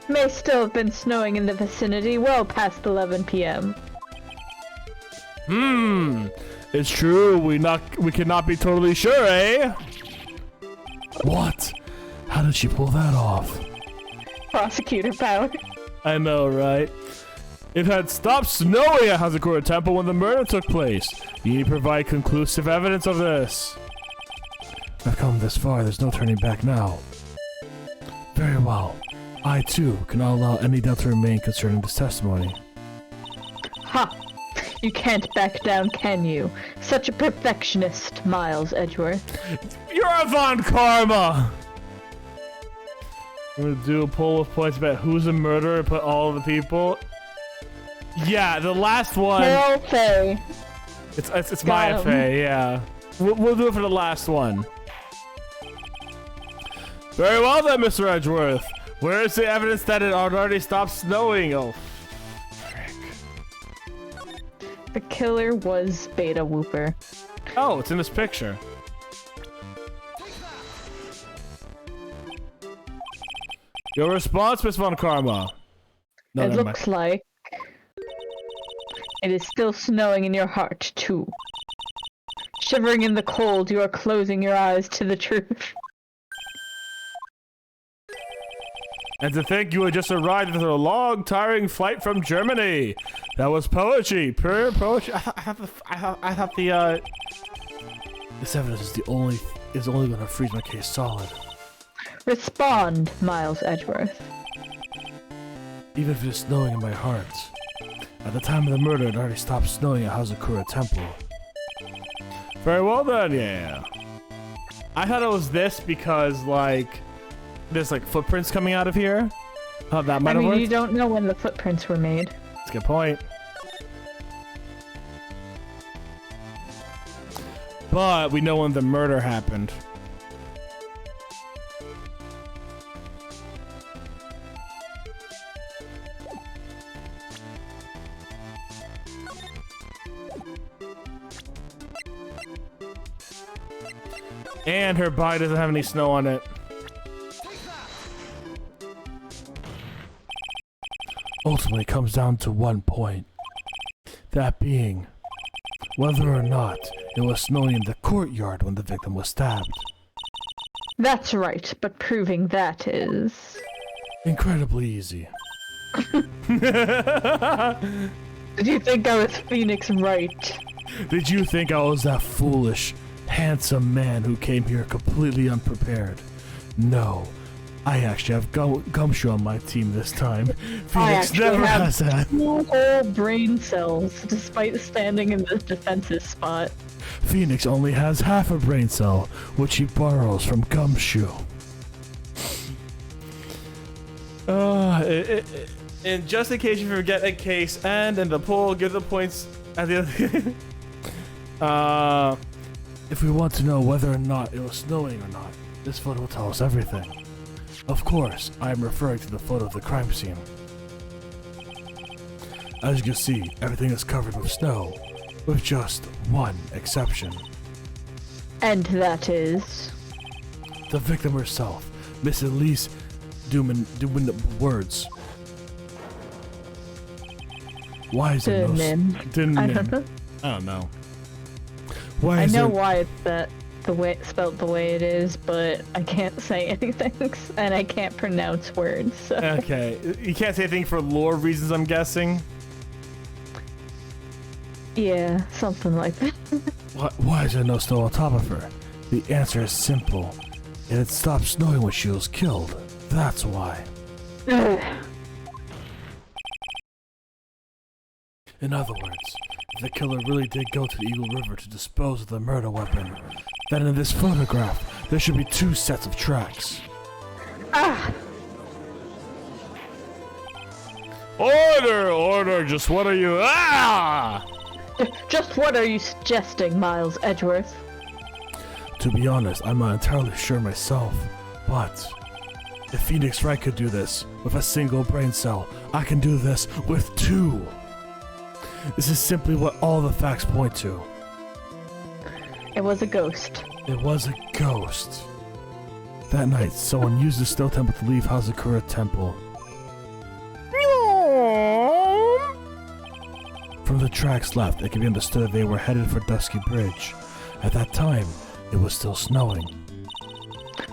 [SPEAKER 2] May still have been snowing in the vicinity well past 11 p.m.
[SPEAKER 1] It's true, we cannot be totally sure, eh?
[SPEAKER 3] What? How did she pull that off?
[SPEAKER 2] Prosecutor power.
[SPEAKER 1] I know, right? It had stopped snowing at Hazakura Temple when the murder took place. You need to provide conclusive evidence of this.
[SPEAKER 3] I've come this far, there's no turning back now. Very well. I, too, cannot allow any doubt to remain concerning this testimony.
[SPEAKER 2] Ha! You can't back down, can you? Such a perfectionist, Miles Edgeworth.
[SPEAKER 1] You're a Von Karma! I'm gonna do a poll of points about who's a murderer and put all of the people. Yeah, the last one.
[SPEAKER 2] Hail Faye.
[SPEAKER 1] It's
[SPEAKER 2] Got
[SPEAKER 1] Maya
[SPEAKER 2] him.
[SPEAKER 1] Fey, yeah. We'll do it for the last one. Very well then, Mr. Edgeworth. Where is the evidence that it had already stopped snowing? Oh, frick.
[SPEAKER 2] The killer was Beta Whooper.
[SPEAKER 1] Oh, it's in this picture. Your response, Miss Von Karma. No,
[SPEAKER 2] It
[SPEAKER 1] never
[SPEAKER 2] looks like it is still snowing in your heart, too. Shivering in the cold, you are closing your eyes to the truth.
[SPEAKER 1] And to think you had just arrived after a long, tiring flight from Germany. That was poetry, pure poetry. I thought the
[SPEAKER 3] This evidence is only going to freeze my case solid.
[SPEAKER 2] Respond, Miles Edgeworth.
[SPEAKER 3] Even if it is snowing in my heart. At the time of the murder, it already stopped snowing at Hazakura Temple.
[SPEAKER 1] Very well then, yeah. I thought it was this because, like, there's, like, footprints coming out of here. Oh, that might
[SPEAKER 2] I
[SPEAKER 1] have
[SPEAKER 2] mean,
[SPEAKER 1] worked.
[SPEAKER 2] you don't know when the footprints were made.
[SPEAKER 1] That's a good point. But we know when the murder happened. And her body doesn't have any snow on it.
[SPEAKER 3] Ultimately, it comes down to one point. That being, whether or not it was snowing in the courtyard when the victim was stabbed.
[SPEAKER 2] That's right, but proving that is...
[SPEAKER 3] Incredibly easy.
[SPEAKER 2] Did you think I was Phoenix Wright?
[SPEAKER 3] Did you think I was that foolish, handsome man who came here completely unprepared? No. I actually have Gumshoe on my team this time. Phoenix
[SPEAKER 2] actually
[SPEAKER 3] never
[SPEAKER 2] have-
[SPEAKER 3] has that.
[SPEAKER 2] Whole brain cells, despite standing in the defensive spot.
[SPEAKER 3] Phoenix only has half a brain cell, which he borrows from Gumshoe.
[SPEAKER 1] And just in case you forget a case, and in the poll, give the points at the end.
[SPEAKER 3] If we want to know whether or not it was snowing or not, this photo will tell us everything. Of course, I am referring to the photo of the crime scene. As you can see, everything is covered with snow, with just one exception.
[SPEAKER 2] And that is...
[SPEAKER 3] The victim herself, Miss Elise Duman words. Why is there no...
[SPEAKER 2] I don't know.
[SPEAKER 1] I don't know.
[SPEAKER 3] Why
[SPEAKER 2] I
[SPEAKER 3] is
[SPEAKER 2] know
[SPEAKER 3] there...
[SPEAKER 2] why it's the way spelled the way it is, but I can't say anything, and I can't pronounce words. So.
[SPEAKER 1] Okay, you can't say anything for lore reasons, I'm guessing.
[SPEAKER 2] Yeah, something like that.
[SPEAKER 3] Why is there no snow on top of her? The answer is simple. It had stopped snowing when she was killed. That's why. In other words, if the killer really did go to the Eagle River to dispose of the murder weapon, then in this photograph, there should be 2 sets of tracks.
[SPEAKER 2] Ah!
[SPEAKER 1] Order! Order! Just what are you... Ah!
[SPEAKER 2] Just what are you suggesting, Miles Edgeworth?
[SPEAKER 3] To be honest, I'm not entirely sure myself, but if Phoenix Wright could do this with a single brain cell, I can do this with 2. This is simply what all the facts point to.
[SPEAKER 2] It was a ghost.
[SPEAKER 3] It was a ghost. That night, someone used the snow temple to leave Hazakura Temple. From the tracks left, it can be understood that they were headed for Dusky Bridge. At that time, it was still snowing.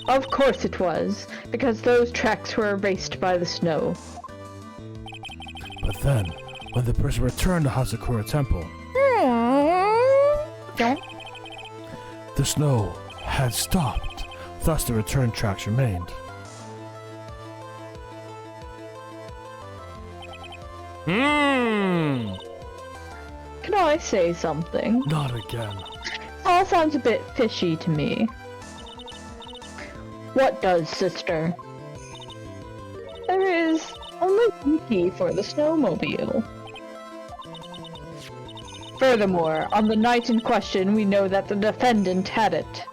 [SPEAKER 2] Of course it was, because those tracks were erased by the snow.
[SPEAKER 3] But then, when the person returned to Hazakura Temple, the snow had stopped, thus the return tracks remained.
[SPEAKER 2] Can I say something?
[SPEAKER 3] Not again.
[SPEAKER 2] All sounds a bit fishy to me. What does, sister? There is only one key for the snowmobile. Furthermore, on the night in question, we know that the defendant had it.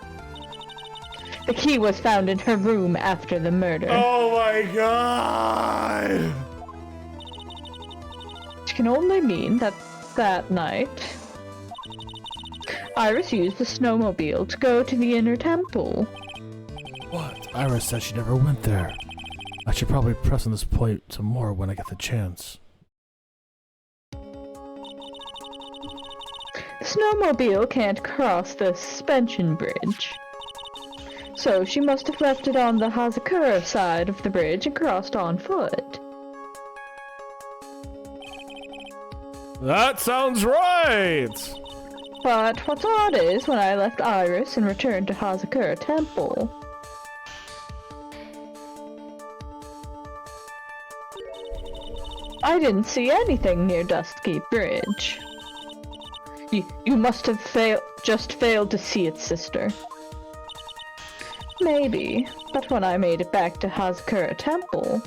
[SPEAKER 2] The key was found in her room after the murder.
[SPEAKER 1] Oh my god!
[SPEAKER 2] Which can only mean that that night, Iris used the snowmobile to go to the inner temple.
[SPEAKER 3] What? Iris said she never went there. I should probably press on this point some more when I get the chance.
[SPEAKER 2] The snowmobile can't cross the suspension bridge. So she must have left it on the Hazakura side of the bridge and crossed on foot.
[SPEAKER 1] That sounds right!
[SPEAKER 2] But what's odd is, when I left Iris and returned to Hazakura Temple, I didn't see anything near Dusky Bridge. You must have just failed to see it, sister. Maybe, but when I made it back to Hazakura Temple,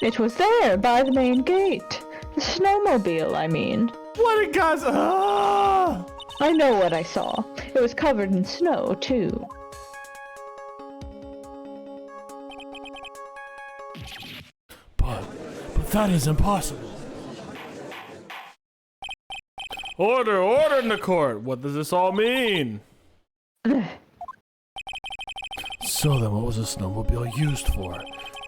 [SPEAKER 2] it was there, by the main gate. The snowmobile, I mean.
[SPEAKER 1] What a guy's... Ah!
[SPEAKER 2] I know what I saw. It was covered in snow, too.
[SPEAKER 3] But that is impossible.
[SPEAKER 1] Order! Order in the court! What does this all mean?
[SPEAKER 3] So then what was the snowmobile used for?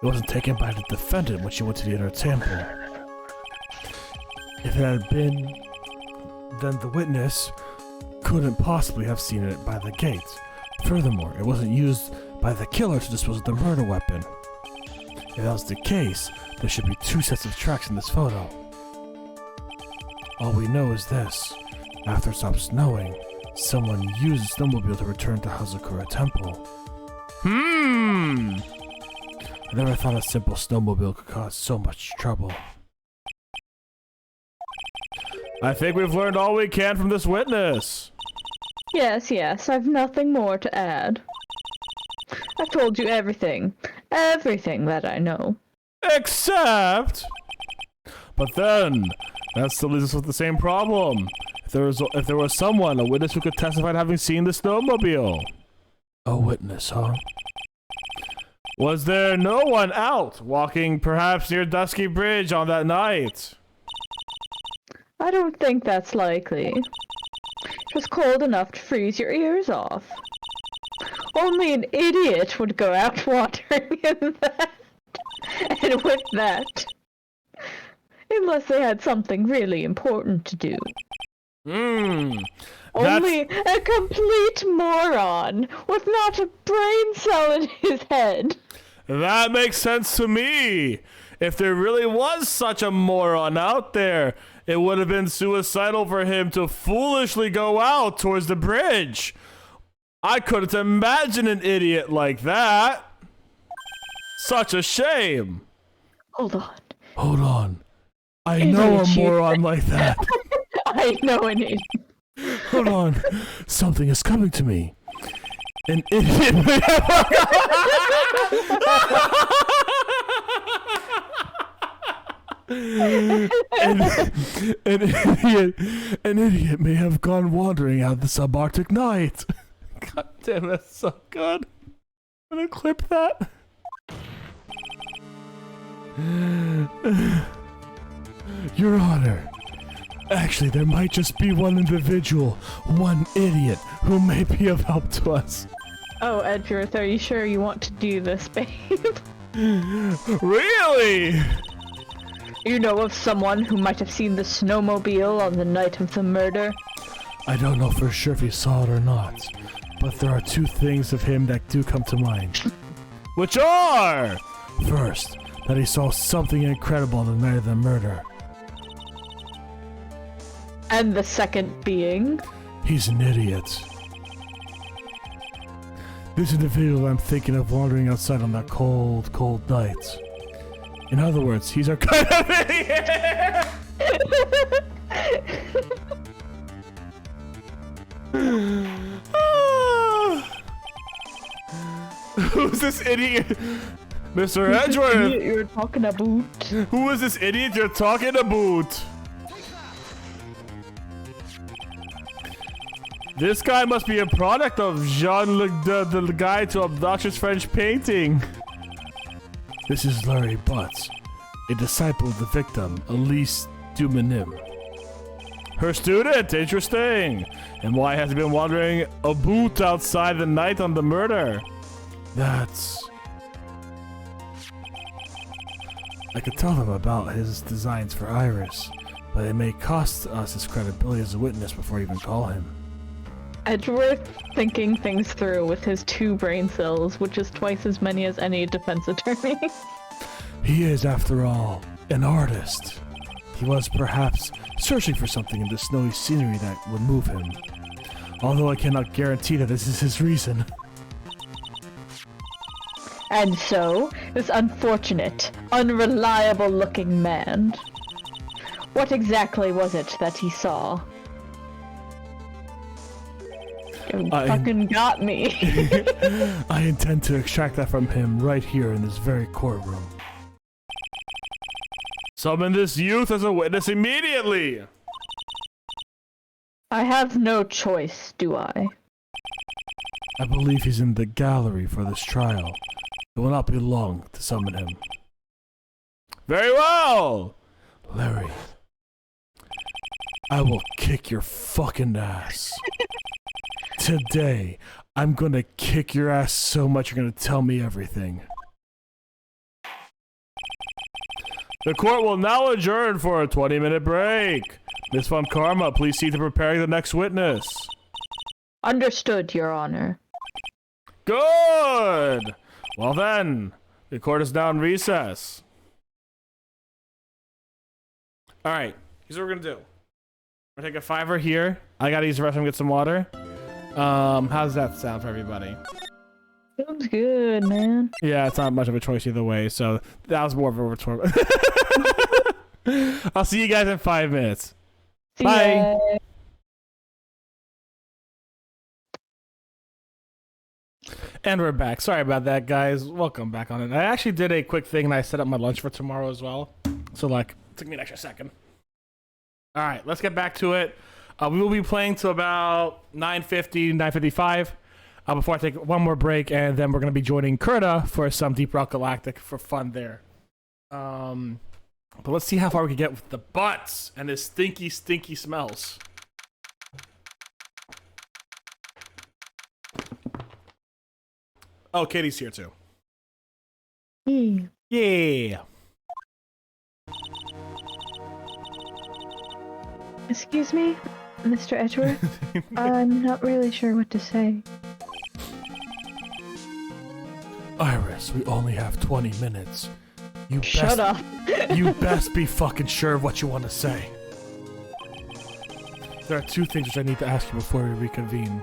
[SPEAKER 3] It wasn't taken by the defendant when she went to the inner temple. If it had been, then the witness couldn't possibly have seen it by the gate. Furthermore, it wasn't used by the killer to dispose of the murder weapon. If that was the case, there should be 2 sets of tracks in this photo. All we know is this. After it stopped snowing, someone used the snowmobile to return to Hazakura Temple. I never thought a simple snowmobile could cause so much trouble.
[SPEAKER 1] I think we've learned all we can from this witness.
[SPEAKER 2] Yes, I've nothing more to add. I've told you everything that I know.
[SPEAKER 1] Except... But then, that still leaves us with the same problem. If there was someone, a witness who could testify to having seen the snowmobile.
[SPEAKER 3] A witness, huh?
[SPEAKER 1] Was there no one out, walking perhaps near Dusky Bridge on that night?
[SPEAKER 2] I don't think that's likely. just cold enough to freeze your ears off. Only an idiot would go out wandering in that. And with that, unless they had something really important to do. Only a complete moron with not a brain cell in his head.
[SPEAKER 1] That makes sense to me. If there really was such a moron out there, it would have been suicidal for him to foolishly go out towards the bridge. I couldn't imagine an idiot like that. Such a shame.
[SPEAKER 2] Hold on.
[SPEAKER 3] Hold on. I know a moron like that.
[SPEAKER 2] I know an idiot.
[SPEAKER 3] Hold on. Something is coming to me. An idiot may an idiot may have gone wandering out of the subarctic night.
[SPEAKER 1] God damn, that's so good. I'm gonna clip that.
[SPEAKER 3] Your Honor, actually there might just be one individual, one idiot, who may be of help to us.
[SPEAKER 2] Oh, Edgeworth, are you sure you want to do this, babe?
[SPEAKER 1] Really?
[SPEAKER 2] You know of someone who might have seen the snowmobile on the night of the murder?
[SPEAKER 3] I don't know for sure if he saw it or not, but there are two things of him that do come to mind.
[SPEAKER 1] Which are?
[SPEAKER 3] First, that he saw something incredible on the night of the murder.
[SPEAKER 2] And the second being?
[SPEAKER 3] He's an idiot. This individual I'm thinking of wandering outside on that cold, cold night. In other words, he's our kind of idiot!
[SPEAKER 1] Who's this idiot? Mr.
[SPEAKER 2] Who's this
[SPEAKER 1] Edgeworth!
[SPEAKER 2] idiot you're talking about?
[SPEAKER 1] Who is this idiot you're talking about? This guy must be a product of Jean-Luc the guy to obnoxious French painting.
[SPEAKER 3] This is Larry Butts, a disciple of the victim, Elise Dumanim.
[SPEAKER 1] Her student, interesting. And why has he been wandering about outside the night on the murder?
[SPEAKER 3] That's... I could tell them about his designs for Iris, but it may cost us his credibility as a witness before we even call him.
[SPEAKER 2] Edgeworth thinking things through with his 2 brain cells, which is twice as many as any defense attorney.
[SPEAKER 3] He is, after all, an artist. He was perhaps searching for something in the snowy scenery that would move him. Although I cannot guarantee that this is his reason.
[SPEAKER 2] And so, this unfortunate, unreliable-looking man. What exactly was it that he saw? You fucking got me.
[SPEAKER 3] I intend to extract that from him right here in this very courtroom.
[SPEAKER 1] Summon this youth as a witness immediately!
[SPEAKER 2] I have no choice, do I?
[SPEAKER 3] I believe he's in the gallery for this trial. It will not be long to summon him.
[SPEAKER 1] Very well!
[SPEAKER 3] Larry, I will kick your fucking ass. Today, I'm gonna kick your ass so much you're gonna tell me everything.
[SPEAKER 1] The court will now adjourn for a 20-minute break. Miss Von Karma, please see to preparing the next witness.
[SPEAKER 2] Understood, Your Honor.
[SPEAKER 1] Good! Well then, the court is now in recess. Alright, here's what we're gonna do. We're gonna take a $5 here. I gotta use the restroom and get some water. How's that sound for everybody?
[SPEAKER 2] Sounds good, man.
[SPEAKER 1] Yeah, it's not much of a choice either way, so that was more of a retort. I'll see you guys in 5 minutes.
[SPEAKER 2] See
[SPEAKER 1] Bye.
[SPEAKER 2] ya.
[SPEAKER 1] And we're back. Sorry about that, guys. Welcome back on it. I actually did a quick thing and I set up my lunch for tomorrow as well. So, like, it took me an extra second. All right, let's get back to it. We will be playing till about 9:50, 9:55 before I take one more break, and then we're going to be joining Kurta for some Deep Rock Galactic for fun there. But let's see how far we can get with the butts and his stinky, stinky smells. Oh, Katie's here too.
[SPEAKER 2] Hmm.
[SPEAKER 1] Yeah.
[SPEAKER 2] Excuse me, Mr. Edgeworth? I'm not really sure what to say.
[SPEAKER 3] Iris, we only have 20 minutes. You
[SPEAKER 2] Shut up.
[SPEAKER 3] You best be fucking sure of what you want to say. There are two things which I need to ask you before we reconvene.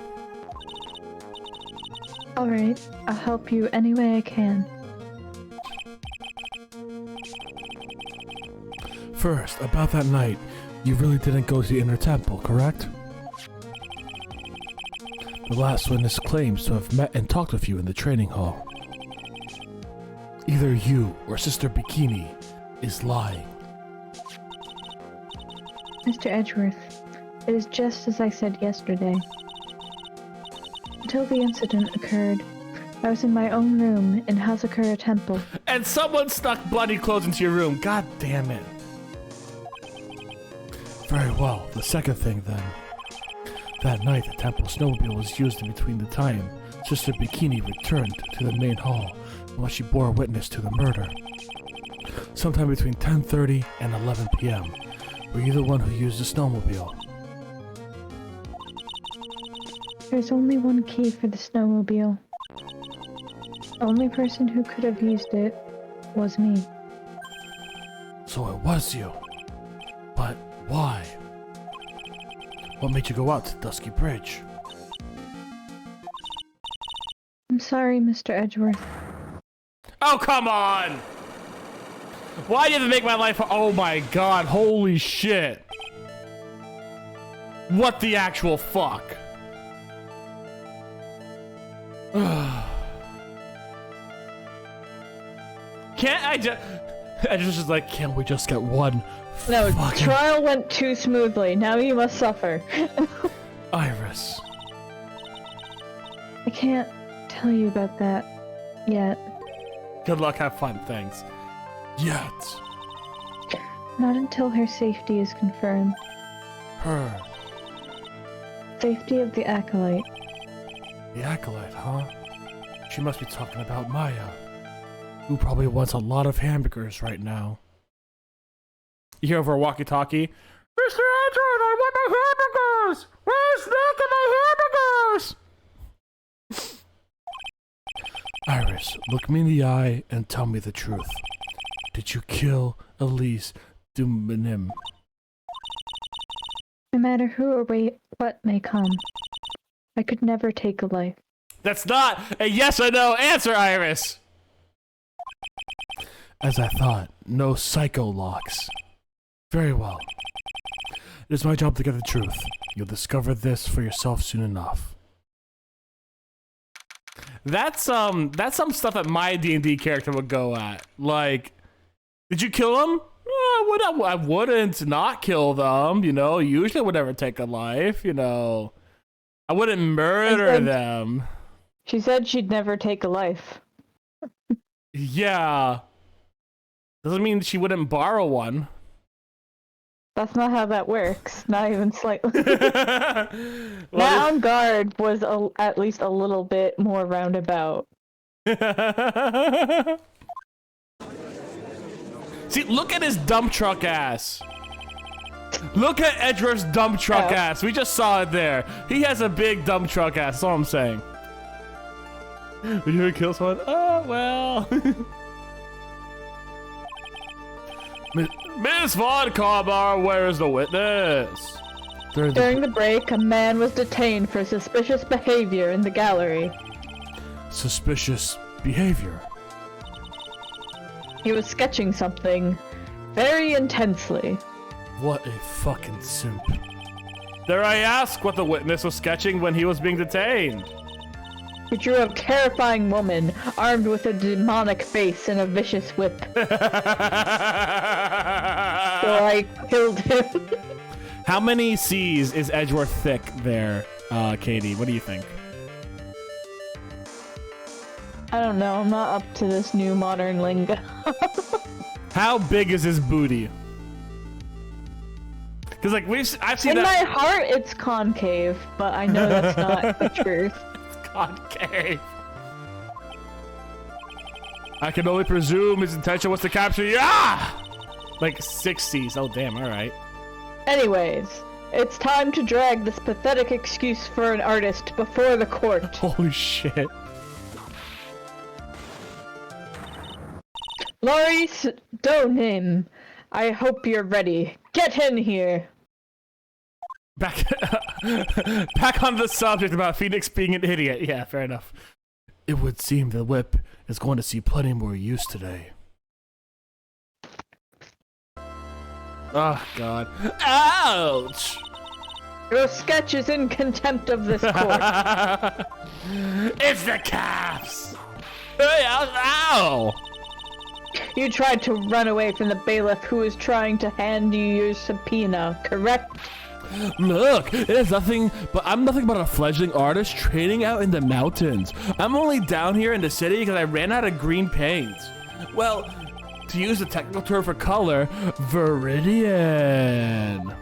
[SPEAKER 2] Alright, I'll help you any way I can.
[SPEAKER 3] First, about that night, you really didn't go to the inner temple, correct? The last witness claims to have met and talked with you in the training hall. Either you or Sister Bikini is lying.
[SPEAKER 2] Mr. Edgeworth, it is just as I said yesterday. Until the incident occurred, I was in my own room in Hazakura Temple.
[SPEAKER 1] And someone stuck bloody clothes into your room. God damn it.
[SPEAKER 3] Very well, the second thing then. That night, the temple snowmobile was used in between the time Sister Bikini returned to the main hall and when she bore witness to the murder. Sometime between 10:30 and 11 p.m. Were you the one who used the snowmobile?
[SPEAKER 2] There's only one key for the snowmobile. The only person who could have used it was me.
[SPEAKER 3] So it was you. But why? What made you go out to Dusky Bridge?
[SPEAKER 2] I'm sorry, Mr. Edgeworth.
[SPEAKER 1] Oh, come on! Why do you have to make my life... Oh my god, holy shit. What the actual fuck? Can't I just... I just like,
[SPEAKER 3] Can't we just get one
[SPEAKER 2] No,
[SPEAKER 3] fucking...
[SPEAKER 2] trial went too smoothly. Now you must suffer.
[SPEAKER 3] Iris.
[SPEAKER 2] I can't tell you about that yet.
[SPEAKER 1] Good luck, have fun, thanks.
[SPEAKER 3] Yet.
[SPEAKER 2] Not until her safety is confirmed.
[SPEAKER 3] Her.
[SPEAKER 2] Safety of the Acolyte.
[SPEAKER 3] The Acolyte, huh? She must be talking about Maya, who probably wants a lot of hamburgers right now.
[SPEAKER 1] You hear over a walkie-talkie, Mr. Edgeworth, I want my hamburgers! Where's Nick and my hamburgers?
[SPEAKER 3] Iris, look me in the eye and tell me the truth. Did you kill Elise Duminim?
[SPEAKER 2] No matter who or what may come, I could never take a life.
[SPEAKER 1] That's not a yes or no answer, Iris!
[SPEAKER 3] As I thought, no psycho locks. Very well. It is my job to get the truth. You'll discover this for yourself soon enough.
[SPEAKER 1] That's some stuff that my D&D character would go at. Like, did you kill them? I wouldn't not kill them, you know. Usually I would never take a life, you know. I wouldn't murder them.
[SPEAKER 2] She said she'd never take a life.
[SPEAKER 1] Yeah. Doesn't mean she wouldn't borrow one.
[SPEAKER 2] That's not how that works. Not even slightly.
[SPEAKER 1] Well,
[SPEAKER 2] That on guard was at least a little bit more roundabout.
[SPEAKER 1] See, look at his dump truck ass. Look at Edgeworth's dump truck ass. We just saw it there. He has a big dump truck ass. That's all I'm saying. Would you ever kill someone? Oh, well. Miss Von Carbar, where is the witness?
[SPEAKER 2] During the break, a man was detained for suspicious behavior in the gallery.
[SPEAKER 3] Suspicious behavior.
[SPEAKER 2] He was sketching something very intensely.
[SPEAKER 3] What a fucking simp.
[SPEAKER 1] Dare I ask what the witness was sketching when he was being detained?
[SPEAKER 2] He drew a terrifying woman, armed with a demonic face and a vicious whip. So I killed him.
[SPEAKER 1] How many C's is Edgeworth thick there, Katie? What do you think?
[SPEAKER 2] I don't know, I'm not up to this new modern lingo.
[SPEAKER 1] How big is his booty? Because like I've seen
[SPEAKER 2] In
[SPEAKER 1] that.
[SPEAKER 2] my heart, it's concave, but I know that's not the truth.
[SPEAKER 1] Concave. I can only presume his intention was to capture you. Ah! Like 60s. Oh, damn. All right.
[SPEAKER 2] Anyways, it's time to drag this pathetic excuse for an artist before the court.
[SPEAKER 1] Holy shit.
[SPEAKER 2] Maurice Donim, I hope you're ready. Get in here.
[SPEAKER 1] Back on the subject about Phoenix being an idiot. Yeah, fair enough.
[SPEAKER 3] It would seem the whip is going to see plenty more use today.
[SPEAKER 1] Oh, God. Ouch!
[SPEAKER 2] Your sketch is in contempt of this court.
[SPEAKER 1] It's the calves! Hey, ow!
[SPEAKER 2] You tried to run away from the bailiff who was trying to hand you your subpoena, correct?
[SPEAKER 3] Look, it is nothing but I'm nothing but a fledgling artist training out in the mountains.
[SPEAKER 1] I'm only down here in the city because I ran out of green paint. Well, to use the technical term for color, Viridian.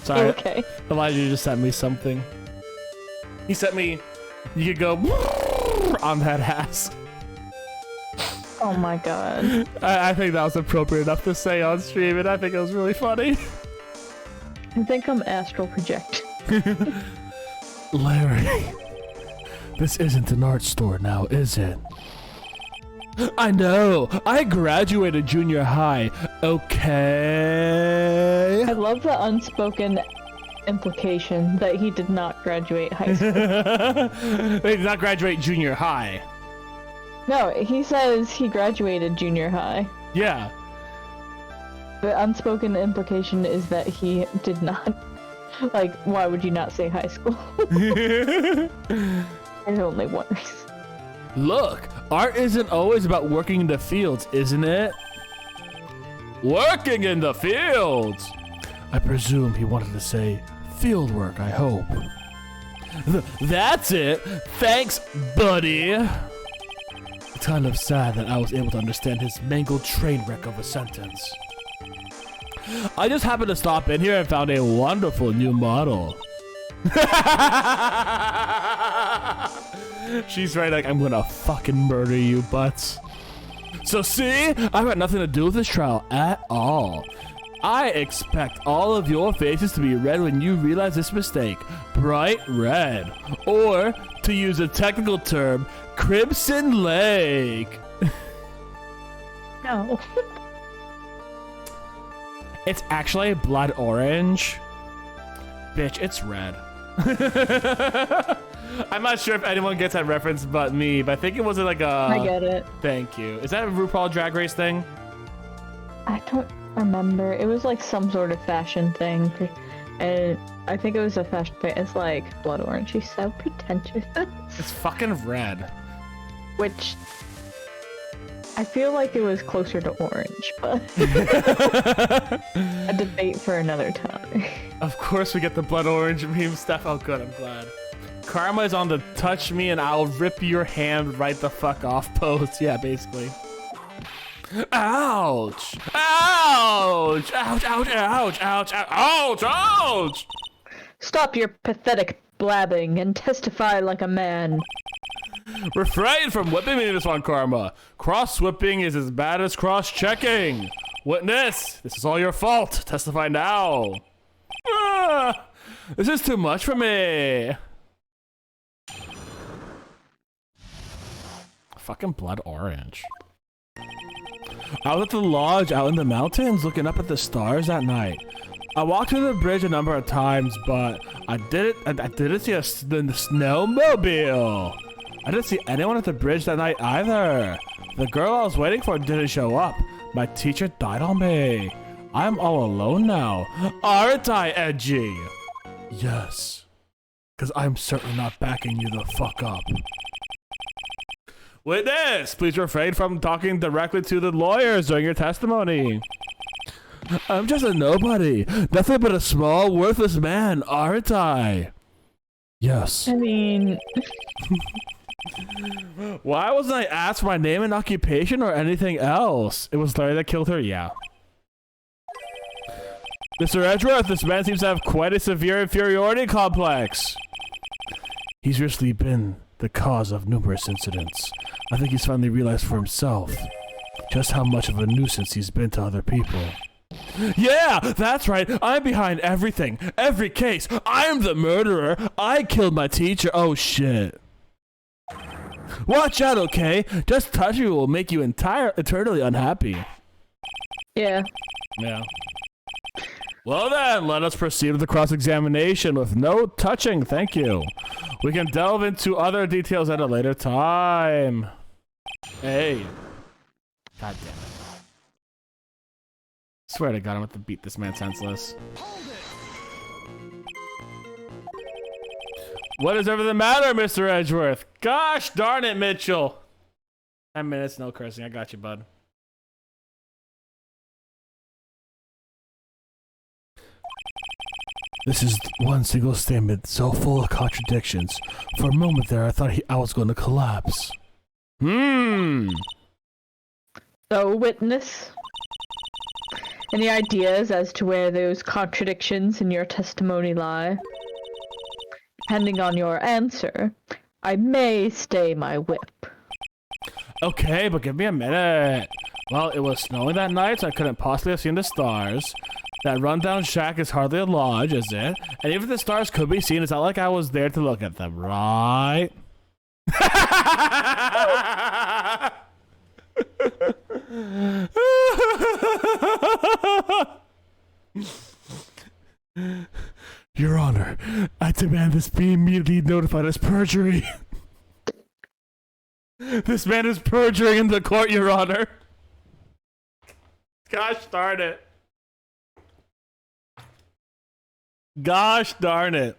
[SPEAKER 1] Sorry,
[SPEAKER 2] Okay.
[SPEAKER 1] Elijah just sent me something. He sent me, you could go on that ass.
[SPEAKER 2] Oh my god.
[SPEAKER 1] I think that was appropriate enough to say on stream, and I think it was really funny.
[SPEAKER 2] I think I'm astral projecting.
[SPEAKER 3] Larry, this isn't an art store now, is it?
[SPEAKER 1] I know. I graduated junior high. Okay.
[SPEAKER 2] I love the unspoken implication that he did not graduate high school.
[SPEAKER 1] They did not graduate junior high.
[SPEAKER 2] No, he says he graduated junior high.
[SPEAKER 1] Yeah.
[SPEAKER 2] The unspoken implication is that he did not. Like, why would you not say high school? There's only one reason.
[SPEAKER 1] Look, art isn't always about working in the fields, isn't it? Working in the fields!
[SPEAKER 3] I presume he wanted to say field work, I hope.
[SPEAKER 1] That's it! Thanks, buddy!
[SPEAKER 3] It's kind of sad that I was able to understand his mangled train wreck of a sentence.
[SPEAKER 1] I just happened to stop in here and found a wonderful new model. She's right, like, I'm gonna fucking murder you, butts. So see, I've got nothing to do with this trial at all. I expect all of your faces to be red when you realize this mistake. Bright red. Or, to use a technical term, Crimson Lake.
[SPEAKER 2] No.
[SPEAKER 1] It's actually blood orange. Bitch, it's red. I'm not sure if anyone gets that reference but me, but I think it wasn't like a...
[SPEAKER 2] I get it.
[SPEAKER 1] Thank you. Is that a RuPaul Drag Race thing?
[SPEAKER 2] I don't remember. It was like some sort of fashion thing. And I think it was a fashion thing. It's like blood orange. She's so pretentious.
[SPEAKER 1] It's fucking red.
[SPEAKER 2] Which... I feel like it was closer to orange, but... a debate for another time.
[SPEAKER 1] Of course we get the blood orange meme stuff. Oh good, I'm glad. Karma is on the touch me and I'll rip your hand right the fuck off pose. Yeah, basically. Ouch! Ouch! Ouch, ouch, ouch, ouch, ouch, ouch!
[SPEAKER 2] Stop your pathetic blabbing and testify like a man.
[SPEAKER 1] Refrain from whipping me this one, Karma. Cross-whipping is as bad as cross-checking. Witness, this is all your fault. Testify now. Ah, this is too much for me. Fucking blood orange. I was at the lodge out in the mountains looking up at the stars that night. I walked through the bridge a number of times, but I didn't see the snowmobile. I didn't see anyone at the bridge that night either. The girl I was waiting for didn't show up. My teacher died on me. I'm all alone now. Aren't I, edgy?
[SPEAKER 3] Yes. Because I'm certainly not backing you the fuck up.
[SPEAKER 1] Witness, please refrain from talking directly to the lawyers during your testimony.
[SPEAKER 3] I'm just a nobody. Nothing but a small, worthless man, aren't I? Yes.
[SPEAKER 2] I mean...
[SPEAKER 1] Why wasn't I asked for my name and occupation or anything else? It was Larry that killed her? Yeah. Mr. Edgeworth, this man seems to have quite a severe inferiority complex.
[SPEAKER 3] He's recently been the cause of numerous incidents. I think he's finally realized for himself just how much of a nuisance he's been to other people.
[SPEAKER 1] Yeah, that's right. I'm behind everything. Every case. I'm the murderer. I killed my teacher. Oh, shit. Watch out, okay? Just touching you will make you eternally unhappy.
[SPEAKER 2] Yeah.
[SPEAKER 1] Yeah. Well then, let us proceed with the cross-examination with no touching, thank you. We can delve into other details at a later time. Hey. God damn it. Swear to God, I'm going to beat this man senseless. What is ever the matter, Mr. Edgeworth? Gosh darn it, Mitchell. 10 minutes, no cursing. I got you, bud.
[SPEAKER 3] This is one single statement so full of contradictions. For a moment there, I thought I was going to collapse.
[SPEAKER 2] So, witness? Any ideas as to where those contradictions in your testimony lie? Depending on your answer, I may stay my whip.
[SPEAKER 1] Okay, but give me a minute. Well, it was snowing that night, so I couldn't possibly have seen the stars. That rundown shack is hardly a lodge, is it? And even if the stars could be seen, it's not like I was there to look at them, right?
[SPEAKER 3] Your Honor, I demand this be immediately notified as perjury.
[SPEAKER 1] This man is perjuring in the court, Your Honor. Gosh darn it. Gosh darn it.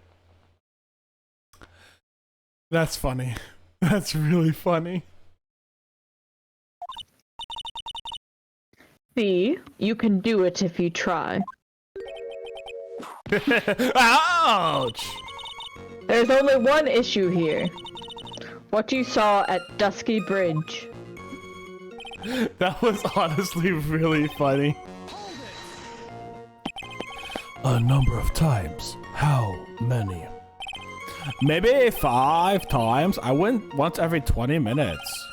[SPEAKER 1] That's funny. That's really funny.
[SPEAKER 2] See, you can do it if you try.
[SPEAKER 1] Ouch!
[SPEAKER 2] There's only one issue here. What you saw at Dusky Bridge.
[SPEAKER 1] That was honestly really funny.
[SPEAKER 3] A number of times. How many?
[SPEAKER 1] Maybe 5 times. I went once every 20 minutes.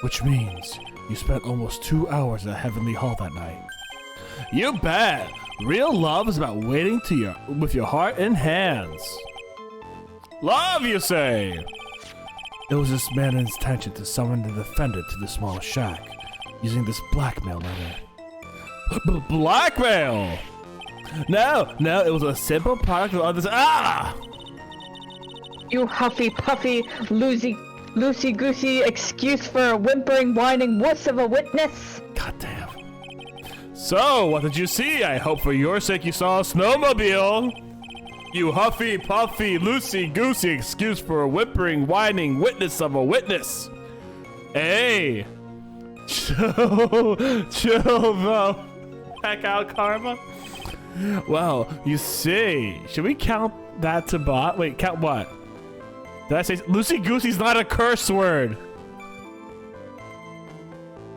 [SPEAKER 3] Which means you spent almost 2 hours at Heavenly Hall that night.
[SPEAKER 1] You bet. Real love is about waiting with your heart in hands. Love, you say?
[SPEAKER 3] It was this man's intention to summon the defendant to the small shack, using this blackmail letter.
[SPEAKER 1] Blackmail? No, it was a simple product of others. Ah!
[SPEAKER 2] You huffy puffy, loosey goosey excuse for a whimpering, whining wuss of a witness.
[SPEAKER 3] Goddamn.
[SPEAKER 1] So, what did you see? I hope for your sake you saw a snowmobile. You huffy puffy, loosey goosey excuse for a whimpering, whining witness of a witness. Hey. Chill though. Heck out, Karma. Well, you see, should we count that to bot? Wait, count what? Did I say loosey-goosey's not a curse word?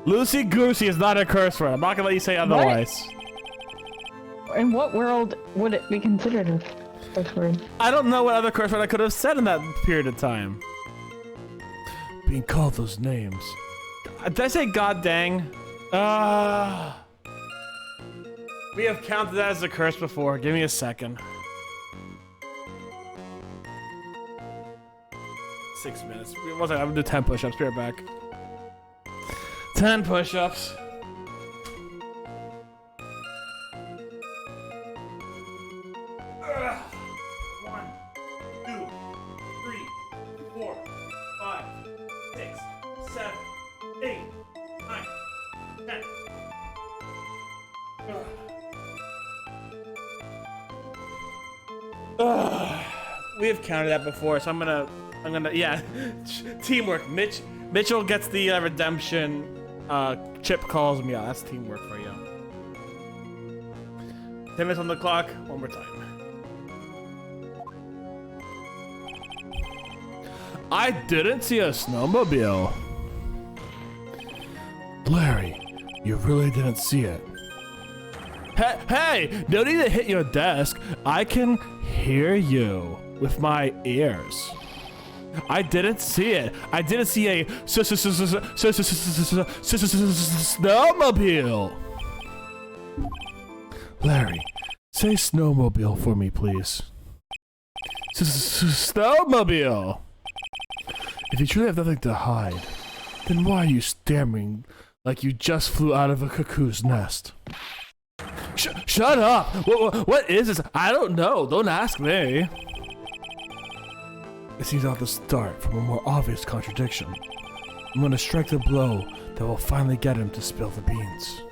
[SPEAKER 1] Loosey-goosey is not a curse word. I'm not gonna let you say otherwise.
[SPEAKER 2] What? In what world would it be considered a curse word?
[SPEAKER 1] I don't know what other curse word I could have said in that period of time.
[SPEAKER 3] Being called those names.
[SPEAKER 1] Did I say god dang? We have counted that as a curse before. Give me a second. 6 minutes. I'm gonna do 10 push-ups. Be right back. 10 push-ups. One, 2, 3, 4, 5, 6, 7, 8, 9, 10. We have counted that before, so I'm gonna, yeah. Teamwork. Mitchell gets the redemption. Chip calls me out. That's teamwork for you. 10 minutes on the clock. One more time. I didn't see a snowmobile.
[SPEAKER 3] Larry, you really didn't see it.
[SPEAKER 1] Hey, no need to hit your desk. I can hear you with my ears. I didn't see it. I didn't see a snowmobile.
[SPEAKER 3] Larry, say snowmobile for me, please.
[SPEAKER 1] Snowmobile.
[SPEAKER 3] If you truly have nothing to hide, then why are you stammering like you just flew out of a cuckoo's nest?
[SPEAKER 1] Shut up. What is this? I don't know. Don't ask me.
[SPEAKER 3] It seems I'll have to start from a more obvious contradiction. I'm gonna strike the blow that will finally get him to spill the beans.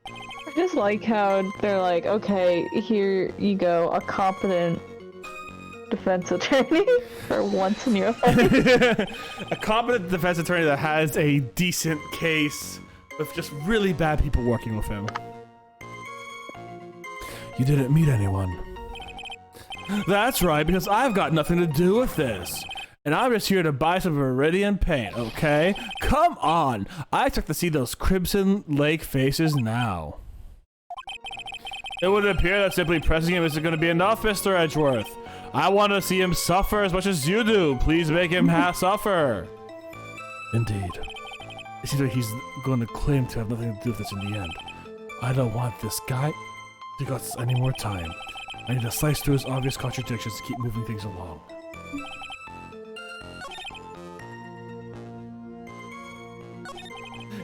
[SPEAKER 2] I just like how they're like, okay, here you go, a competent defense attorney for once in your life.
[SPEAKER 1] A competent defense attorney that has a decent case with just really bad people working with him.
[SPEAKER 3] You didn't meet anyone.
[SPEAKER 1] That's right, because I've got nothing to do with this. And I'm just here to buy some Viridian paint, okay? Come on! I expect to see those Crimson Lake faces now. It would appear that simply pressing him isn't going to be enough, Mr. Edgeworth. I want to see him suffer as much as you do. Please make him suffer.
[SPEAKER 3] Indeed. It seems like he's going to claim to have nothing to do with this in the end. I don't want this guy to go any more time. I need to slice through his obvious contradictions to keep moving things along.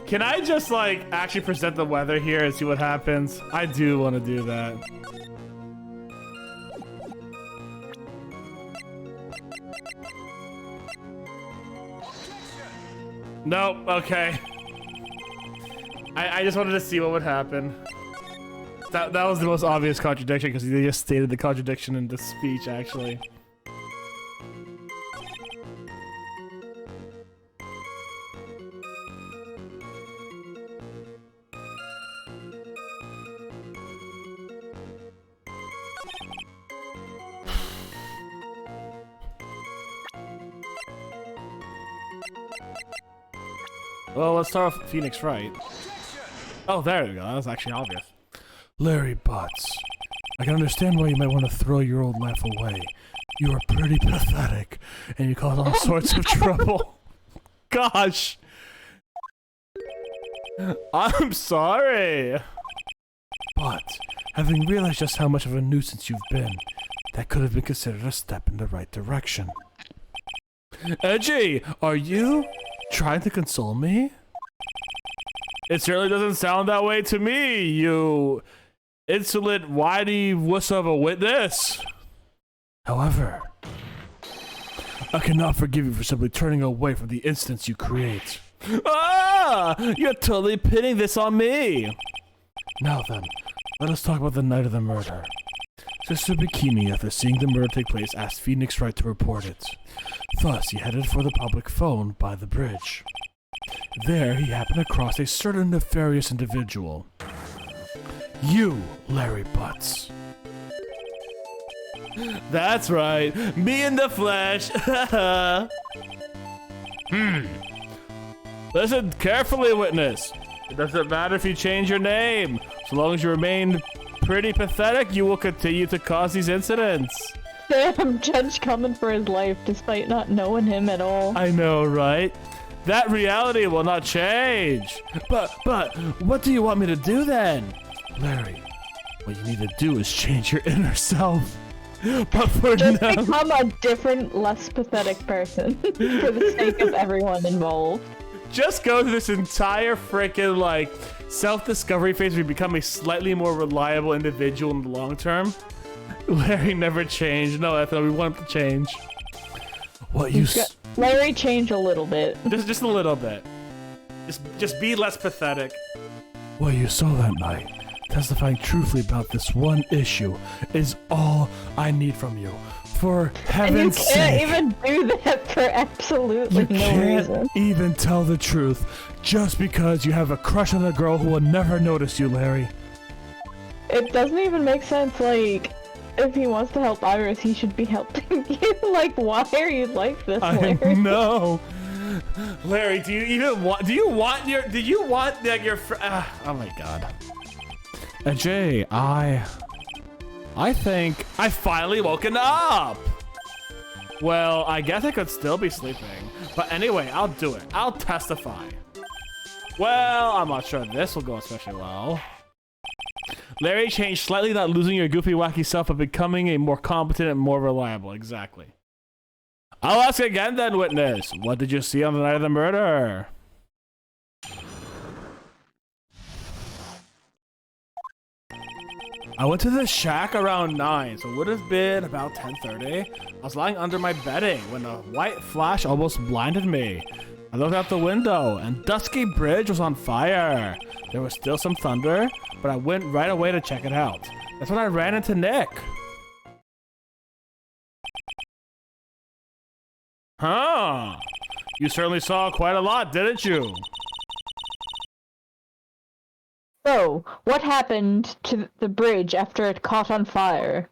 [SPEAKER 1] Can I just, like, actually present the weather here and see what happens? I do want to do that. Nope, okay. I just wanted to see what would happen. That was the most obvious contradiction because they just stated the contradiction in the speech, actually. Well, let's start with Phoenix Wright. Oh, there we go. That was actually obvious.
[SPEAKER 3] Larry Butts, I can understand why you might want to throw your old life away. You are pretty pathetic, and you cause all sorts of trouble.
[SPEAKER 1] Gosh! I'm sorry!
[SPEAKER 3] But, having realized just how much of a nuisance you've been, that could have been considered a step in the right direction.
[SPEAKER 1] Edgy, are you trying to console me? It certainly doesn't sound that way to me, you insolent whiny wuss of a witness.
[SPEAKER 3] However, I cannot forgive you for simply turning away from the instance you create.
[SPEAKER 1] Ah! You're totally pinning this on me.
[SPEAKER 3] Now then, let us talk about the night of the murder. Sister Bikini, after seeing the murder take place, asked Phoenix Wright to report it. Thus, he headed for the public phone by the bridge. There, he happened across a certain nefarious individual. You, Larry Butts.
[SPEAKER 1] That's right, me in the flesh. Listen carefully, witness. It doesn't matter if you change your name. So long as you remain pretty pathetic, you will continue to cause these incidents.
[SPEAKER 2] Damn, Judge coming for his life despite not knowing him at all.
[SPEAKER 1] I know, right? That reality will not change. But, what do you want me to do then?
[SPEAKER 3] Larry, what you need to do is change your inner self.
[SPEAKER 1] But for
[SPEAKER 2] Just
[SPEAKER 1] now...
[SPEAKER 2] become a different, less pathetic person for the sake of everyone involved.
[SPEAKER 1] Just go through this entire freaking, like, self-discovery phase where you become a slightly more reliable individual in the long term. Larry never changed. No, Ethel, we want him to change.
[SPEAKER 3] What you
[SPEAKER 2] Larry changed a little bit.
[SPEAKER 1] Just a little bit. Just be less pathetic.
[SPEAKER 3] What you saw that night, testifying truthfully about this one issue, is all I need from you. For heaven's sake.
[SPEAKER 2] And you can't even do that for absolutely
[SPEAKER 3] You
[SPEAKER 2] no
[SPEAKER 3] can't
[SPEAKER 2] reason.
[SPEAKER 3] even tell the truth just because you have a crush on a girl who will never notice you, Larry.
[SPEAKER 2] It doesn't even make sense, like, if he wants to help Iris, he should be helping you. Like, why are you like this, Larry?
[SPEAKER 1] I know. Larry, do you want like your oh my god. Jay, I think I finally woken up. Well, I guess I could still be sleeping. But anyway, I'll do it. I'll testify. Well, I'm not sure this will go especially well. Larry changed slightly, not losing your goofy, wacky self, but becoming a more competent and more reliable. Exactly. I'll ask again then, witness. What did you see on the night of the murder? I went to the shack around 9, so it would have been about 10:30. I was lying under my bedding when a white flash almost blinded me. I looked out the window, and Dusky Bridge was on fire. There was still some thunder, but I went right away to check it out. That's when I ran into Nick. Huh. You certainly saw quite a lot, didn't you?
[SPEAKER 2] So, what happened to the bridge after it caught on fire?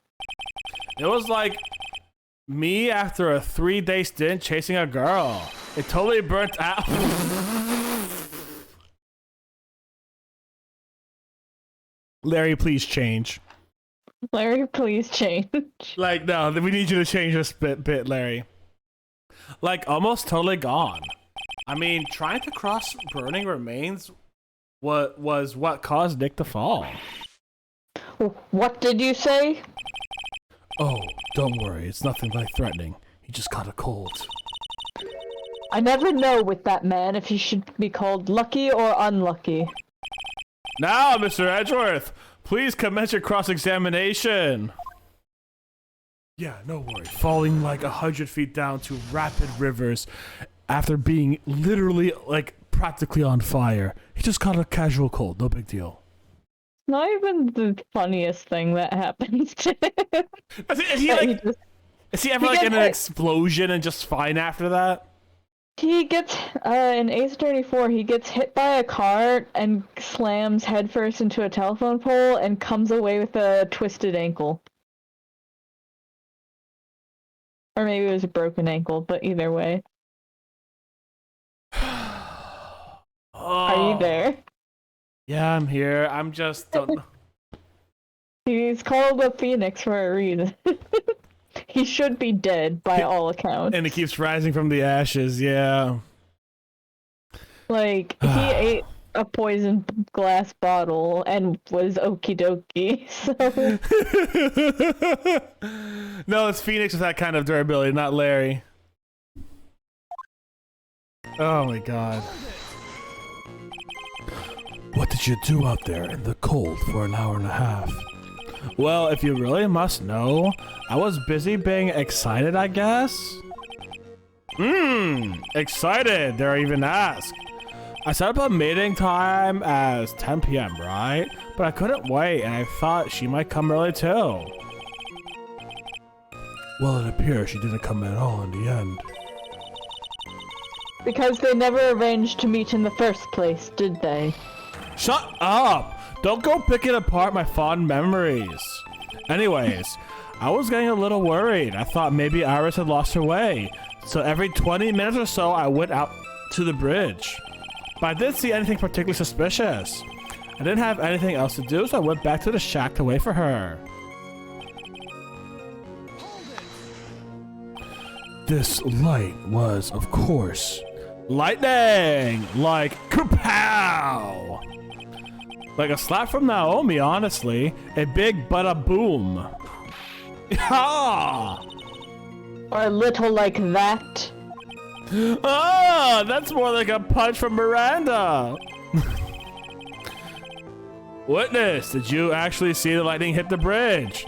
[SPEAKER 1] It was like me after a 3-day stint chasing a girl. It totally burnt out. Larry, please change.
[SPEAKER 2] Larry, please change.
[SPEAKER 1] Like, no, we need you to change this bit, Larry. Like, almost totally gone. I mean, trying to cross burning remains was what caused Nick to fall.
[SPEAKER 2] What did you say?
[SPEAKER 3] Oh, don't worry. It's nothing life-threatening. He just caught a cold.
[SPEAKER 2] I never know with that man if he should be called lucky or unlucky.
[SPEAKER 1] Now, Mr. Edgeworth, please commence your cross-examination.
[SPEAKER 3] Yeah, no worry. Falling like 100 feet down to rapid rivers after being literally, like, practically on fire. He just caught a casual cold. No big deal.
[SPEAKER 2] Not even the funniest thing that happens to him.
[SPEAKER 1] Is he ever like in an explosion and just fine after that?
[SPEAKER 2] He gets, in Ace Attorney 4, he gets hit by a car and slams headfirst into a telephone pole and comes away with a twisted ankle. Or maybe it was a broken ankle, but either way. Are you there?
[SPEAKER 1] Yeah, I'm here. I'm just don't know.
[SPEAKER 2] He's called a phoenix for a reason. He should be dead by all accounts.
[SPEAKER 1] And it keeps rising from the ashes, yeah.
[SPEAKER 2] Like, he ate a poisoned glass bottle and was okie dokie, so...
[SPEAKER 1] No, it's Phoenix with that kind of durability, not Larry. Oh my god.
[SPEAKER 3] What did you do out there in the cold for an hour and a half?
[SPEAKER 1] Well, if you really must know, I was busy being excited, I guess? Excited, dare I even ask. I set up a meeting time as 10 p.m., right? But I couldn't wait, and I thought she might come early too.
[SPEAKER 3] Well, it appears she didn't come at all in the end.
[SPEAKER 2] Because they never arranged to meet in the first place, did they?
[SPEAKER 1] Shut up! Don't go picking apart my fond memories. Anyways, I was getting a little worried. I thought maybe Iris had lost her way. So every 20 minutes or so, I went out to the bridge. But I didn't see anything particularly suspicious. I didn't have anything else to do, so I went back to the shack to wait for her.
[SPEAKER 3] This light was, of course,
[SPEAKER 1] lightning! Like, kapow! Like a slap from Naomi, honestly. A big bada boom. Ha!
[SPEAKER 2] Or a little like that.
[SPEAKER 1] Ah, that's more like a punch from Miranda. Witness, did you actually see the lightning hit the bridge?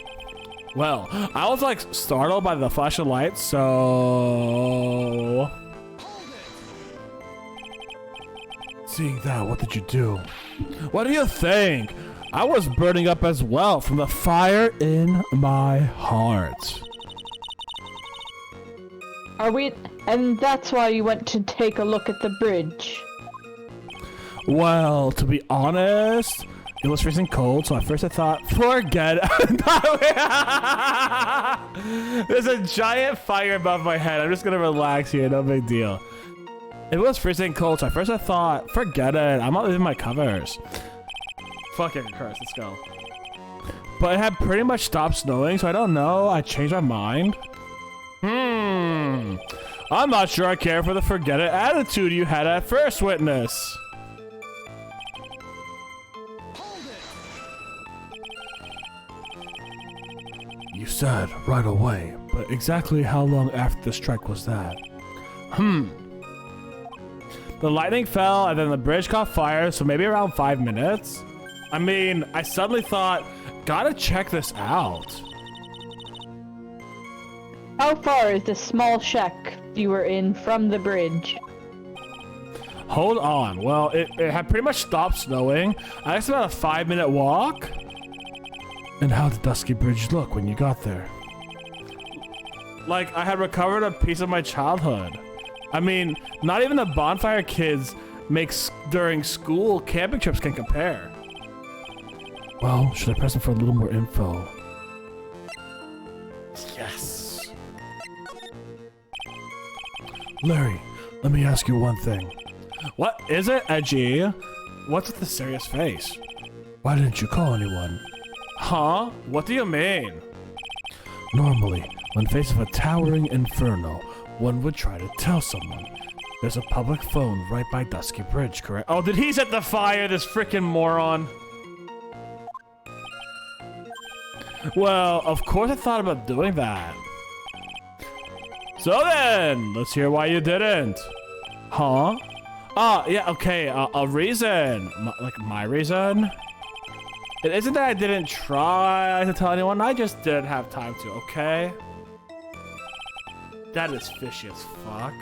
[SPEAKER 1] Well, I was like startled by the flash of light, so...
[SPEAKER 3] Seeing that, what did you do?
[SPEAKER 1] What do you think? I was burning up as well from the fire in my heart.
[SPEAKER 2] And that's why you went to take a look at the bridge.
[SPEAKER 1] Well, to be honest, it was freezing cold, so at first I thought, forget it. There's a giant fire above my head. I'm just gonna relax here, no big deal. It was freezing cold, so at first I thought, forget it, I'm not leaving my covers. Fucking curse, let's go. But it had pretty much stopped snowing, so I don't know. I changed my mind. I'm not sure I care for the forget it attitude you had at first, witness.
[SPEAKER 3] You said right away, but exactly how long after the strike was that?
[SPEAKER 1] The lightning fell and then the bridge caught fire, so maybe around 5 minutes. I mean, I suddenly thought, gotta check this out.
[SPEAKER 2] How far is the small shack you were in from the bridge?
[SPEAKER 1] Hold on. Well, it had pretty much stopped snowing. I guess about a 5-minute walk.
[SPEAKER 3] And how did Dusky Bridge look when you got there?
[SPEAKER 1] Like, I had recovered a piece of my childhood. I mean, not even the bonfire kids during school camping trips can compare.
[SPEAKER 3] Well, should I press him for a little more info?
[SPEAKER 1] Yes.
[SPEAKER 3] Larry, let me ask you one thing.
[SPEAKER 1] What is it, Edgy? What's with the serious face?
[SPEAKER 3] Why didn't you call anyone?
[SPEAKER 1] Huh? What do you mean?
[SPEAKER 3] Normally, when faced with a towering inferno, one would try to tell someone. There's a public phone right by Dusky Bridge, correct?
[SPEAKER 1] Oh, did he set the fire, this freaking moron? Well, of course I thought about doing that. So then, let's hear why you didn't. Huh? Oh, yeah, okay, a reason. Like, my reason? It isn't that I didn't try to tell anyone, I just didn't have time to, okay? That is fishy as fuck.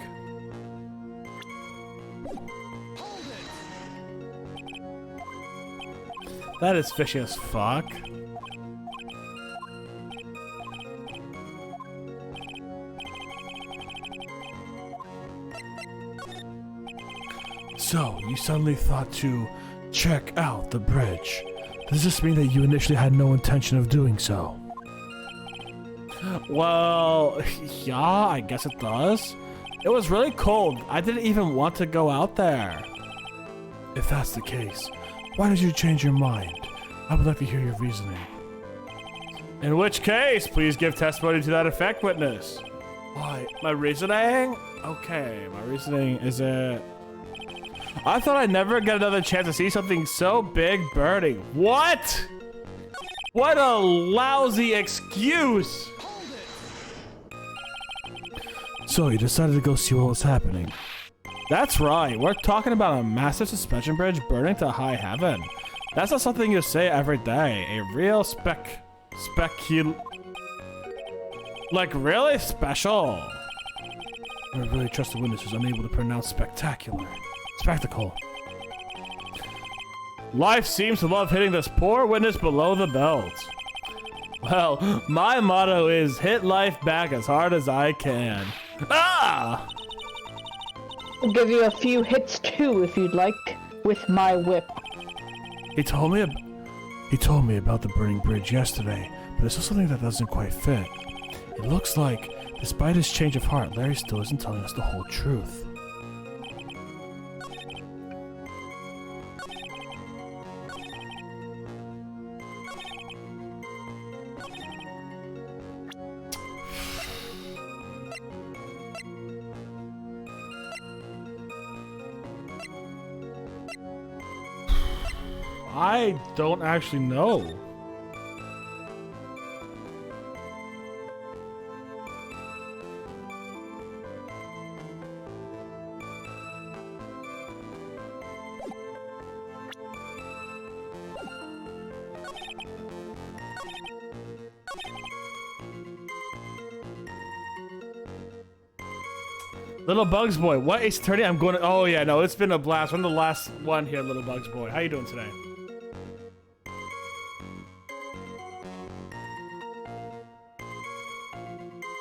[SPEAKER 1] That is fishy as fuck.
[SPEAKER 3] So, you suddenly thought to check out the bridge. Does this mean that you initially had no intention of doing so?
[SPEAKER 1] Well, yeah, I guess it does. It was really cold. I didn't even want to go out there.
[SPEAKER 3] If that's the case, why did you change your mind? I would like to hear your reasoning.
[SPEAKER 1] In which case, please give testimony to that effect, witness.
[SPEAKER 3] Why?
[SPEAKER 1] My reasoning? Okay, my reasoning is it... I thought I'd never get another chance to see something so big burning. What? What a lousy excuse!
[SPEAKER 3] So you decided to go see what was happening.
[SPEAKER 1] That's right. We're talking about a massive suspension bridge burning to high heaven. That's not something you say every day. A real like really special.
[SPEAKER 3] I really trust the witness who's unable to pronounce spectacular. Spectacle.
[SPEAKER 1] Life seems to love hitting this poor witness below the belt. Well, my motto is hit life back as hard as I can. Ah!
[SPEAKER 2] I'll give you a few hits too if you'd like, with my whip.
[SPEAKER 3] He told me about the burning bridge yesterday, but there's still something that doesn't quite fit. It looks like, despite his change of heart, Larry still isn't telling us the whole truth.
[SPEAKER 1] I don't actually know. Little Bugs Boy, what is Attorney? I'm going to... Oh, yeah, no, it's been a blast. I'm the last one here, Little Bugs Boy. How you doing today?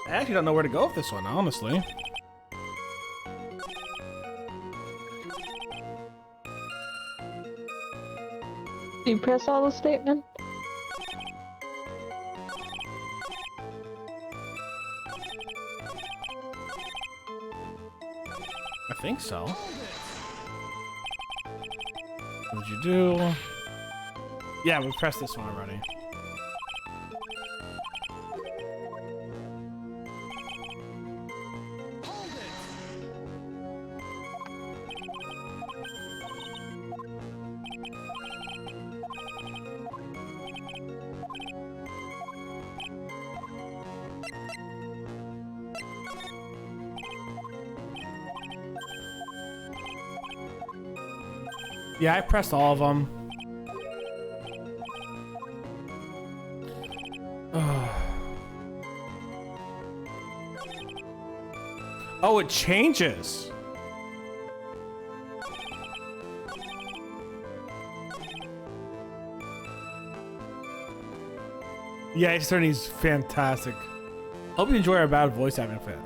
[SPEAKER 1] I actually don't know where to go with this one, honestly.
[SPEAKER 2] Do you press all the statement?
[SPEAKER 1] I think so. What did you do? Yeah, we pressed this one already. Yeah, I pressed all of them. Oh, it changes. Yeah, Ace Attorney's fantastic. Hope you enjoy our bad voice acting fan.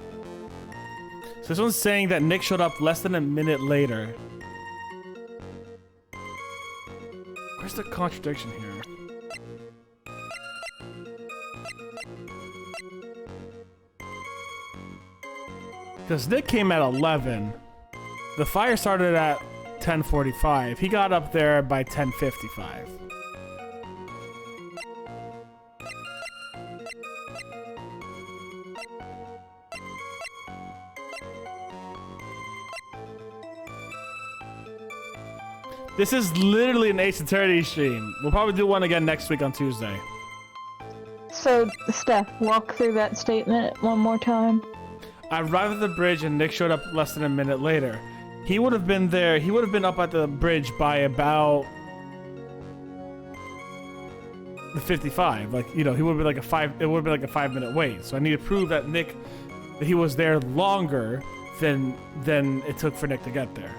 [SPEAKER 1] So this one's saying that Nick showed up less than a minute later. Where's the contradiction here? Because Nick came at 11. The fire started at 10:45. He got up there by 10:55. This is literally an Ace Attorney stream. We'll probably do one again next week on Tuesday.
[SPEAKER 2] So, Steph, walk through that statement one more time.
[SPEAKER 1] I arrived at the bridge and Nick showed up less than a minute later. He would have been there. He would have been up at the bridge by about the 55. Like, you know, he would have been like it would have been like a 5-minute wait. So I need to prove that he was there longer than it took for Nick to get there.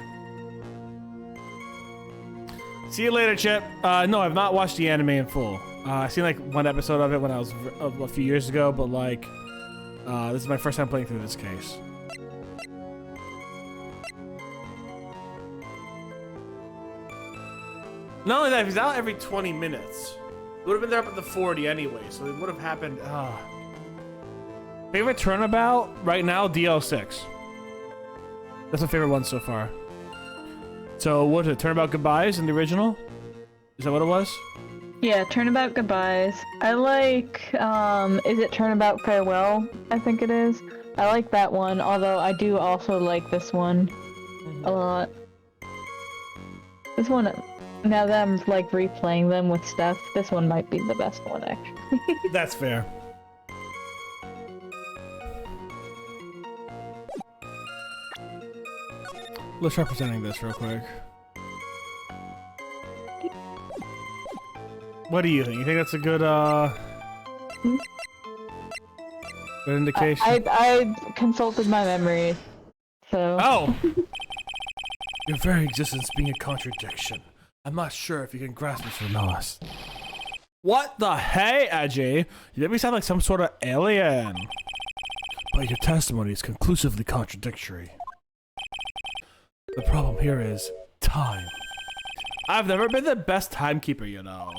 [SPEAKER 1] See you later, Chip. No, I've not watched the anime in full. I seen like one episode of it when I was a few years ago, but like, this is my first time playing through this case. Not only that, if he's out every 20 minutes, it would have been there up at the 40 anyway, so it would have happened. Favorite turnabout right now, DL6. That's my favorite one so far. So what is it? Turnabout Goodbyes in the original? Is that what it was?
[SPEAKER 2] Yeah, Turnabout Goodbyes. I like, is it Turnabout Farewell? I think it is. I like that one, although I do also like this one a lot. This one, now that I'm like replaying them with Steph, this one might be the best one actually.
[SPEAKER 1] That's fair. Let's try presenting this real quick. What do you think? You think that's a good, good indication?
[SPEAKER 2] I consulted my memory, so...
[SPEAKER 1] Oh!
[SPEAKER 3] Your very existence being a contradiction. I'm not sure if you can grasp this or not.
[SPEAKER 1] What the hey, Edgy? You make me sound like some sort of alien.
[SPEAKER 3] But your testimony is conclusively contradictory. The problem here is time.
[SPEAKER 1] I've never been the best timekeeper, you know.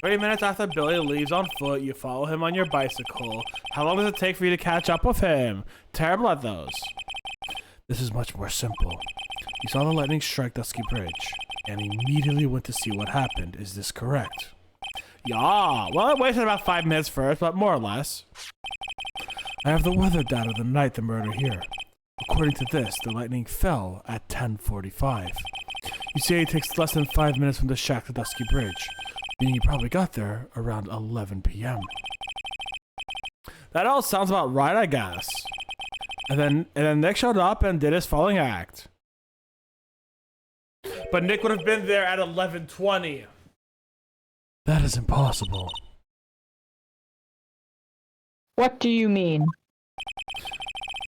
[SPEAKER 1] 30 minutes after Billy leaves on foot, you follow him on your bicycle. How long does it take for you to catch up with him? Terrible at those.
[SPEAKER 3] This is much more simple. You saw the lightning strike Dusky Bridge, and immediately went to see what happened. Is this correct?
[SPEAKER 1] Yeah, well, I wasted about 5 minutes first, but more or less.
[SPEAKER 3] I have the weather data the night the murder here. According to this, the lightning fell at 10:45. You say it takes less than 5 minutes from the shack to Dusky Bridge, meaning you probably got there around 11 p.m.
[SPEAKER 1] That all sounds about right, I guess. And then Nick showed up and did his falling act. But Nick would have been there at 11:20.
[SPEAKER 3] That is impossible.
[SPEAKER 2] What do you mean?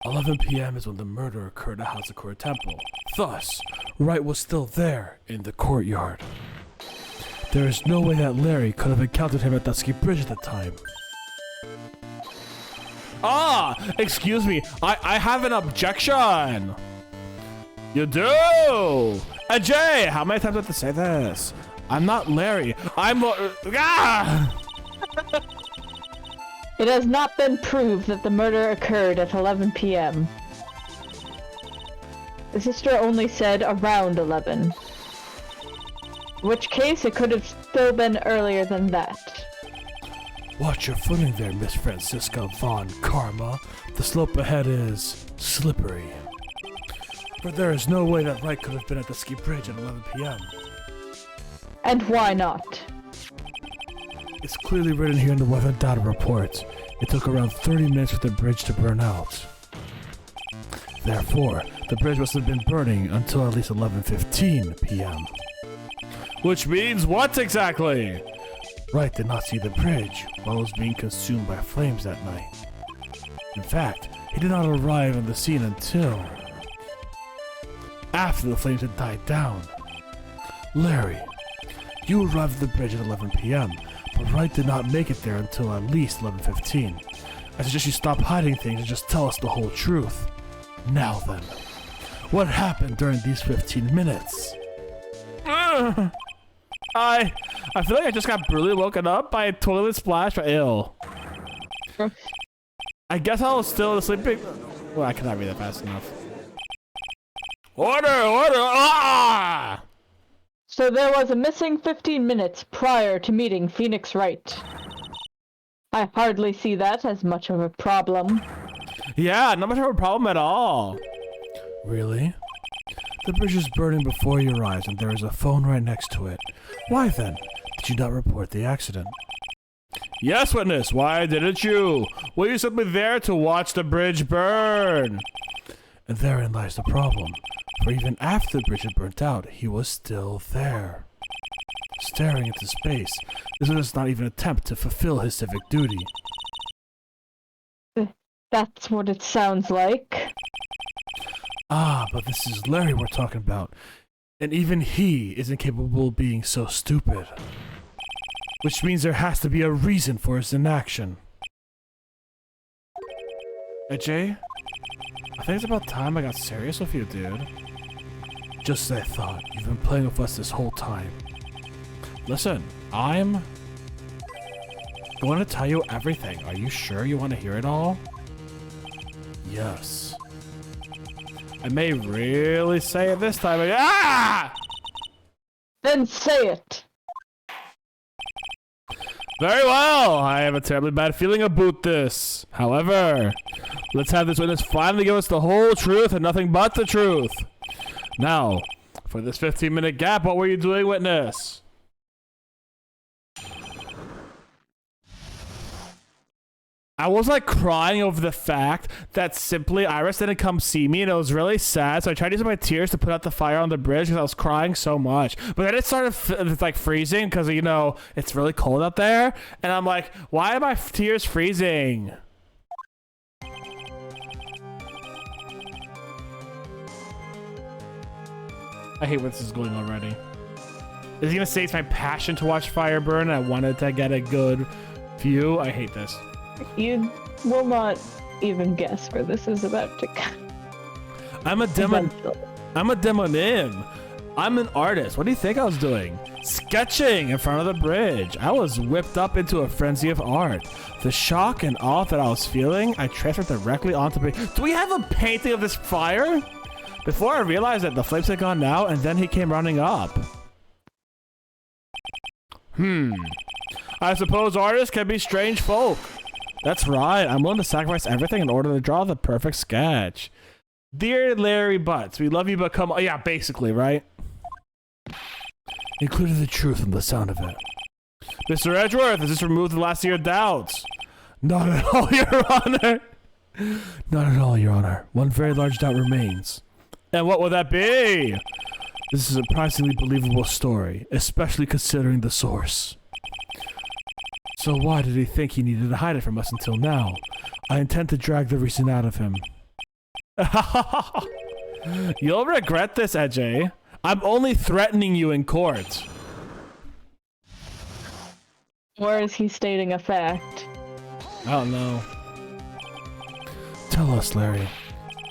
[SPEAKER 3] 11 p.m. is when the murder occurred at Hazakura Temple. Thus, Wright was still there in the courtyard. There is no way that Larry could have encountered him at Dusky Bridge at the time.
[SPEAKER 1] Ah, excuse me. I have an objection. You do? Jay, how many times do I have to say this? I'm not Larry. I'm...
[SPEAKER 2] It has not been proved that the murder occurred at 11 p.m. The sister only said around 11. which case it could have still been earlier than that.
[SPEAKER 3] Watch your footing there, Miss Francisca Von Karma. The slope ahead is slippery. But there is no way that Wright could have been at the ski bridge at 11 p.m.
[SPEAKER 2] And why not?
[SPEAKER 3] It's clearly written here in the weather data report. It took around 30 minutes for the bridge to burn out. Therefore, the bridge must have been burning until at least 11:15 p.m.
[SPEAKER 1] Which means what exactly?
[SPEAKER 3] Wright did not see the bridge while it was being consumed by flames that night. In fact, he did not arrive on the scene until after the flames had died down. Larry, you arrived at the bridge at 11 p.m., but Wright did not make it there until at least 11:15. I suggest you stop hiding things and just tell us the whole truth. Now then, what happened during these 15 minutes?
[SPEAKER 1] I feel like I just got brutally woken up by a toilet splash. Ill. I guess I was still sleeping. Well, I cannot read that fast enough. Order! Ah!
[SPEAKER 2] So there was a missing 15 minutes prior to meeting Phoenix Wright. I hardly see that as much of a problem.
[SPEAKER 1] Yeah, not much of a problem at all.
[SPEAKER 3] Really? The bridge is burning before your eyes and there is a phone right next to it. Why then did you not report the accident?
[SPEAKER 1] Yes, witness, why didn't you? Were you simply there to watch the bridge burn?
[SPEAKER 3] And therein lies the problem. For even after the bridge had burnt out, he was still there. Staring into space, this does not even attempt to fulfill his civic duty.
[SPEAKER 2] That's what it sounds like.
[SPEAKER 3] Ah, but this is Larry we're talking about. And even he isn't capable of being so stupid. Which means there has to be a reason for his inaction.
[SPEAKER 1] Hey, Jay? I think it's about time I got serious with you, dude.
[SPEAKER 3] Just as I thought. You've been playing with us this whole time.
[SPEAKER 1] Listen, I'm going to tell you everything. Are you sure you want to hear it all?
[SPEAKER 3] Yes.
[SPEAKER 1] I may really say it this time. Ah!
[SPEAKER 2] Then say it.
[SPEAKER 1] Very well. I have a terribly bad feeling about this. However, let's have this witness finally give us the whole truth and nothing but the truth. Now, for this 15-minute gap, what were you doing, witness? I was like crying over the fact that simply Iris didn't come see me, and it was really sad. So I tried using my tears to put out the fire on the bridge because I was crying so much. But then it started like freezing because, you know, it's really cold out there. And I'm like, why are my tears freezing? I hate where this is going already. Is he gonna say it's my passion to watch fire burn? I wanted to get a good view. I hate this.
[SPEAKER 2] You will not even guess where this is about to go.
[SPEAKER 1] I'm a demonym. I'm an artist. What do you think I was doing? Sketching in front of the bridge. I was whipped up into a frenzy of art. The shock and awe that I was feeling, I transferred directly onto me. Do we have a painting of this fire? Before I realized that the flames had gone out, and then he came running up. I suppose artists can be strange folk. That's right. I'm willing to sacrifice everything in order to draw the perfect sketch. Dear Larry Butts, we love you, but come on. Yeah, basically, right?
[SPEAKER 3] Including the truth and the sound of it.
[SPEAKER 1] Mr. Edgeworth, has this removed the last of your doubts?
[SPEAKER 3] Not at all, Your Honor. Not at all, Your Honor. One very large doubt remains.
[SPEAKER 1] And what would that be?
[SPEAKER 3] This is a surprisingly believable story, especially considering the source. So why did he think he needed to hide it from us until now? I intend to drag the reason out of him.
[SPEAKER 1] You'll regret this, AJ. I'm only threatening you in court.
[SPEAKER 2] Or is he stating a fact?
[SPEAKER 1] I don't know.
[SPEAKER 3] Tell us, Larry.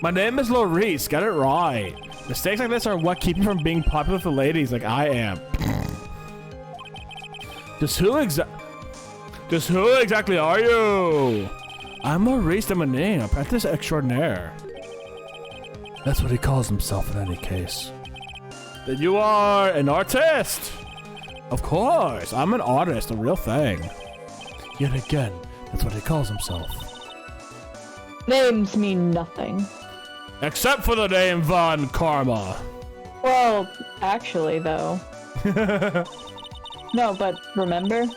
[SPEAKER 1] My name is Laurice, get it right. Mistakes like this are what keep you from being popular with the ladies like I am. Just who exactly are you? I'm Laurice de Manin, apprentice extraordinaire.
[SPEAKER 3] That's what he calls himself in any case.
[SPEAKER 1] Then you are an artist? Of course, I'm an artist, a real thing.
[SPEAKER 3] Yet again, that's what he calls himself.
[SPEAKER 2] Names mean nothing.
[SPEAKER 1] Except for the name Von Karma.
[SPEAKER 2] Well, actually, though. No, but remember?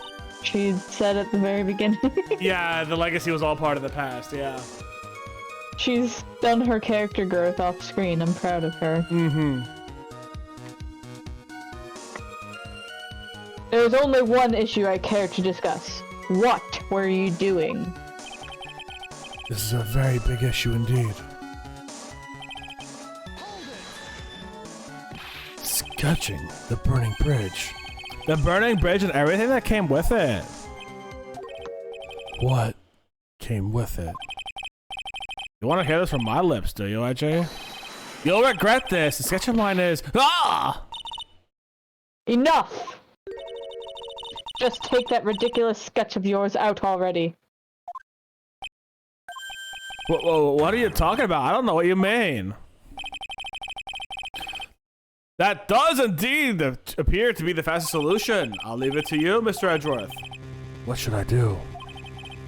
[SPEAKER 2] She said at the very beginning.
[SPEAKER 1] Yeah, the legacy was all part of the past, yeah.
[SPEAKER 2] She's done her character growth off screen. I'm proud of her.
[SPEAKER 1] Mm-hmm.
[SPEAKER 2] There's only one issue I care to discuss. What were you doing?
[SPEAKER 3] This is a very big issue indeed. Sketching the burning bridge.
[SPEAKER 1] The burning bridge and everything that came with it.
[SPEAKER 3] What came with it?
[SPEAKER 1] You want to hear this from my lips, do you, AJ? You'll regret this. The sketch of mine is... Ah!
[SPEAKER 2] Enough! Just take that ridiculous sketch of yours out already.
[SPEAKER 1] What are you talking about? I don't know what you mean. That does indeed appear to be the fastest solution. I'll leave it to you, Mr. Edgeworth.
[SPEAKER 3] What should I do?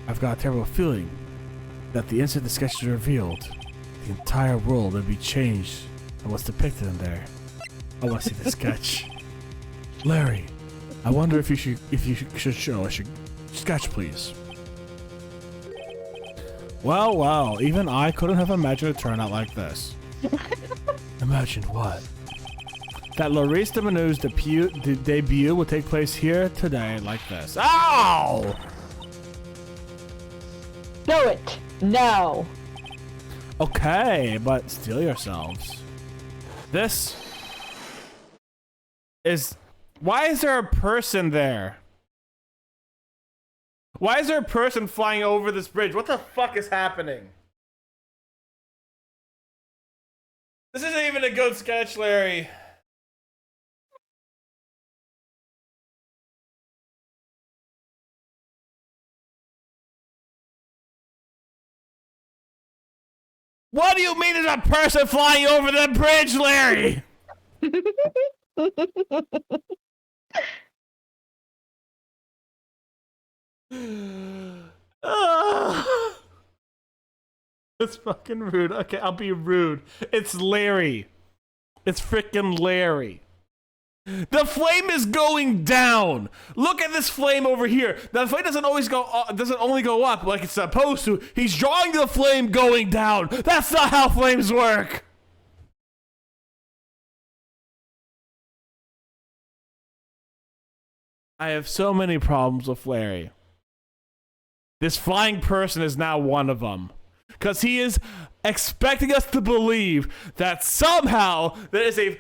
[SPEAKER 1] I've got a terrible feeling that the instant the sketch is revealed, the entire world will be changed and what's depicted in there. I want to see the sketch.
[SPEAKER 3] Larry, I wonder if you should show us your sketch, please.
[SPEAKER 1] Well, even I couldn't have imagined a turnout like this.
[SPEAKER 3] Imagined what?
[SPEAKER 1] That Laurice de Menu's debut will take place here today like this. Ow!
[SPEAKER 2] Know it! Now!
[SPEAKER 1] Okay, but steel yourselves. This is... Why is there a person there? Why is there a person flying over this bridge? What the fuck is happening? This isn't even a good sketch, Larry. What do you mean there's a person flying over the bridge, Larry? That's fucking rude. Okay, I'll be rude. It's Larry. It's freaking Larry. The flame is going down. Look at this flame over here. Now, the flame doesn't always go up, doesn't only go up like it's supposed to. He's drawing the flame going down. That's not how flames work. I have so many problems with Larry. This flying person is now one of them. Because he is expecting us to believe that somehow there is a...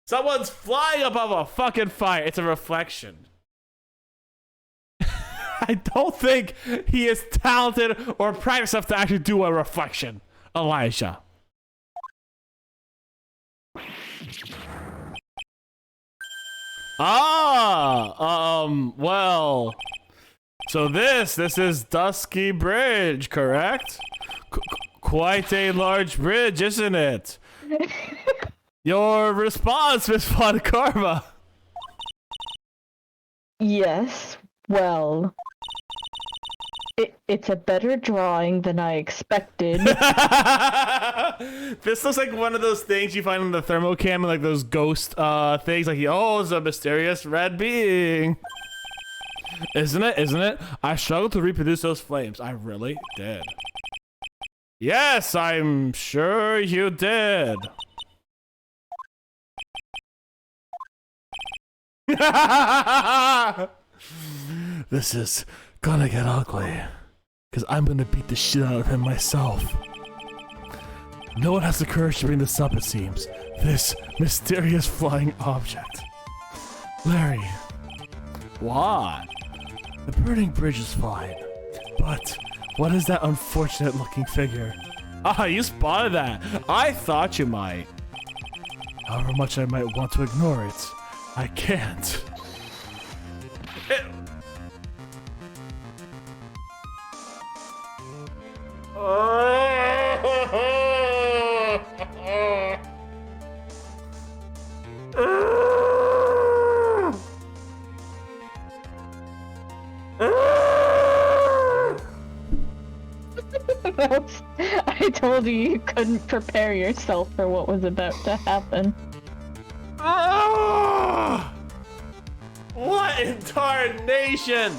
[SPEAKER 1] Someone's flying above a fucking fire. It's a reflection. I don't think he is talented or practiced enough to actually do a reflection, Elijah. Well, so this is Dusky Bridge, correct? Quite a large bridge, isn't it? Your response, Miss Von Karma.
[SPEAKER 2] Yes, well... It's a better drawing than I expected.
[SPEAKER 1] This looks like one of those things you find in the thermocam and like those ghost things like, oh, it's a mysterious red being. Isn't it? I struggled to reproduce those flames. I really did. Yes, I'm sure you did.
[SPEAKER 3] This is gonna get ugly. Because I'm gonna beat the shit out of him myself. No one has the courage to bring this up, it seems. This mysterious flying object. Larry.
[SPEAKER 1] What?
[SPEAKER 3] The burning bridge is fine. But what is that unfortunate looking figure?
[SPEAKER 1] Ah, you spotted that. I thought you might.
[SPEAKER 3] However much I might want to ignore it, I can't.
[SPEAKER 2] I told you couldn't prepare yourself for what was about to happen.
[SPEAKER 1] What in tarnation?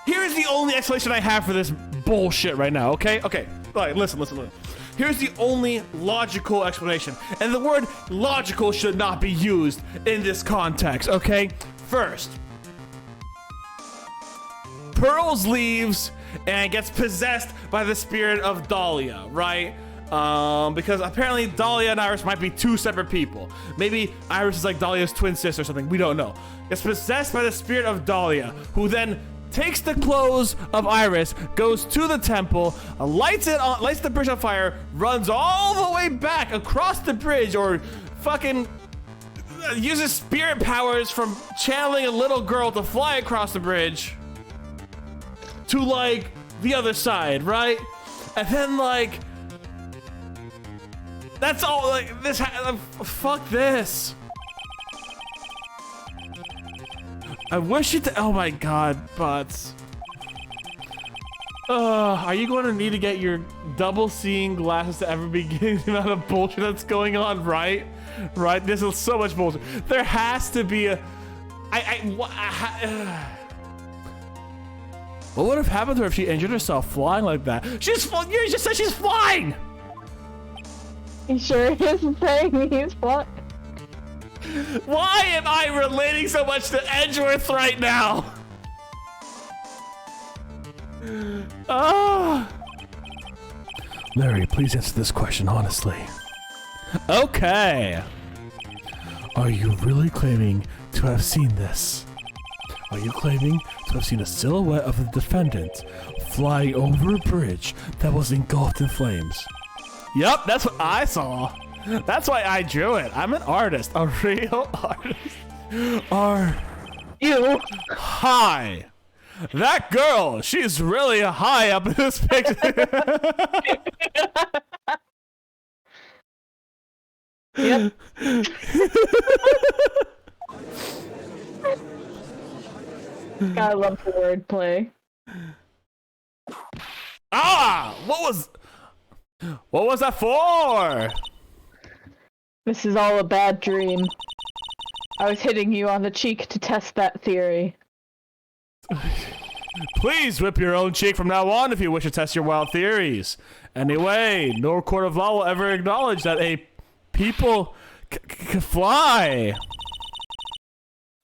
[SPEAKER 1] Here's the only explanation I have for this bullshit right now, okay? Okay, all right, listen. Here's the only logical explanation. And the word logical should not be used in this context, okay? First, Pearls leaves and gets possessed by the spirit of Dahlia, right? Because apparently Dahlia and Iris might be two separate people. Maybe Iris is like Dahlia's twin sister or something, we don't know. Gets possessed by the spirit of Dahlia, who then takes the clothes of Iris, goes to the temple, lights the bridge on fire, runs all the way back across the bridge, or fucking uses spirit powers from channeling a little girl to fly across the bridge to like the other side, right? And then like that's all. Like this. Fuck this. I wish it. Oh my god, butts. Are you going to need to get your double seeing glasses to ever begin the amount of bullshit that's going on, right? Right? This is so much bullshit. There has to be a. What would have happened to her if she injured herself flying like that? You just said she's flying!
[SPEAKER 2] He sure is saying he's flying.
[SPEAKER 1] Why am I relating so much to Edgeworth right now?
[SPEAKER 3] Larry, please answer this question honestly.
[SPEAKER 1] Okay.
[SPEAKER 3] Are you really claiming to have seen this? Are you claiming to have seen a silhouette of the defendant flying over a bridge that was engulfed in flames?
[SPEAKER 1] Yup, that's what I saw. That's why I drew it. I'm an artist, a real artist.
[SPEAKER 3] Are
[SPEAKER 2] You.
[SPEAKER 1] Hi. That girl, she's really high up in this picture.
[SPEAKER 2] Yep. Gotta love the wordplay.
[SPEAKER 1] Ah! What was that for?
[SPEAKER 2] This is all a bad dream. I was hitting you on the cheek to test that theory.
[SPEAKER 1] Please whip your own cheek from now on if you wish to test your wild theories. Anyway, no court of law will ever acknowledge that a people can fly.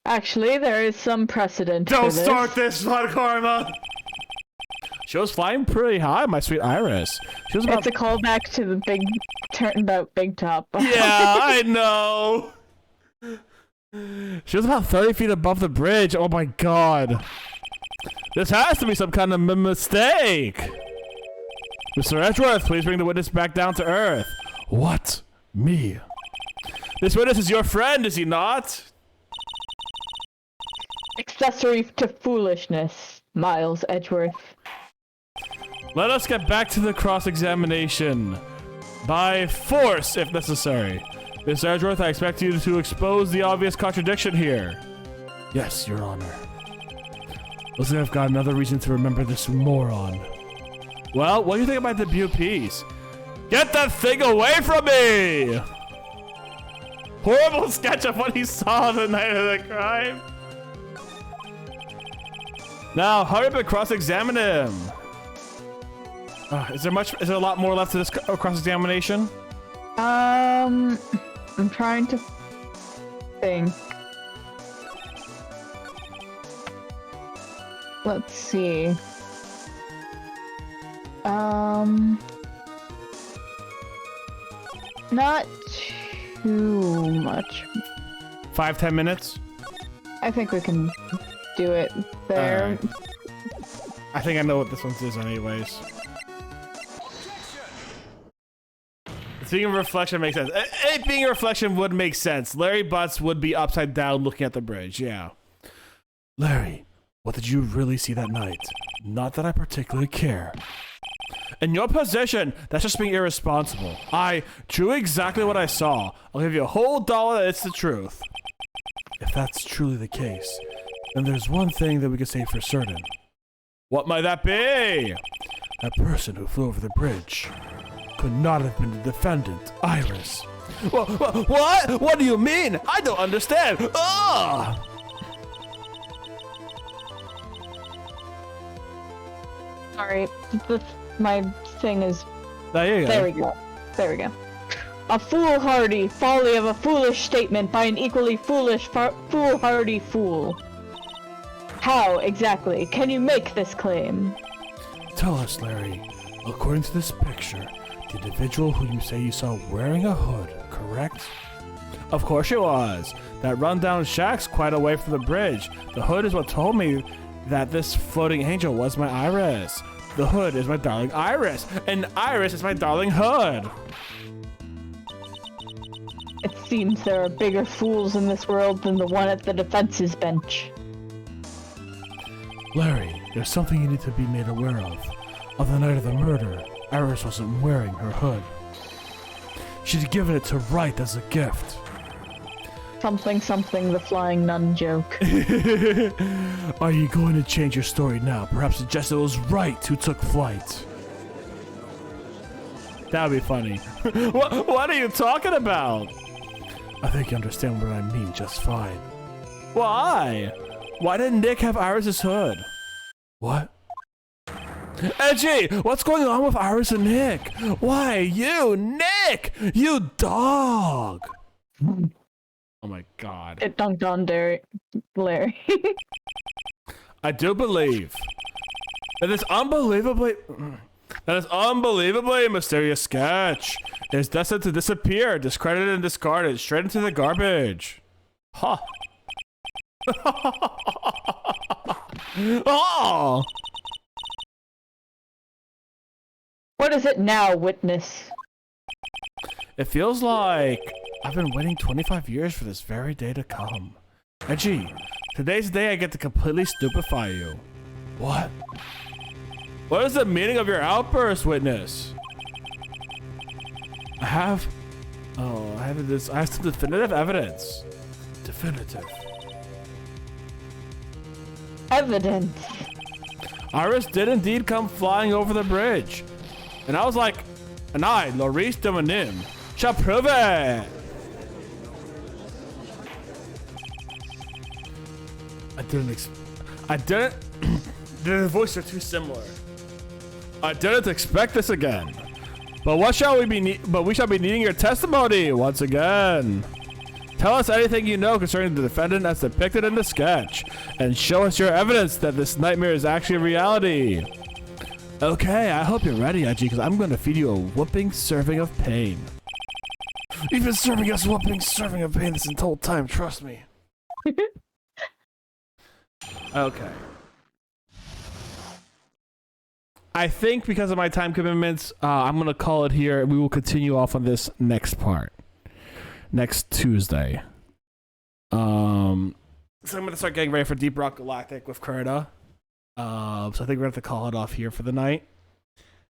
[SPEAKER 2] Actually, there is some precedent for
[SPEAKER 1] Don't
[SPEAKER 2] this.
[SPEAKER 1] start this, Blood Karma! She was flying pretty high, my sweet Iris. She was about...
[SPEAKER 2] It's a callback to the big turnabout Big Top.
[SPEAKER 1] Yeah, I know. She was about 30 feet above the bridge. Oh my god. This has to be some kind of mistake. Mr. Edgeworth, please bring the witness back down to earth.
[SPEAKER 3] what? Me?
[SPEAKER 1] This witness is your friend, is he not?
[SPEAKER 2] Accessory to foolishness, Miles Edgeworth.
[SPEAKER 1] Let us get back to the cross-examination. By force, if necessary. Mr. Edgeworth, I expect you to expose the obvious contradiction here.
[SPEAKER 3] Yes, Your Honor. Looks like I've got another reason to remember this moron.
[SPEAKER 1] Well, what do you think about the BOPs? Get that thing away from me! Horrible sketch of what he saw the night of the crime. Now, hurry up and cross-examine him. Is there a lot more left to this cross-examination?
[SPEAKER 2] I'm trying to think. Let's see. Not too much.
[SPEAKER 1] 5-10 minutes?
[SPEAKER 2] I think we can do it there.
[SPEAKER 1] Alright. I think I know what this one is anyways. Being a reflection makes sense. It being a reflection would make sense. Larry Butts would be upside down looking at the bridge, yeah.
[SPEAKER 3] Larry, what did you really see that night? Not that I particularly care.
[SPEAKER 1] In your position, that's just being irresponsible. I drew exactly what I saw. I'll give you a whole $1 that it's the truth.
[SPEAKER 3] If that's truly the case, then there's one thing that we can say for certain.
[SPEAKER 1] What might that be?
[SPEAKER 3] That person who flew over the bridge could not have been the defendant, Iris.
[SPEAKER 1] What? What do you mean? I don't understand. Ugh!
[SPEAKER 2] Sorry, my thing is.
[SPEAKER 1] There you go.
[SPEAKER 2] There we go. There we go. A foolhardy folly of a foolish statement by an equally foolish foolhardy fool. How exactly can you make this claim?
[SPEAKER 3] Tell us, Larry. According to this picture, the individual who you say you saw wearing a hood, correct?
[SPEAKER 1] Of course it was. That rundown shack's quite away from the bridge. The hood is what told me that this floating angel was my Iris. The hood is my darling Iris, and Iris is my darling hood.
[SPEAKER 2] It seems there are bigger fools in this world than the one at the defense's bench.
[SPEAKER 3] Larry, there's something you need to be made aware of. On the night of the murder, Iris wasn't wearing her hood. She'd given it to Wright as a gift.
[SPEAKER 2] Something, the flying nun joke.
[SPEAKER 3] Are you going to change your story now? Perhaps suggest it was Wright who took flight.
[SPEAKER 1] That would be funny. What are you talking about?
[SPEAKER 3] I think you understand what I mean just fine.
[SPEAKER 1] Why? Why didn't Nick have Iris's hood?
[SPEAKER 3] What?
[SPEAKER 1] Edgy, what's going on with Iris and Nick? Why you, Nick? You dog! Oh my god.
[SPEAKER 2] It dunked on Larry.
[SPEAKER 1] I do believe that this unbelievably mysterious sketch is destined to disappear, discredited and discarded straight into the garbage. Huh. Oh!
[SPEAKER 2] What is it now, witness?
[SPEAKER 1] It feels like I've been waiting 25 years for this very day to come. Edgy, today's the day I get to completely stupefy you.
[SPEAKER 3] What?
[SPEAKER 1] What is the meaning of your outburst, witness? I have some definitive evidence.
[SPEAKER 3] Definitive.
[SPEAKER 2] Evidence.
[SPEAKER 1] Iris did indeed come flying over the bridge. And I was like, and I, Maurice de Manim, shall prove it. The voices are too similar. I didn't expect this again. But we shall be needing your testimony once again. Tell us anything you know concerning the defendant as depicted in the sketch, and show us your evidence that this nightmare is actually reality. Okay, I hope you're ready, Edgy, because I'm going to feed you a whooping serving of pain.
[SPEAKER 3] You've been serving us a whooping serving of pain this whole time, trust me.
[SPEAKER 1] Okay. I think because of my time commitments, I'm going to call it here. We will continue off on this next part. Next Tuesday. So I'm going to start getting ready for Deep Rock Galactic with Kurta. So I think we're going to have to call it off here for the night.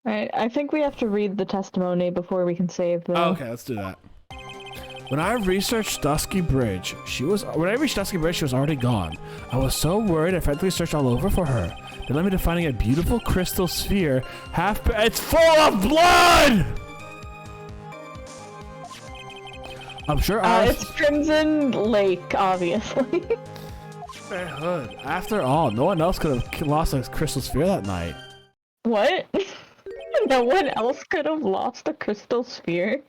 [SPEAKER 2] Alright, I think we have to read the testimony before we can save the...
[SPEAKER 1] Okay, let's do that. When I researched Dusky Bridge, when I reached Dusky Bridge, she was already gone. I was so worried I frantically searched all over for her. They led me to finding a beautiful crystal sphere, it's full of blood! I'm sure
[SPEAKER 2] it's Crimson Lake, obviously.
[SPEAKER 1] Fair hood. After all, no one else could have lost a crystal sphere that night.
[SPEAKER 2] What? No one else could have lost a crystal sphere?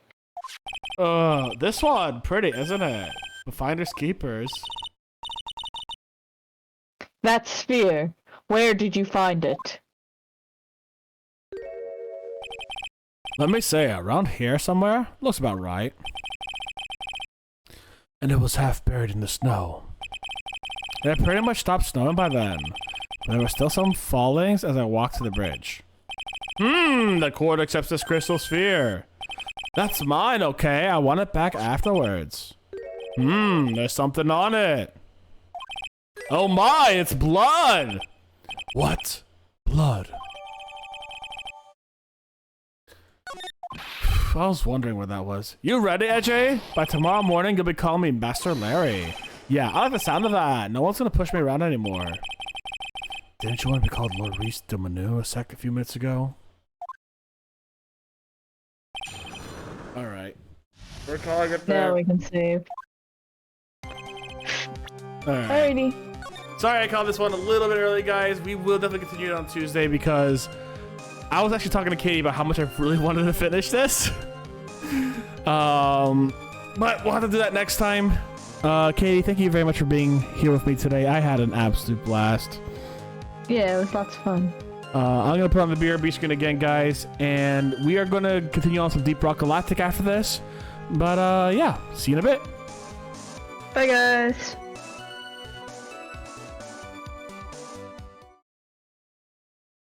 [SPEAKER 1] This one, pretty, isn't it? The finders keepers.
[SPEAKER 2] That sphere, where did you find it?
[SPEAKER 1] Let me say, around here somewhere? Looks about right.
[SPEAKER 3] And it was half buried in the snow.
[SPEAKER 1] It pretty much stopped snowing by then. But there were still some fallings as I walked to the bridge. The court accepts this crystal sphere. That's mine, okay? I want it back afterwards. There's something on it. Oh my, it's blood!
[SPEAKER 3] What? Blood?
[SPEAKER 1] I was wondering where that was. You ready, AJ? By tomorrow morning, you'll be calling me Master Larry. Yeah, I like the sound of that. No one's gonna push me around anymore. Didn't you want to be called Maurice de Manu a few minutes ago? All right. We're calling it there.
[SPEAKER 2] Now we can save.
[SPEAKER 1] Alright.
[SPEAKER 2] Alrighty.
[SPEAKER 1] Sorry I called this one a little bit early, guys. We will definitely continue it on Tuesday because I was actually talking to Katie about how much I really wanted to finish this. But we'll have to do that next time. Katie, thank you very much for being here with me today. I had an absolute blast.
[SPEAKER 2] Yeah, it was lots of fun.
[SPEAKER 1] I'm going to put on the BRB screen again, guys, and we are going to continue on some Deep Rock Galactic after this. But, yeah, see you in a bit.
[SPEAKER 2] Bye, guys.